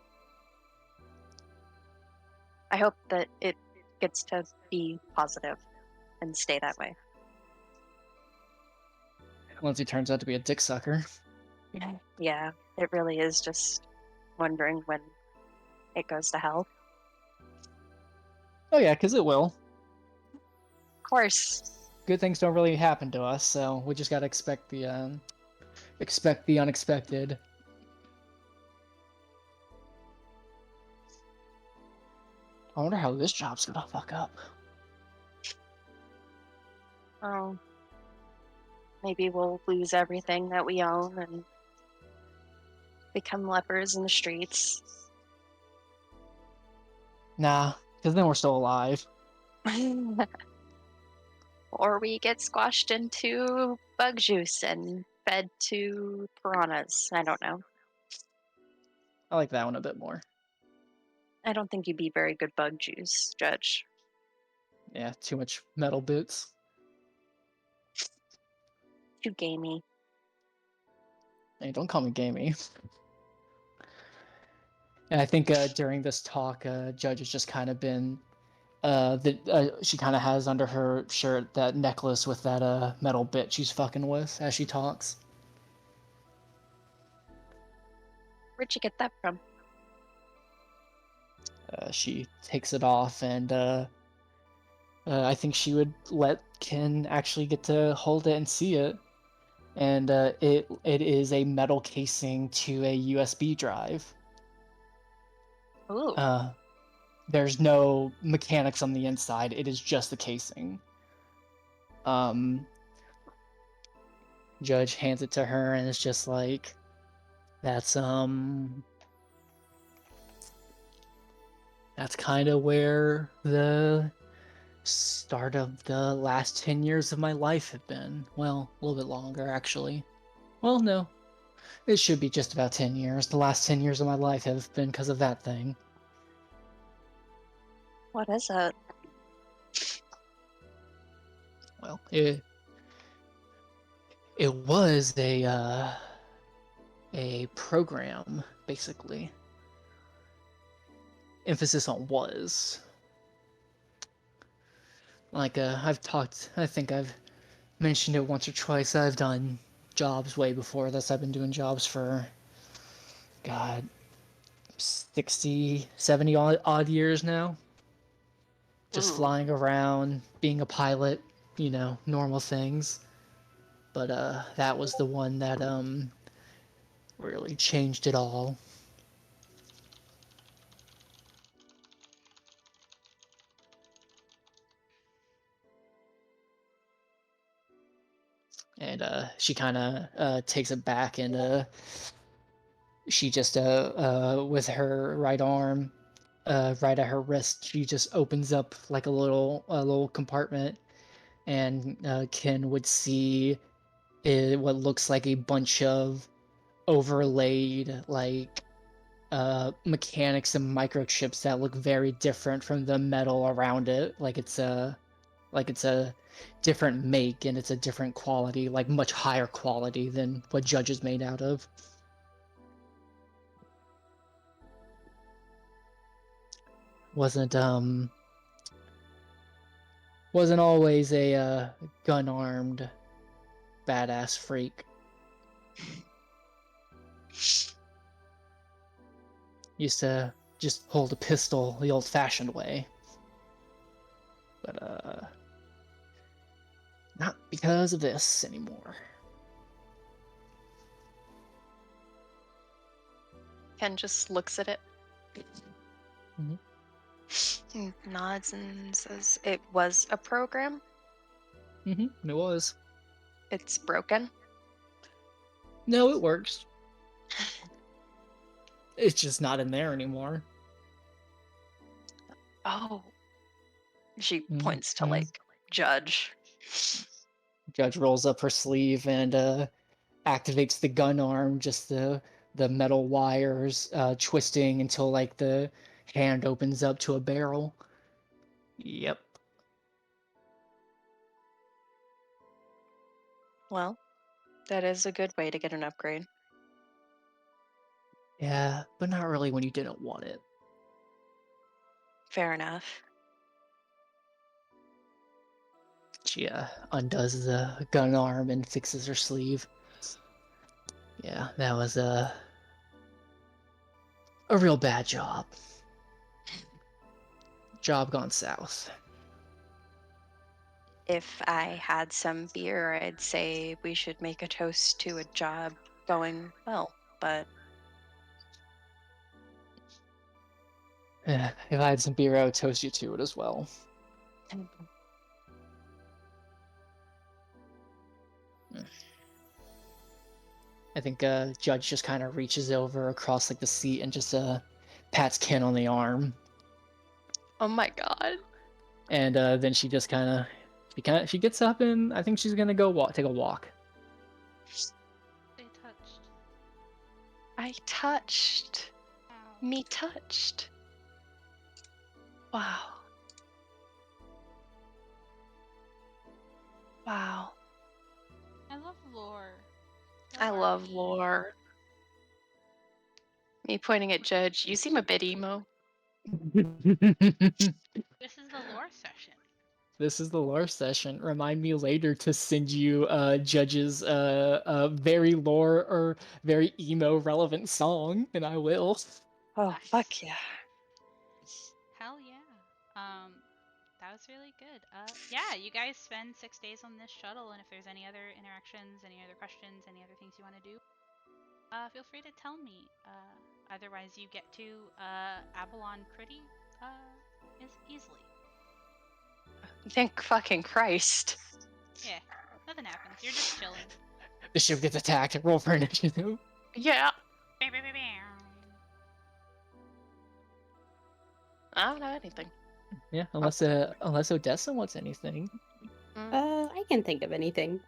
that it gets to be positive and stay that way. Once he turns out to be a dick sucker. Yeah, it really is just wondering when it goes to hell. Oh yeah, because it will. Of course. Good things don't really happen to us, so we just gotta expect the unexpected. I wonder how this job's gonna fuck up. Oh, maybe we'll lose everything that we own and become lepers in the streets. Nah, because then we're still alive. Or we get squashed into bug juice and fed to piranhas. I don't know. I like that one a bit more. I don't think you'd be very good bug juice, Judge. Yeah, too much metal boots. Too gamey. Hey, don't call me gamey. And I think during this talk, Judge has just kind of been she kind of has under her shirt that necklace with that metal bit she's fucking with as she talks. Where'd you get that from? She takes it off, and I think she would let Ken actually get to hold it and see it. And it is a metal casing to a USB drive. Ooh. There's no mechanics on the inside. It is just the casing. Judge hands it to her, and it's just like, that's kind of where the start of the last 10 years of my life have been. Well, a little bit longer, actually. Well, no. It should be just about 10 years. The last 10 years of my life have been because of that thing. What is it? Well, it was a program, basically. Emphasis on was. Like, I think I've mentioned it once or twice. I've done jobs way before this. I've been doing jobs for, God, 60, 70 odd years now. Just Ooh. flying around, being a pilot, normal things. But that was the one that really changed it all. And she kind of takes it back, and she just with her right arm, right at her wrist, she just opens up like a little compartment, and Ken would see what looks like a bunch of overlaid like mechanics and microchips that look very different from the metal around it. Like it's a different make, and it's a different quality, like much higher quality than what Judge is made out of. Wasn't always a gun armed badass freak. Used to just hold a pistol the old fashioned way. But not because of this anymore. Ken just looks at it, Mhm. nods, and says, "It was a program. It was. It's broken." No, it works. It's just not in there anymore. Oh. She Mhm. points to like Judge. Judge rolls up her sleeve and activates the gun arm, just the metal wires twisting until like the hand opens up to a barrel. Yep. Well, that is a good way to get an upgrade. Yeah, but not really when you didn't want it. Fair enough. She undoes the gun arm and fixes her sleeve. Yeah, that was a real bad job. Job gone south. If I had some beer, I'd say we should make a toast to a job going well, but Yeah, if I had some beer, I would toast you to it as well. I think Judge just kind of reaches over across like the seat and just pats Ken on the arm, oh my god. and then she just kind of She gets up and I think she's gonna go take a walk. They touched. I touched. Ow. Me touched. Wow. Wow. I love lore. I love lore. Me pointing at Judge. You seem a bit emo. This is the lore session. This is the lore session. Remind me later to send you Judge's very lore or very emo relevant song, and I will. Oh, Nice. fuck yeah. Hell yeah. That was really good. Yeah, you guys spend 6 days on this shuttle, and if there's any other interactions, any other questions, any other things you want to do, feel free to tell me. Otherwise, you get to Avalon pretty easily. Thank fucking Christ. Yeah, nothing happens. You're just chilling. The ship gets attacked. Roll for initiative. Yeah. Bow, bow, bow, bow. I don't know anything. Yeah, unless Odessa wants anything. I can think of anything.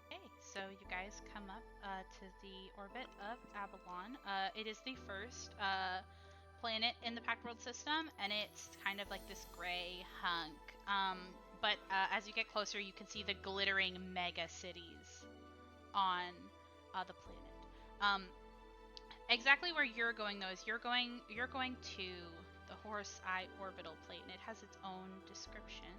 Okay, so you guys come up to the orbit of Avalon. It is the first planet in the Pact World system, and it's kind of like this gray hunk. But as you get closer, you can see the glittering mega cities on the planet. Exactly where you're going though is you're going to the Horus Eye orbital plate, and it has its own description.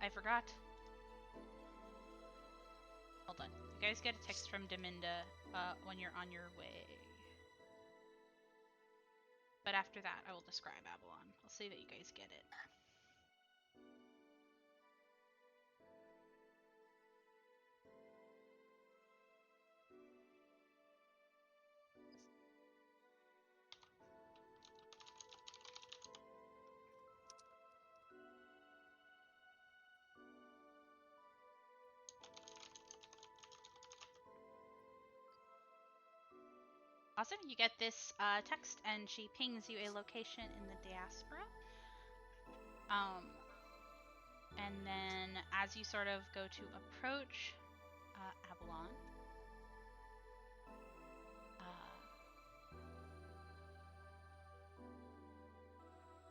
I forgot. Hold on. You guys get a text from Deminda when you're on your way. But after that, I will describe Avalon. I'll say that you guys get it. Awesome, you get this text, and she pings you a location in the diaspora. And then as you sort of go to approach Avalon,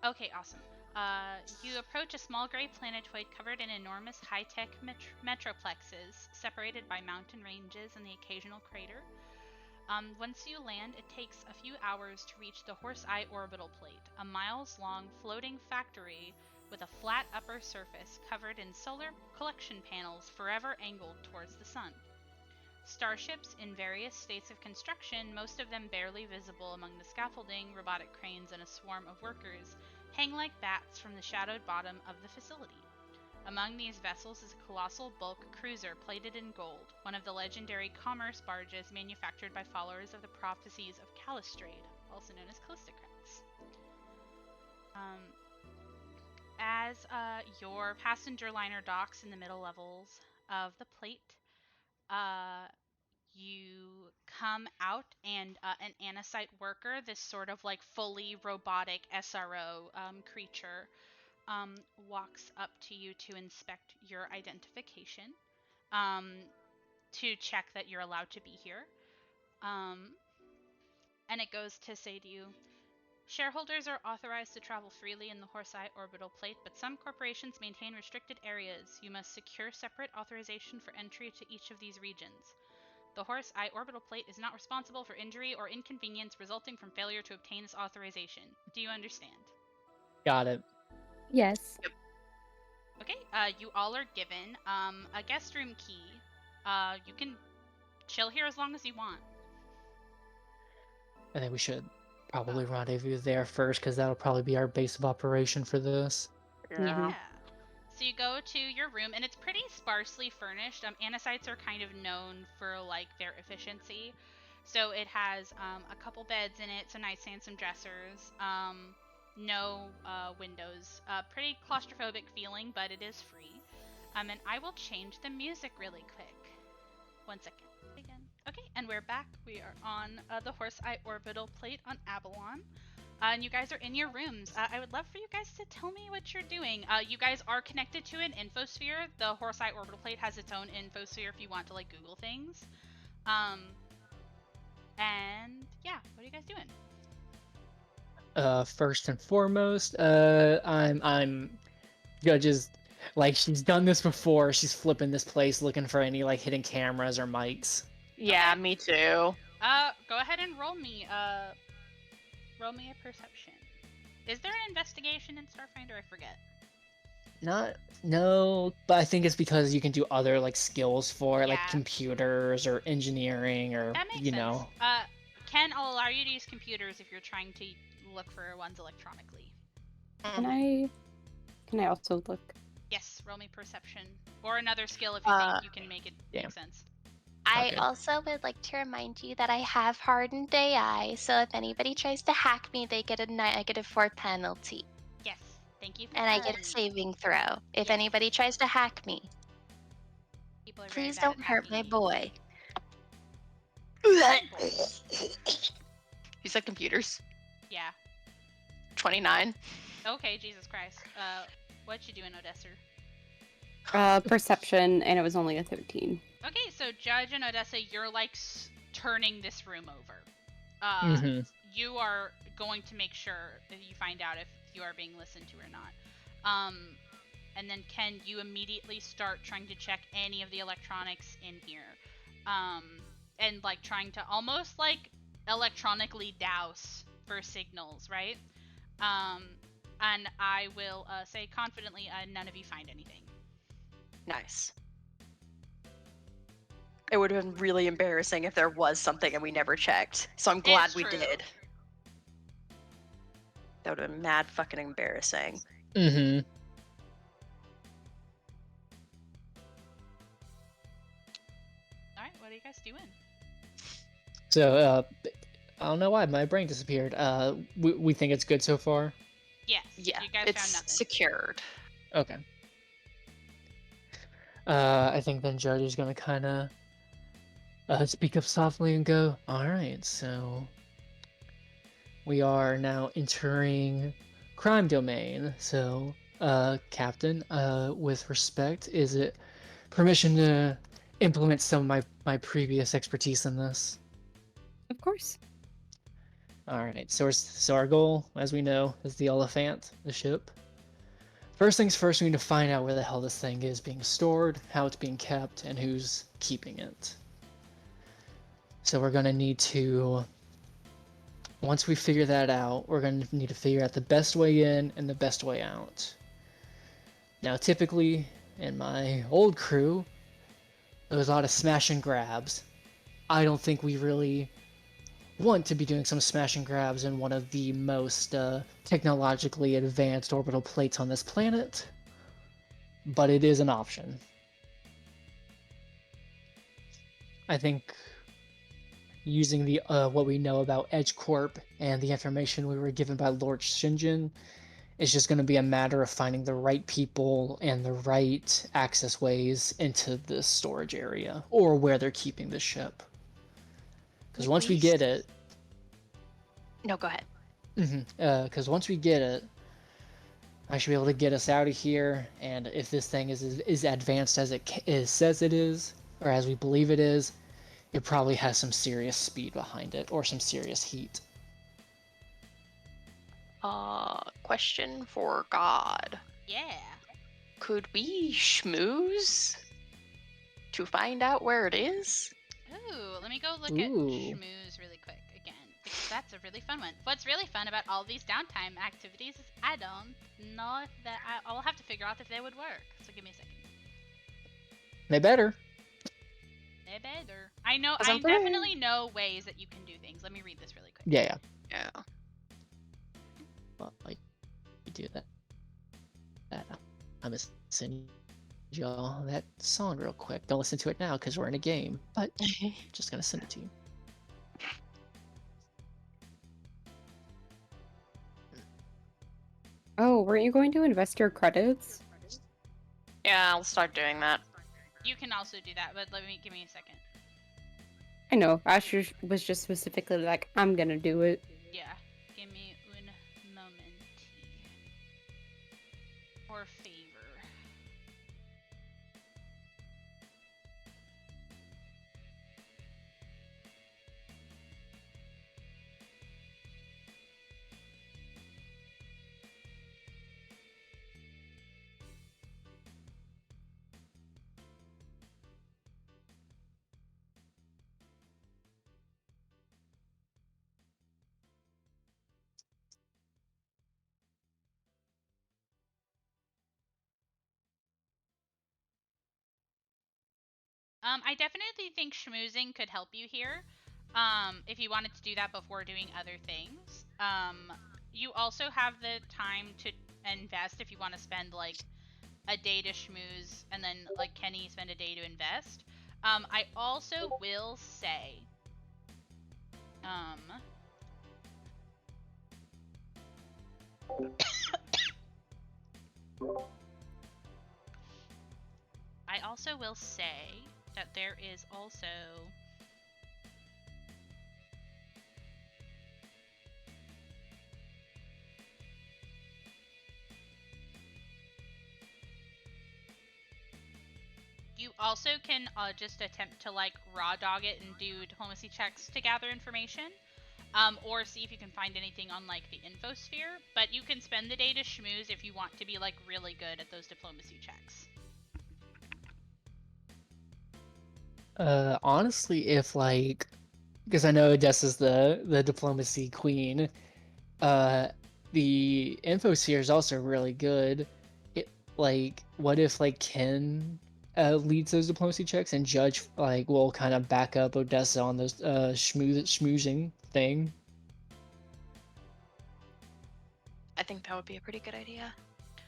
okay, awesome. You approach a small gray planetoid covered in enormous high-tech metroplexes, separated by mountain ranges and the occasional crater. Once you land, it takes a few hours to reach the Horus Eye orbital plate, a miles-long floating factory with a flat upper surface covered in solar collection panels forever angled towards the sun. Starships in various states of construction, most of them barely visible among the scaffolding, robotic cranes, and a swarm of workers, hang like bats from the shadowed bottom of the facility. Among these vessels is a colossal bulk cruiser plated in gold, one of the legendary commerce barges manufactured by followers of the prophecies of Callistrade, also known as Callistocrats. As your passenger liner docks in the middle levels of the plate, you come out, and an Anasite worker, this sort of like fully robotic SRO creature, walks up to you to inspect your identification, to check that you're allowed to be here. And it goes to say to you, shareholders are authorized to travel freely in the Horus Eye orbital plate, but some corporations maintain restricted areas. You must secure separate authorization for entry to each of these regions. The Horus Eye orbital plate is not responsible for injury or inconvenience resulting from failure to obtain this authorization. Do you understand? Got it. Yes. Okay, you all are given a guest room key. You can chill here as long as you want. I think we should probably rendezvous there first, because that'll probably be our base of operation for this. Yeah. So you go to your room, and it's pretty sparsely furnished. Anasites are kind of known for like their efficiency. So it has a couple beds in it, some nightstands, some dressers, no windows. Pretty claustrophobic feeling, but it is free. And I will change the music really quick. 1 second. Again. Okay, And we're back. We are on the Horse Eye Orbital Plate on Avalon. And you guys are in your rooms. I would love for you guys to tell me what you're doing. You guys are connected to an infosphere. The Horse Eye Orbital Plate has its own infosphere if you want to like Google things. And yeah, what are you guys doing? First and foremost, I'm Judge's like she's done this before. She's flipping this place looking for any like hidden cameras or mics. Yeah, Okay. me too. Go ahead and roll me a perception. Is there an investigation in Starfinder? I forget. No, but I think it's because you can do other like skills for it, like Yeah. computers or engineering or That makes you sense. know. Ken, I'll allow you to use computers if you're trying to look for ones electronically. Can I also look? Yes, roll me perception. Or another skill if you think you can make it make sense. I Okay. also would like to remind you that I have hardened AI, so if anybody tries to hack me, they get a -4 penalty. Yes, thank you for And I get telling a me. saving throw if Yes. anybody tries to hack me. People are very Please bad don't at hurt my hacking. boy. You said computers. Yeah. 29. Okay, Jesus Christ. What you doing, Odessa? Perception, and it was only a 13. Okay, so Judge and Odessa, you're like turning this room over. Mm-hmm. You are going to make sure that you find out if you are being listened to or not. And then Ken, you immediately start trying to check any of the electronics in here. And like trying to almost like electronically douse for signals, right? And I will say confidently, none of you find anything. Nice. It would have been really embarrassing if there was something and we never checked. So I'm glad It's we true. did. That would have been mad fucking embarrassing. Mm-hmm. All right, what are you guys doing? So I don't know why my brain disappeared. We think it's good so far. Yes. Yeah, You guys it's found nothing. secured. Okay. I think then Judge is gonna kind of speak up softly and go, all right, so we are now entering crime domain. So, Captain, with respect, is it permission to implement some of my previous expertise in this? Of course. All right, so our goal, as we know, is the Elephant, the ship. First things first, we need to find out where the hell this thing is being stored, how it's being kept, and who's keeping it. So we're gonna need to, once we figure that out, we're gonna need to figure out the best way in and the best way out. Now, typically, in my old crew, there was a lot of smash and grabs. I don't think we really want to be doing some smash and grabs in one of the most technologically advanced orbital plates on this planet, but it is an option. I think using the what we know about Edge Corp and the information we were given by Lord Shinjin, it's just going to be a matter of finding the right people and the right access ways into the storage area or where they're keeping the ship. Because once we get it, No, go ahead. because once we get it, I should be able to get us out of here. And if this thing is advanced as it says it is, or as we believe it is, it probably has some serious speed behind it or some serious heat. Question for God. Yeah. Could we schmooze to find out where it is? Ooh, let me go look at Ooh. Schmooze really quick again, because that's a really fun one. What's really fun about all these downtime activities is I don't know if that I'll have to figure out if they would work. So give me a second. They better. They better. I know. 'Cause I I'm pretty- definitely know ways that you can do things. Let me read this really quick. Yeah. Yeah. Well, like you do that. I'm gonna send y'all that song real quick. Don't listen to it now because we're in a game, but I'm just gonna send it to you. Oh, weren't you going to invest your credits? Yeah, I'll start doing that. You can also do that, but give me a second. I know. Asher was just specifically like, I'm gonna do it. Yeah. Give me un momenti. Or favor. I definitely think schmoozing could help you here. If you wanted to do that before doing other things. You also have the time to invest if you want to spend like a day to schmooze and then like Kenny spend a day to invest. I also will say, I also will say that there is also you also can just attempt to like raw dog it and do diplomacy checks to gather information. Or see if you can find anything on like the infosphere. But you can spend the day to schmooze if you want to be like really good at those diplomacy checks. Honestly, if like, because I know Odessa's the diplomacy queen, the infosphere is also really good. It like, what if like Ken leads those diplomacy checks and Judge like will kind of back up Odessa on those schmoozing thing. I think that would be a pretty good idea.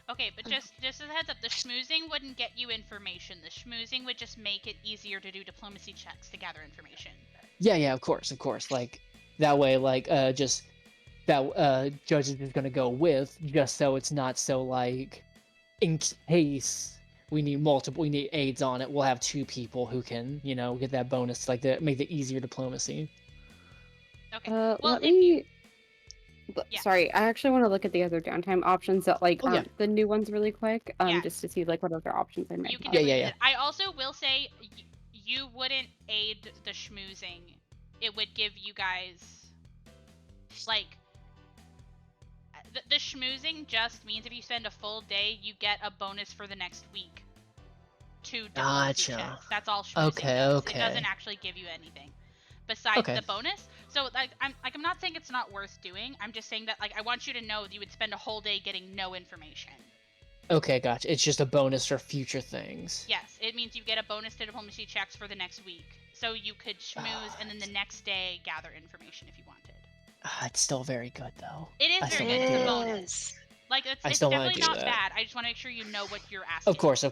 Okay, but just as a heads up, the schmoozing wouldn't get you information. The schmoozing would just make it easier to do diplomacy checks to gather information. Yeah, of course. Like that way, like just that Judge is just gonna go with, just so it's not so like, in case we need aides on it, we'll have two people who can, get that bonus, like to make the easier diplomacy. Okay. Well, Let if you me. Yeah. Sorry, I actually want to look at the other downtime options that like Oh, yeah. aren't the new ones really quick. Yeah. Just to see like what other options I might you can have. definitely Yeah. do that. I also will say you wouldn't aid the schmoozing. It would give you guys like the schmoozing just means if you spend a full day, you get a bonus for the next week. To diplomacy Gotcha. checks. That's all schmoozing Okay, does. okay. It doesn't actually give you anything besides the bonus. So like I'm not saying it's not worth doing. I'm just saying that like I want you to know that you would spend a whole day getting no information. Okay, gotcha. It's just a bonus for future things. Yes, it means you get a bonus to diplomacy checks for the next week. So you could schmooze and then the next day gather information if you wanted. It's still very good though. It is I very still good. wanna It's do a it. bonus. Like I it's still wanna definitely do not that. bad. I just want to make sure you know what you're asking. Of course.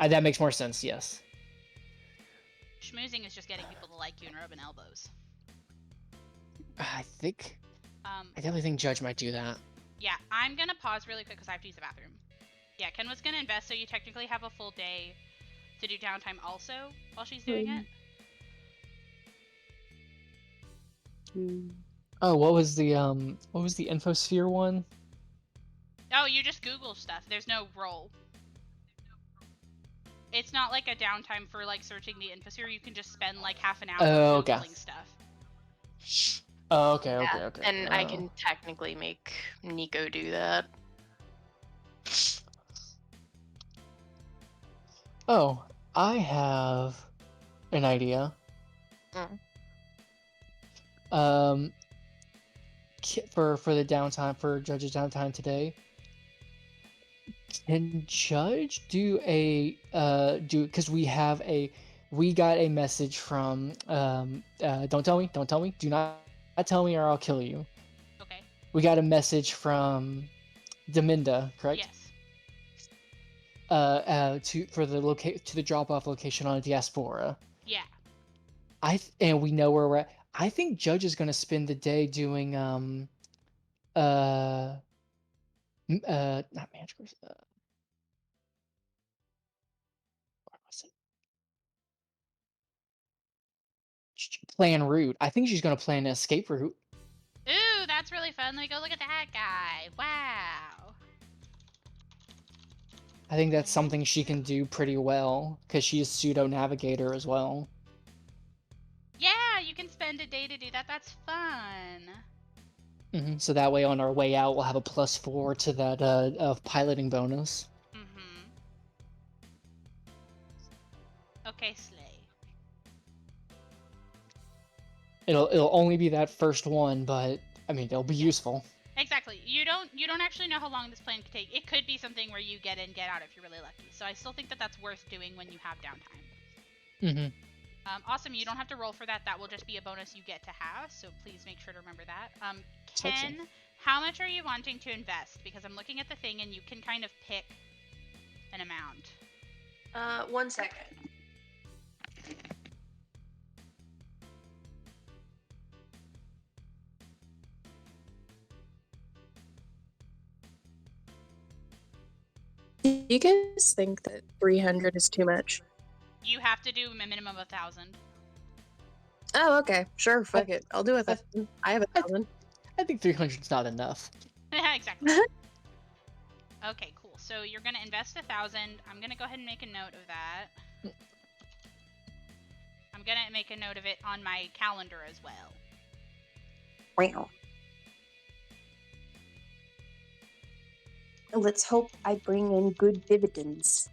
That makes more sense. Yes. Schmoozing is just getting people to like you and rubbing elbows. I think. I definitely think Judge might do that. Yeah, I'm gonna pause really quick because I have to use the bathroom. Yeah, Ken was gonna invest, so you technically have a full day to do downtime also while she's doing it. Oh, what was the infosphere one? Oh, you just Google stuff. There's no role. It's not like a downtime for like searching the infosphere. You can just spend like half an hour Googling stuff. Oh, okay. And I can technically make Nico do that. Oh, I have an idea. For the downtime, for Judge's downtime today, can Judge do because we got a message from don't tell me, do not tell me or I'll kill you. Okay. We got a message from Deminda, correct? Yes. To the drop-off location on Diaspora. Yeah. And we know where we're at. I think Judge is gonna spend the day doing not Manticores. What was it? plan route. I think she's gonna plan an escape route. Ooh, that's really fun. Let me go look at that guy. Wow. I think that's something she can do pretty well because she's pseudo navigator as well. Yeah, you can spend a day to do that. That's fun. So that way, on our way out, we'll have a +4 to that piloting bonus. Mm-hmm. Okay, Slay. It'll only be that first one, but I mean, it'll be useful. Exactly. You don't actually know how long this plan could take. It could be something where you get in, get out if you're really lucky. So I still think that that's worth doing when you have downtime. Awesome. You don't have to roll for that. That will just be a bonus you get to have. So please make sure to remember that. Ken, how much are you wanting to invest? Because I'm looking at the thing and you can kind of pick an amount. 1 second. Do you guys think that 300 is too much? You have to do a minimum of 1,000. Oh, okay. Sure, fuck it. I'll do 1,000. I have 1,000. I think 300 is not enough. Exactly. Okay, cool. So you're gonna invest 1,000. I'm gonna go ahead and make a note of that. I'm gonna make a note of it on my calendar as well. Wow. Let's hope I bring in good dividends.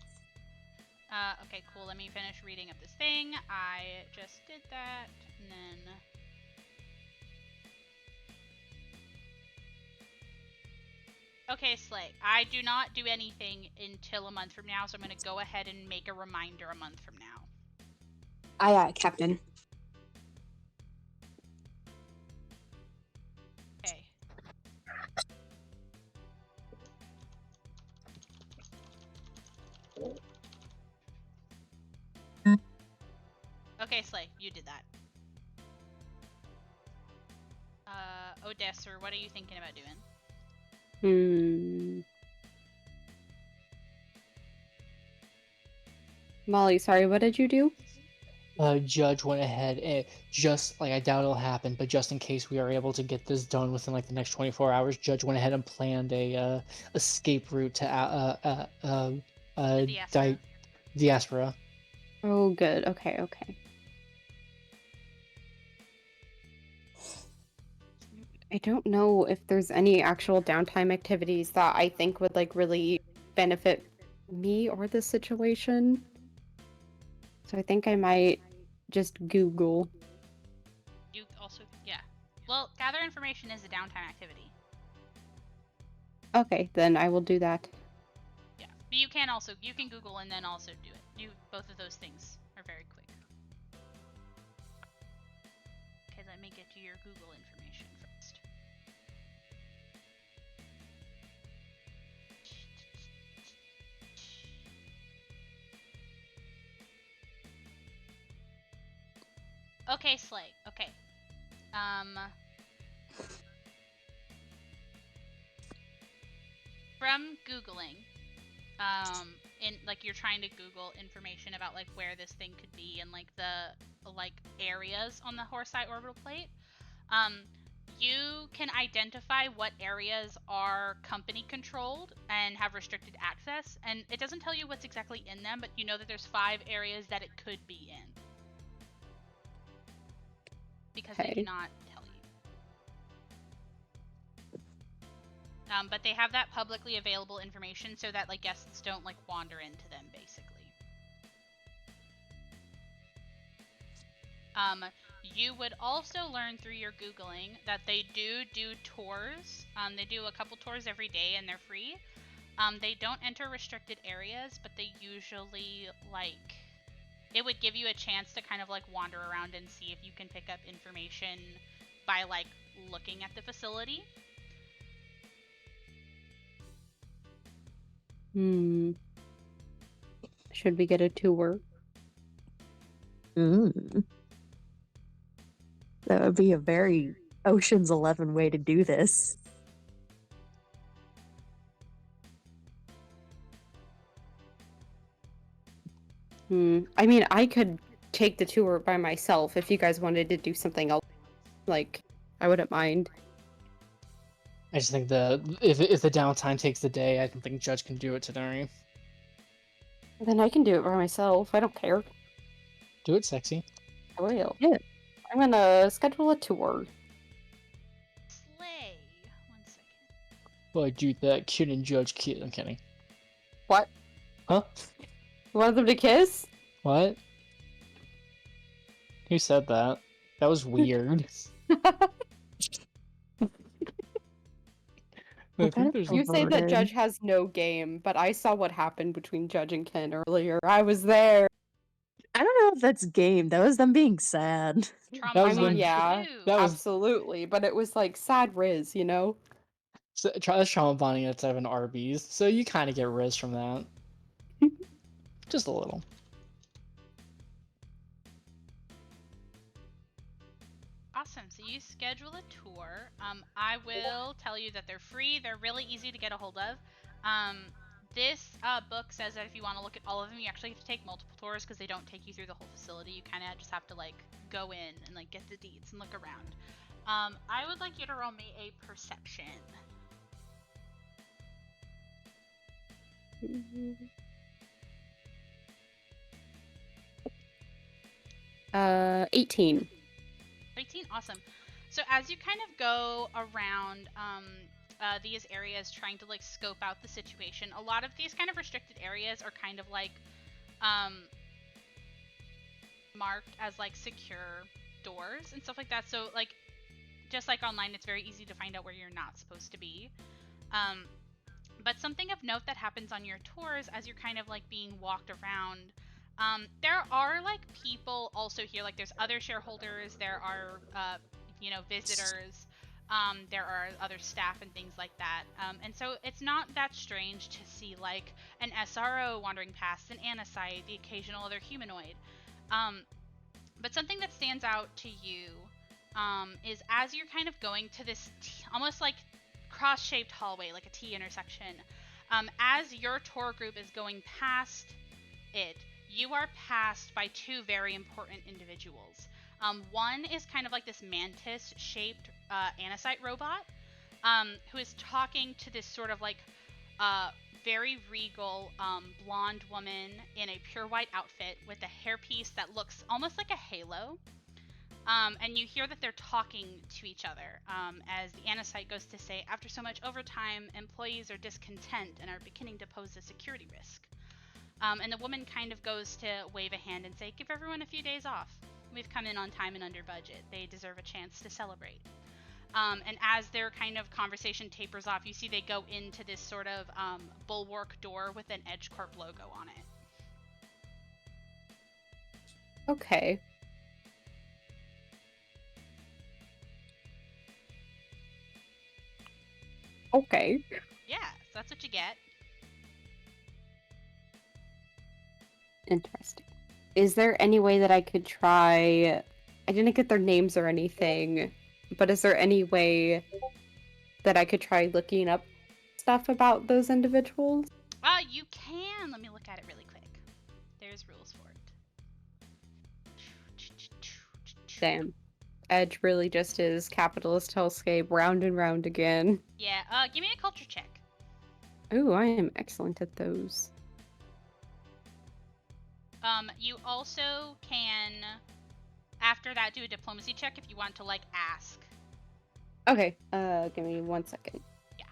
Okay, cool. Let me finish reading up this thing. I just did that, and then... Okay, Slay. I do not do anything until a month from now, so I'm going to go ahead and make a reminder a month from now. Aye, aye, Captain. Okay. Okay, Slay, you did that. Odessa, what are you thinking about doing? Molly, sorry, what did you do? Judge went ahead and just like I doubt it'll happen, but just in case we are able to get this done within like the next 24 hours, Judge went ahead and planned a escape route to Diaspora. Oh, good. Okay, okay. I don't know if there's any actual downtime activities that I think would like really benefit me or the situation. So I think I might just Google. You also, yeah. Well, gather information is a downtime activity. Okay, then I will do that. Yeah, but you can Google and then also do it. Both of those things are very quick. Okay, let me get to your Google information first. Okay, Slay. Okay. From Googling, in like you're trying to Google information about like where this thing could be and like the like areas on the Horseye orbital plate. You can identify what areas are company controlled and have restricted access, and it doesn't tell you what's exactly in them, but you know that there's 5 areas that it could be in. Because they do not tell you. But they have that publicly available information so that like guests don't like wander into them, basically. You would also learn through your Googling that they do tours. They do a couple tours every day and they're free. They don't enter restricted areas, but they usually like... It would give you a chance to kind of like wander around and see if you can pick up information by like looking at the facility. Should we get a tour? That would be a very Ocean's 11 way to do this. I mean, I could take the tour by myself if you guys wanted to do something else. Like, I wouldn't mind. I just think if the downtime takes the day, I don't think Judge can do it today. Then I can do it by myself. I don't care. Do it, sexy. I will. Yeah. I'm gonna schedule a tour. Slay. 1 second. Well, do that kid and Judge kid. I'm kidding. What? Huh? You want them to kiss? What? Who said that? That was weird. I think there's You say that Perverted. Judge has no game, but I saw what happened between Judge and Ken earlier. I was there. I don't know if that's game. That was them being sad. Trauma That was I mean, them- yeah, too. that was absolutely, but it was like sad Riz, you know? that's trauma bonding outside of an Arby's, so you kind of get riz from that. Just a little. Awesome. So you schedule a tour. I will tell you that they're free. They're really easy to get a hold of. This book says that if you want to look at all of them, you actually have to take multiple tours because they don't take you through the whole facility. You kind of just have to like go in and like get the deeds and look around. I would like you to roll me a perception. 18. 18, awesome. So as you kind of go around these areas trying to like scope out the situation, a lot of these kind of restricted areas are kind of like marked as like secure doors and stuff like that. So like just like online, it's very easy to find out where you're not supposed to be. But something of note that happens on your tours as you're kind of like being walked around, there are like people also here, like there's other shareholders, there are you know, visitors, there are other staff and things like that, and so it's not that strange to see like an SRO wandering past, an Anasite, the occasional other humanoid. But something that stands out to you is as you're kind of going to this almost like cross-shaped hallway, like a T intersection, as your tour group is going past it, you are passed by two very important individuals. One is kind of like this mantis-shaped Anasite robot, who is talking to this sort of like very regal blonde woman in a pure white outfit with a hairpiece that looks almost like a halo. And you hear that they're talking to each other as the Anasite goes to say, after so much overtime, employees are discontent and are beginning to pose a security risk. And the woman kind of goes to wave a hand and say, give everyone a few days off. We've come in on time and under budget. They deserve a chance to celebrate. And as their kind of conversation tapers off, you see they go into this sort of bulwark door with an EdgeCorp logo on it. Okay. Okay. Yeah, so that's what you get. Interesting. Is there any way that I could try... I didn't get their names or anything, but is there any way that I could try looking up stuff about those individuals? You can. Let me look at it really quick. There's rules for it. Damn. Edge really just is capitalist hellscape round and round again. Yeah, give me a culture check. Ooh, I am excellent at those. You also can, after that, do a diplomacy check if you want to, like, ask. Okay, give me 1 second. Yeah.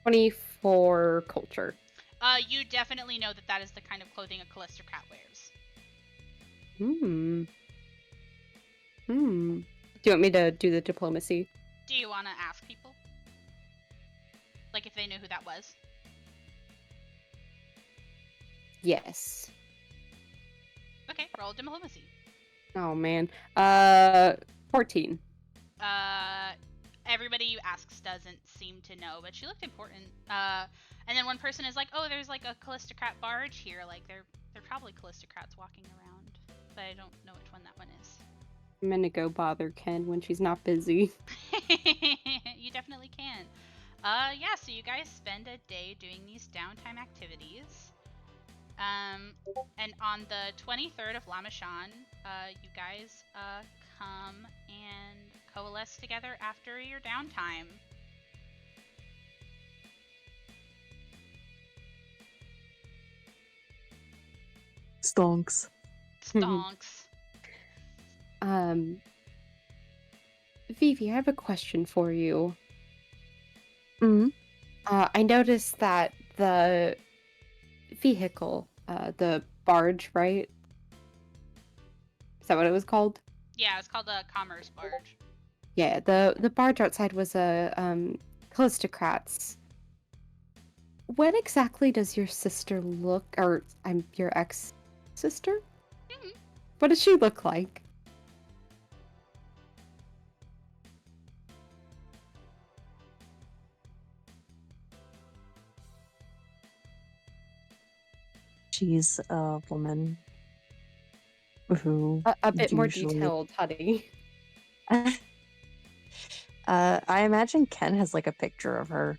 24 culture. You definitely know that that is the kind of clothing a Calistocrat wears. Do you want me to do the diplomacy? Do you want to ask people? Like, if they knew who that was? Yes. Okay, roll diplomacy. Oh man. 14. Everybody you asks doesn't seem to know, but she looked important. And then one person is like, oh, there's like a Calistocrat barge here. Like, they're probably Calistocrats walking around, but I don't know which one that one is. I'm gonna go bother Ken when she's not busy. You definitely can. Yeah, so you guys spend a day doing these downtime activities. And on the 23rd of Lamachan, you guys come and coalesce together after your downtime. Stonks. Stonks. Vivi, I have a question for you. Mm-hmm. I noticed that the vehicle, the barge, right? Is that what it was called? Yeah, it's called a commerce barge. Yeah, the barge outside was a Calistocrats. What exactly does your sister look, or your ex-sister? Mhm. What does she look like? She's a woman who A bit more usually- detailed, honey. I imagine Ken has like a picture of her.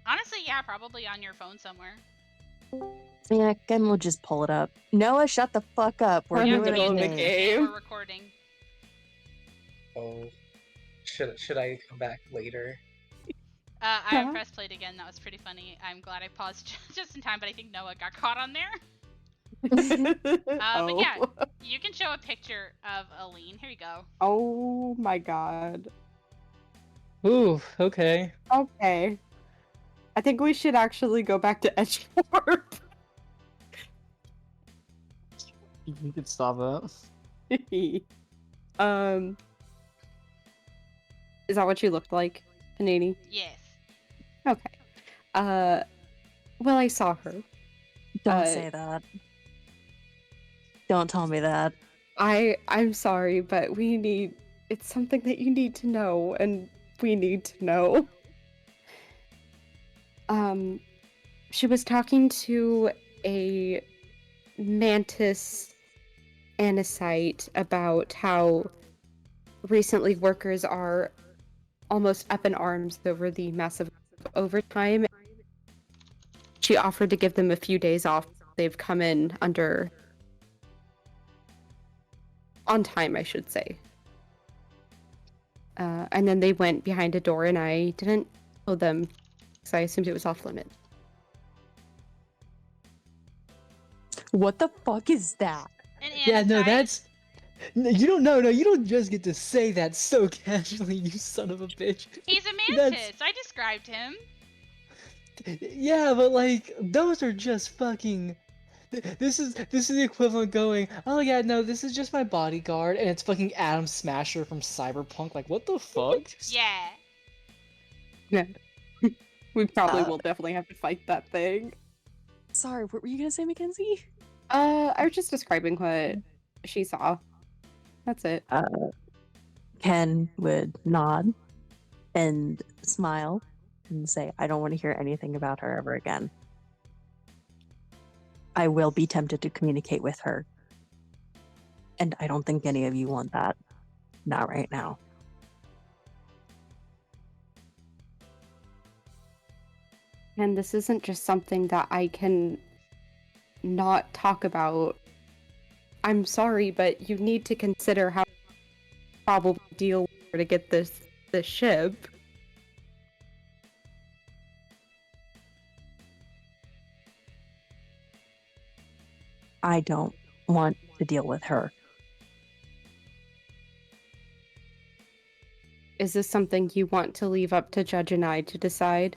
Honestly, yeah, probably on your phone somewhere. Yeah, Ken will just pull it up. Noah, shut the fuck up. We're I'm You in have the to doing middle a of the mute this game. and game. we're recording. Oh, should I come back later? I Huh? pressed played again. That was pretty funny. I'm glad I paused just in time, but I think Noah got caught on there. But yeah, you can show a picture of Aline. Here you go. Oh my god. Ooh, okay. Okay. I think we should actually go back to Edgewarp. You could stop that. Is that what you looked like, Panini? Yes. Okay. Well, I saw her. Don't say that. Don't tell me that. I'm sorry, but it's something that you need to know, and we need to know. She was talking to a mantis anisite about how recently workers are almost up in arms over the massive overtime. She offered to give them a few days off. They've come in on time, I should say. And then they went behind a door, and I didn't tell them because I assumed it was off limit. What the fuck is that? An Yeah, no, anisite? that's. You don't know. No, you don't just get to say that so casually, you son of a bitch. He's a That's- mantis. I described him. Yeah, but like those are just fucking. This is the equivalent going. Oh yeah, no, this is just my bodyguard, and it's fucking Adam Smasher from Cyberpunk. Like, what the fuck? Yeah. Yeah. We probably Uh, will definitely have to fight that thing. Sorry, what were you gonna say, Mackenzie? I was just describing what she saw. That's it. Ken would nod and smile and say, I don't want to hear anything about her ever again. I will be tempted to communicate with her. And I don't think any of you want that. Not right now. And this isn't just something that I can not talk about. I'm sorry, but you need to consider how probably deal to get this ship. I don't want to deal with her. Is this something you want to leave up to Judge and I to decide?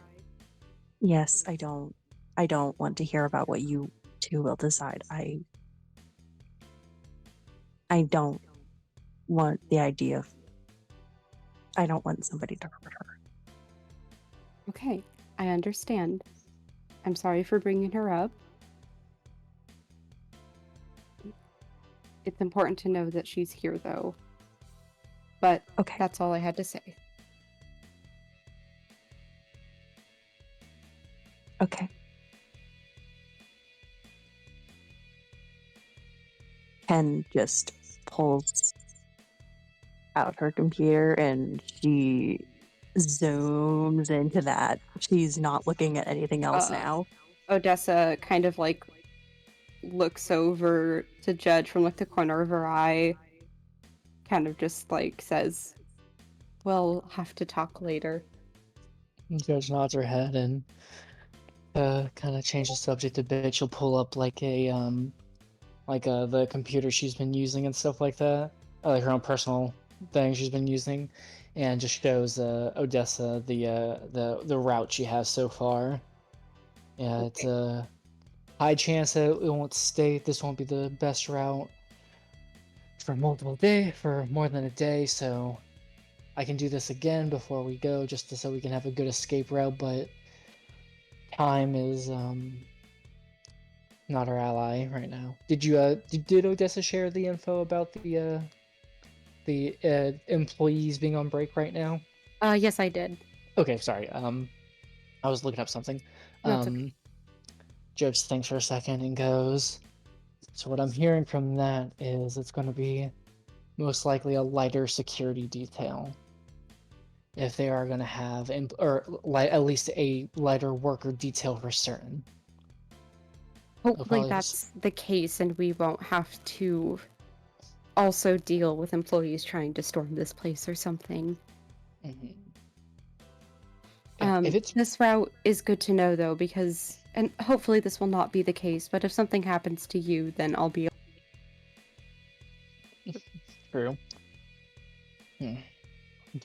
Yes, I don't want to hear about what you two will decide. I don't want the idea of I don't want somebody to hurt her. Okay, I understand. I'm sorry for bringing her up. It's important to know that she's here, though. But Okay. that's all I had to say. Okay. Ken just pulls out her computer and she zooms into that. She's not looking at anything else now. Odessa kind of like looks over to Judge from like the corner of her eye, kind of just like says, "We'll have to talk later." Judge nods her head and kind of change the subject a bit. She'll pull up like the computer she's been using and stuff like that, like her own personal thing she's been using, and just shows Odessa the route she has so far. Yeah, it's a high chance that it won't stay. This won't be the best route for for more than a day. So I can do this again before we go, just so we can have a good escape route. But time is not our ally right now. Did Odessa share the info about the employees being on break right now? Yes, I did. Okay, sorry. I was looking up something. That's okay. Judge thinks for a second and goes, so what I'm hearing from that is it's going to be most likely a lighter security detail. If they are going to have, at least a lighter worker detail for certain. Hopefully probably that's the case, and we won't have to also deal with employees trying to storm this place or something. If it's This route is good to know, though, because, and hopefully this will not be the case, but if something happens to you, then I'll be... true. I'm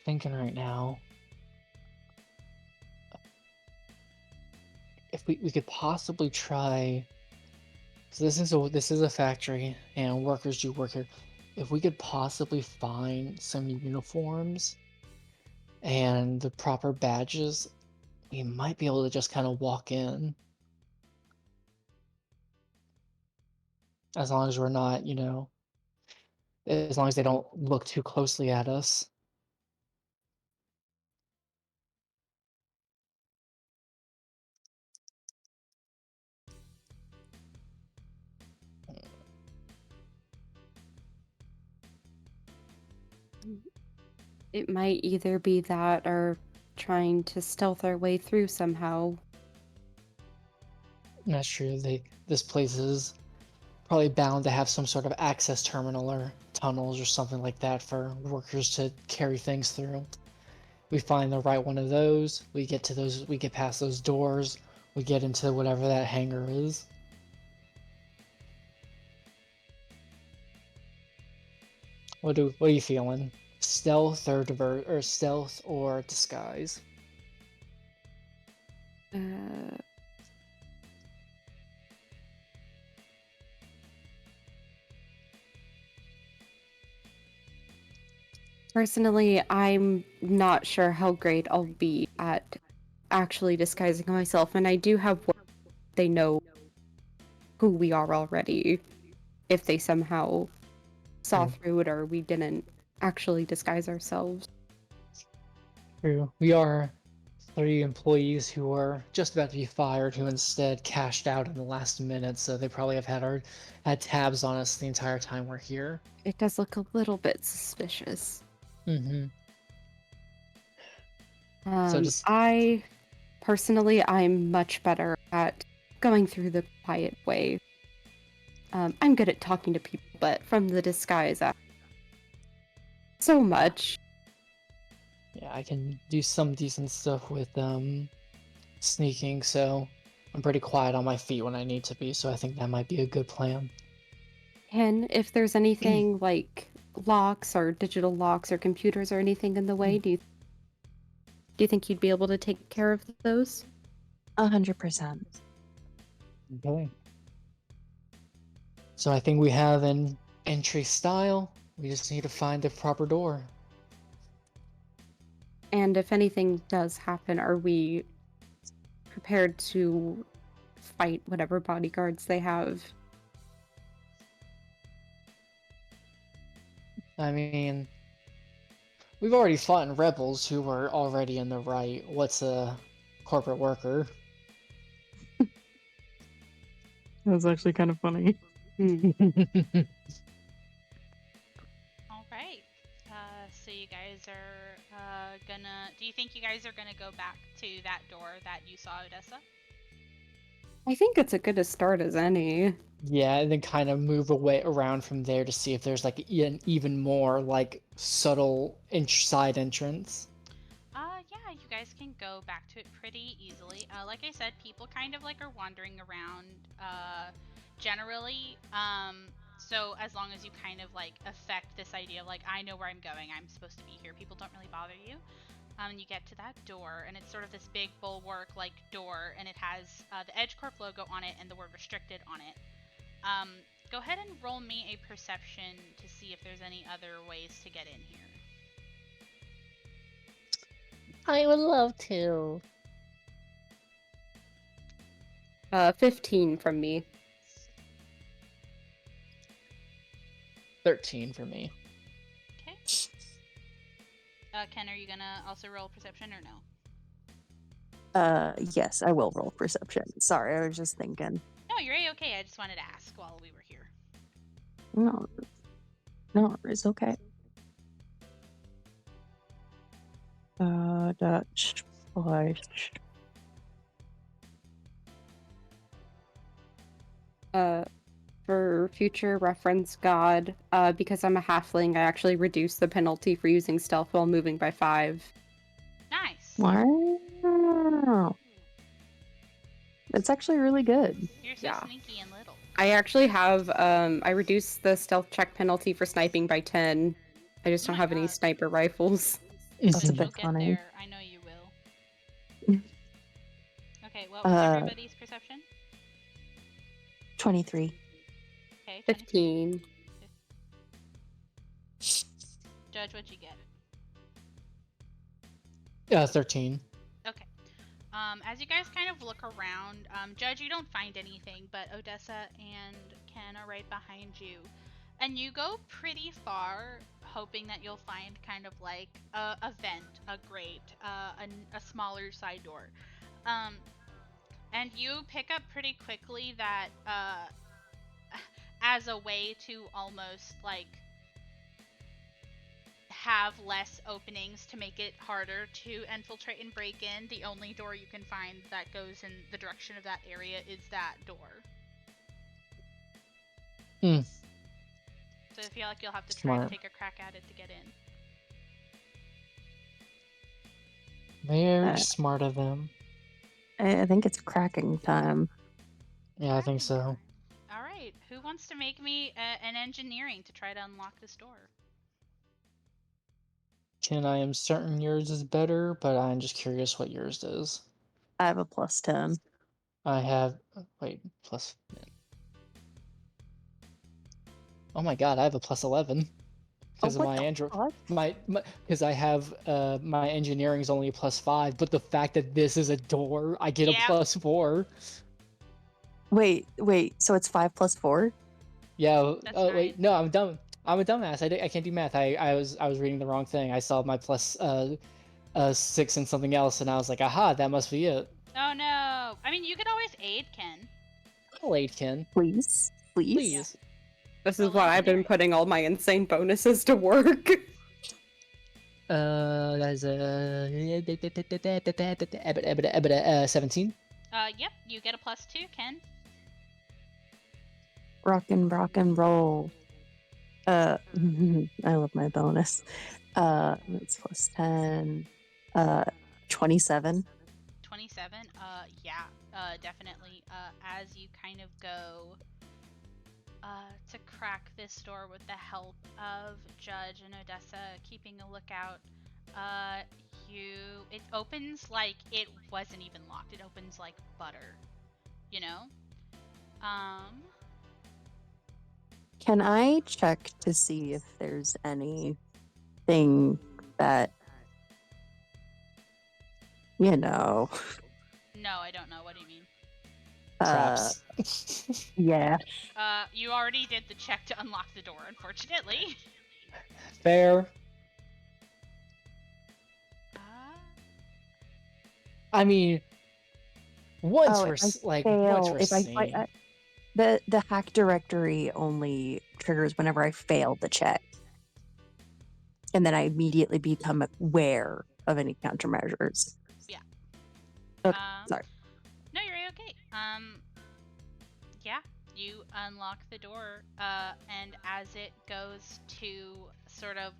thinking right now, if we could possibly try. So this is a factory, and workers do work here. If we could possibly find some uniforms and the proper badges, we might be able to just kind of walk in. As long as we're not, as long as they don't look too closely at us. It might either be that or trying to stealth our way through somehow. That's true. This place is probably bound to have some sort of access terminal or tunnels or something like that for workers to carry things through. We find the right one of those, we get past those doors, we get into whatever that hangar is. What are you feeling? Stealth or stealth or disguise? Personally, I'm not sure how great I'll be at actually disguising myself, and I do have work they know who we are already. If they somehow saw through it or we didn't actually disguise ourselves. True. We are 3 employees who are just about to be fired who instead cashed out in the last minute, so they probably have had tabs on us the entire time we're here. It does look a little bit suspicious. I personally, I'm much better at going through the quiet way. I'm good at talking to people, but from the disguise, so much. Yeah, I can do some decent stuff with sneaking, so I'm pretty quiet on my feet when I need to be, so I think that might be a good plan. And if there's anything like locks or digital locks or computers or anything in the way, do you think you'd be able to take care of those? 100%. Okay. So I think we have an entry style. We just need to find the proper door. And if anything does happen, are we prepared to fight whatever bodyguards they have? I mean, we've already fought in rebels who were already in the right. What's a corporate worker? That was actually kind of funny. All right. So you guys are gonna. Do you think you guys are gonna go back to that door that you saw, Odessa? I think it's a good a start as any. Yeah, and then kind of move away around from there to see if there's like an even more like subtle side entrance. Yeah, you guys can go back to it pretty easily. Like I said, people kind of like are wandering around, generally. So as long as you kind of like affect this idea of like, I know where I'm going, I'm supposed to be here, people don't really bother you. You get to that door, and it's sort of this big bulwark like door, and it has the EdgeCorp logo on it and the word restricted on it. Go ahead and roll me a perception to see if there's any other ways to get in here. I would love to. 15 from me. 13 for me. Okay. Ken, are you gonna also roll perception or no? Yes, I will roll perception. Sorry, I was just thinking. No, you're okay. I just wanted to ask while we were here. No, it's okay. Dutch push. For future reference, God, because I'm a halfling, I actually reduce the penalty for using stealth while moving by 5. Nice. Wow. That's actually really good. You're so Yeah. sneaky and little. I actually have, I reduced the stealth check penalty for sniping by 10. I just Oh don't my have any God. sniper rifles. That's a But bit you'll get funny. there. I know you will. Okay, what was everybody's perception? 23. Okay, 15. Judge, what'd you get? 13. Okay. As you guys kind of look around, Judge, you don't find anything, but Odessa and Ken are right behind you. And you go pretty far, hoping that you'll find kind of like a vent, a grate, a smaller side door. And you pick up pretty quickly that as a way to almost like have less openings to make it harder to infiltrate and break in, the only door you can find that goes in the direction of that area is that door. Hmm. So I feel like you'll have to try Smart. to take a crack at it to get in. Very smart of them. I think it's cracking time. Yeah, I think so. All right, who wants to make me an engineering to try to unlock this door? Ken, I am certain yours is better, but I'm just curious what yours is. I have a plus 10. I have plus. Oh my god, I have a plus 11 because of what my the Android. fuck? Because I have my engineering is only a plus 5, but the fact that this is a door, I get Yep. a plus 4. Wait. So it's 5 plus 4? Yeah. That's Oh right. wait, no, I'm dumb. I'm a dumbass. I can't do math. I was reading the wrong thing. I saw my plus 6 and something else, and I was like, aha, that must be it. Oh no! I mean, you could always aid Ken. I'll aid Ken, Please. please. This Roll is why I've been engineering. putting all my insane bonuses to work. That's 17. Yep, you get a plus 2, Ken. Rock and roll. I love my bonus. That's plus 10. 27. 27. Yeah, definitely. As you kind of go to crack this door with the help of Judge and Odessa keeping a lookout, it opens like it wasn't even locked. It opens like butter, you know? Can I check to see if there's anything that, you know, No, I don't know. What do you mean? Traps. yeah. You already did the check to unlock the door, unfortunately. Fair. I mean, once Oh, we're if I like fail, once we're if I seeing. the hack directory only triggers whenever I fail the check, and then I immediately become aware of any countermeasures. Okay, sorry. No, you're okay. Yeah, you unlock the door, and as it goes to sort of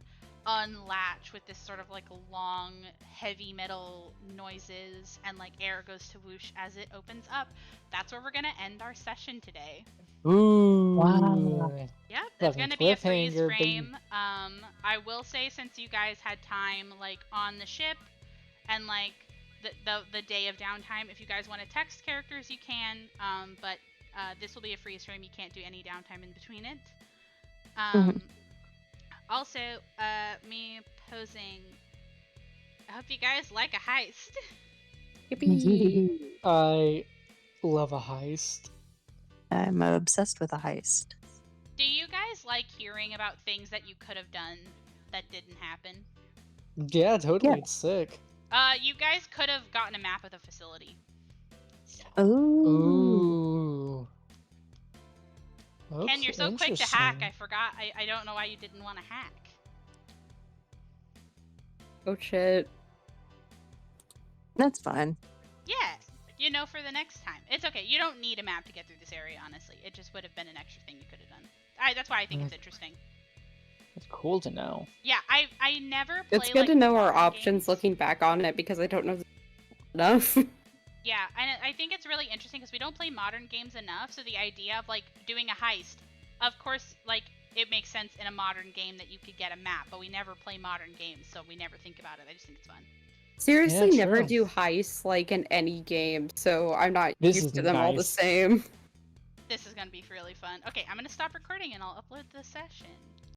unlatch with this sort of like long, heavy metal noises, and like air goes to whoosh as it opens up, that's where we're gonna end our session today. Ooh. Wow. Yep, it's Fucking gonna be a freeze cliffhanger, baby. frame. I will say, since you guys had time like on the ship and like the day of downtime, if you guys want to text characters, you can. But this will be a freeze frame. You can't do any downtime in between it. Also, me posing. I hope you guys like a heist. Yippee! I love a heist. I'm obsessed with a heist. Do you guys like hearing about things that you could have done that didn't happen? Yeah, totally. Yeah. It's sick. You guys could have gotten a map of the facility. Ooh. Ooh. Ken, you're so quick to hack. I Interesting. forgot. I don't know why you didn't want to hack. Oh shit. That's fine. Yeah, for the next time. It's okay. You don't need a map to get through this area, honestly. It just would have been an extra thing you could have done. That's why I think it's interesting. It's cool to know. Yeah, I never play. It's good like, to know our modern options games. looking back on it because I don't know enough. Yeah, and I think it's really interesting because we don't play modern games enough. So the idea of like doing a heist, of course, like it makes sense in a modern game that you could get a map, but we never play modern games, so we never think about it. I just think it's fun. Seriously, Yeah, never true. do heists like in any game, so I'm not This used is to them all the nice. same. This is gonna be really fun. Okay, I'm gonna stop recording and I'll upload the session.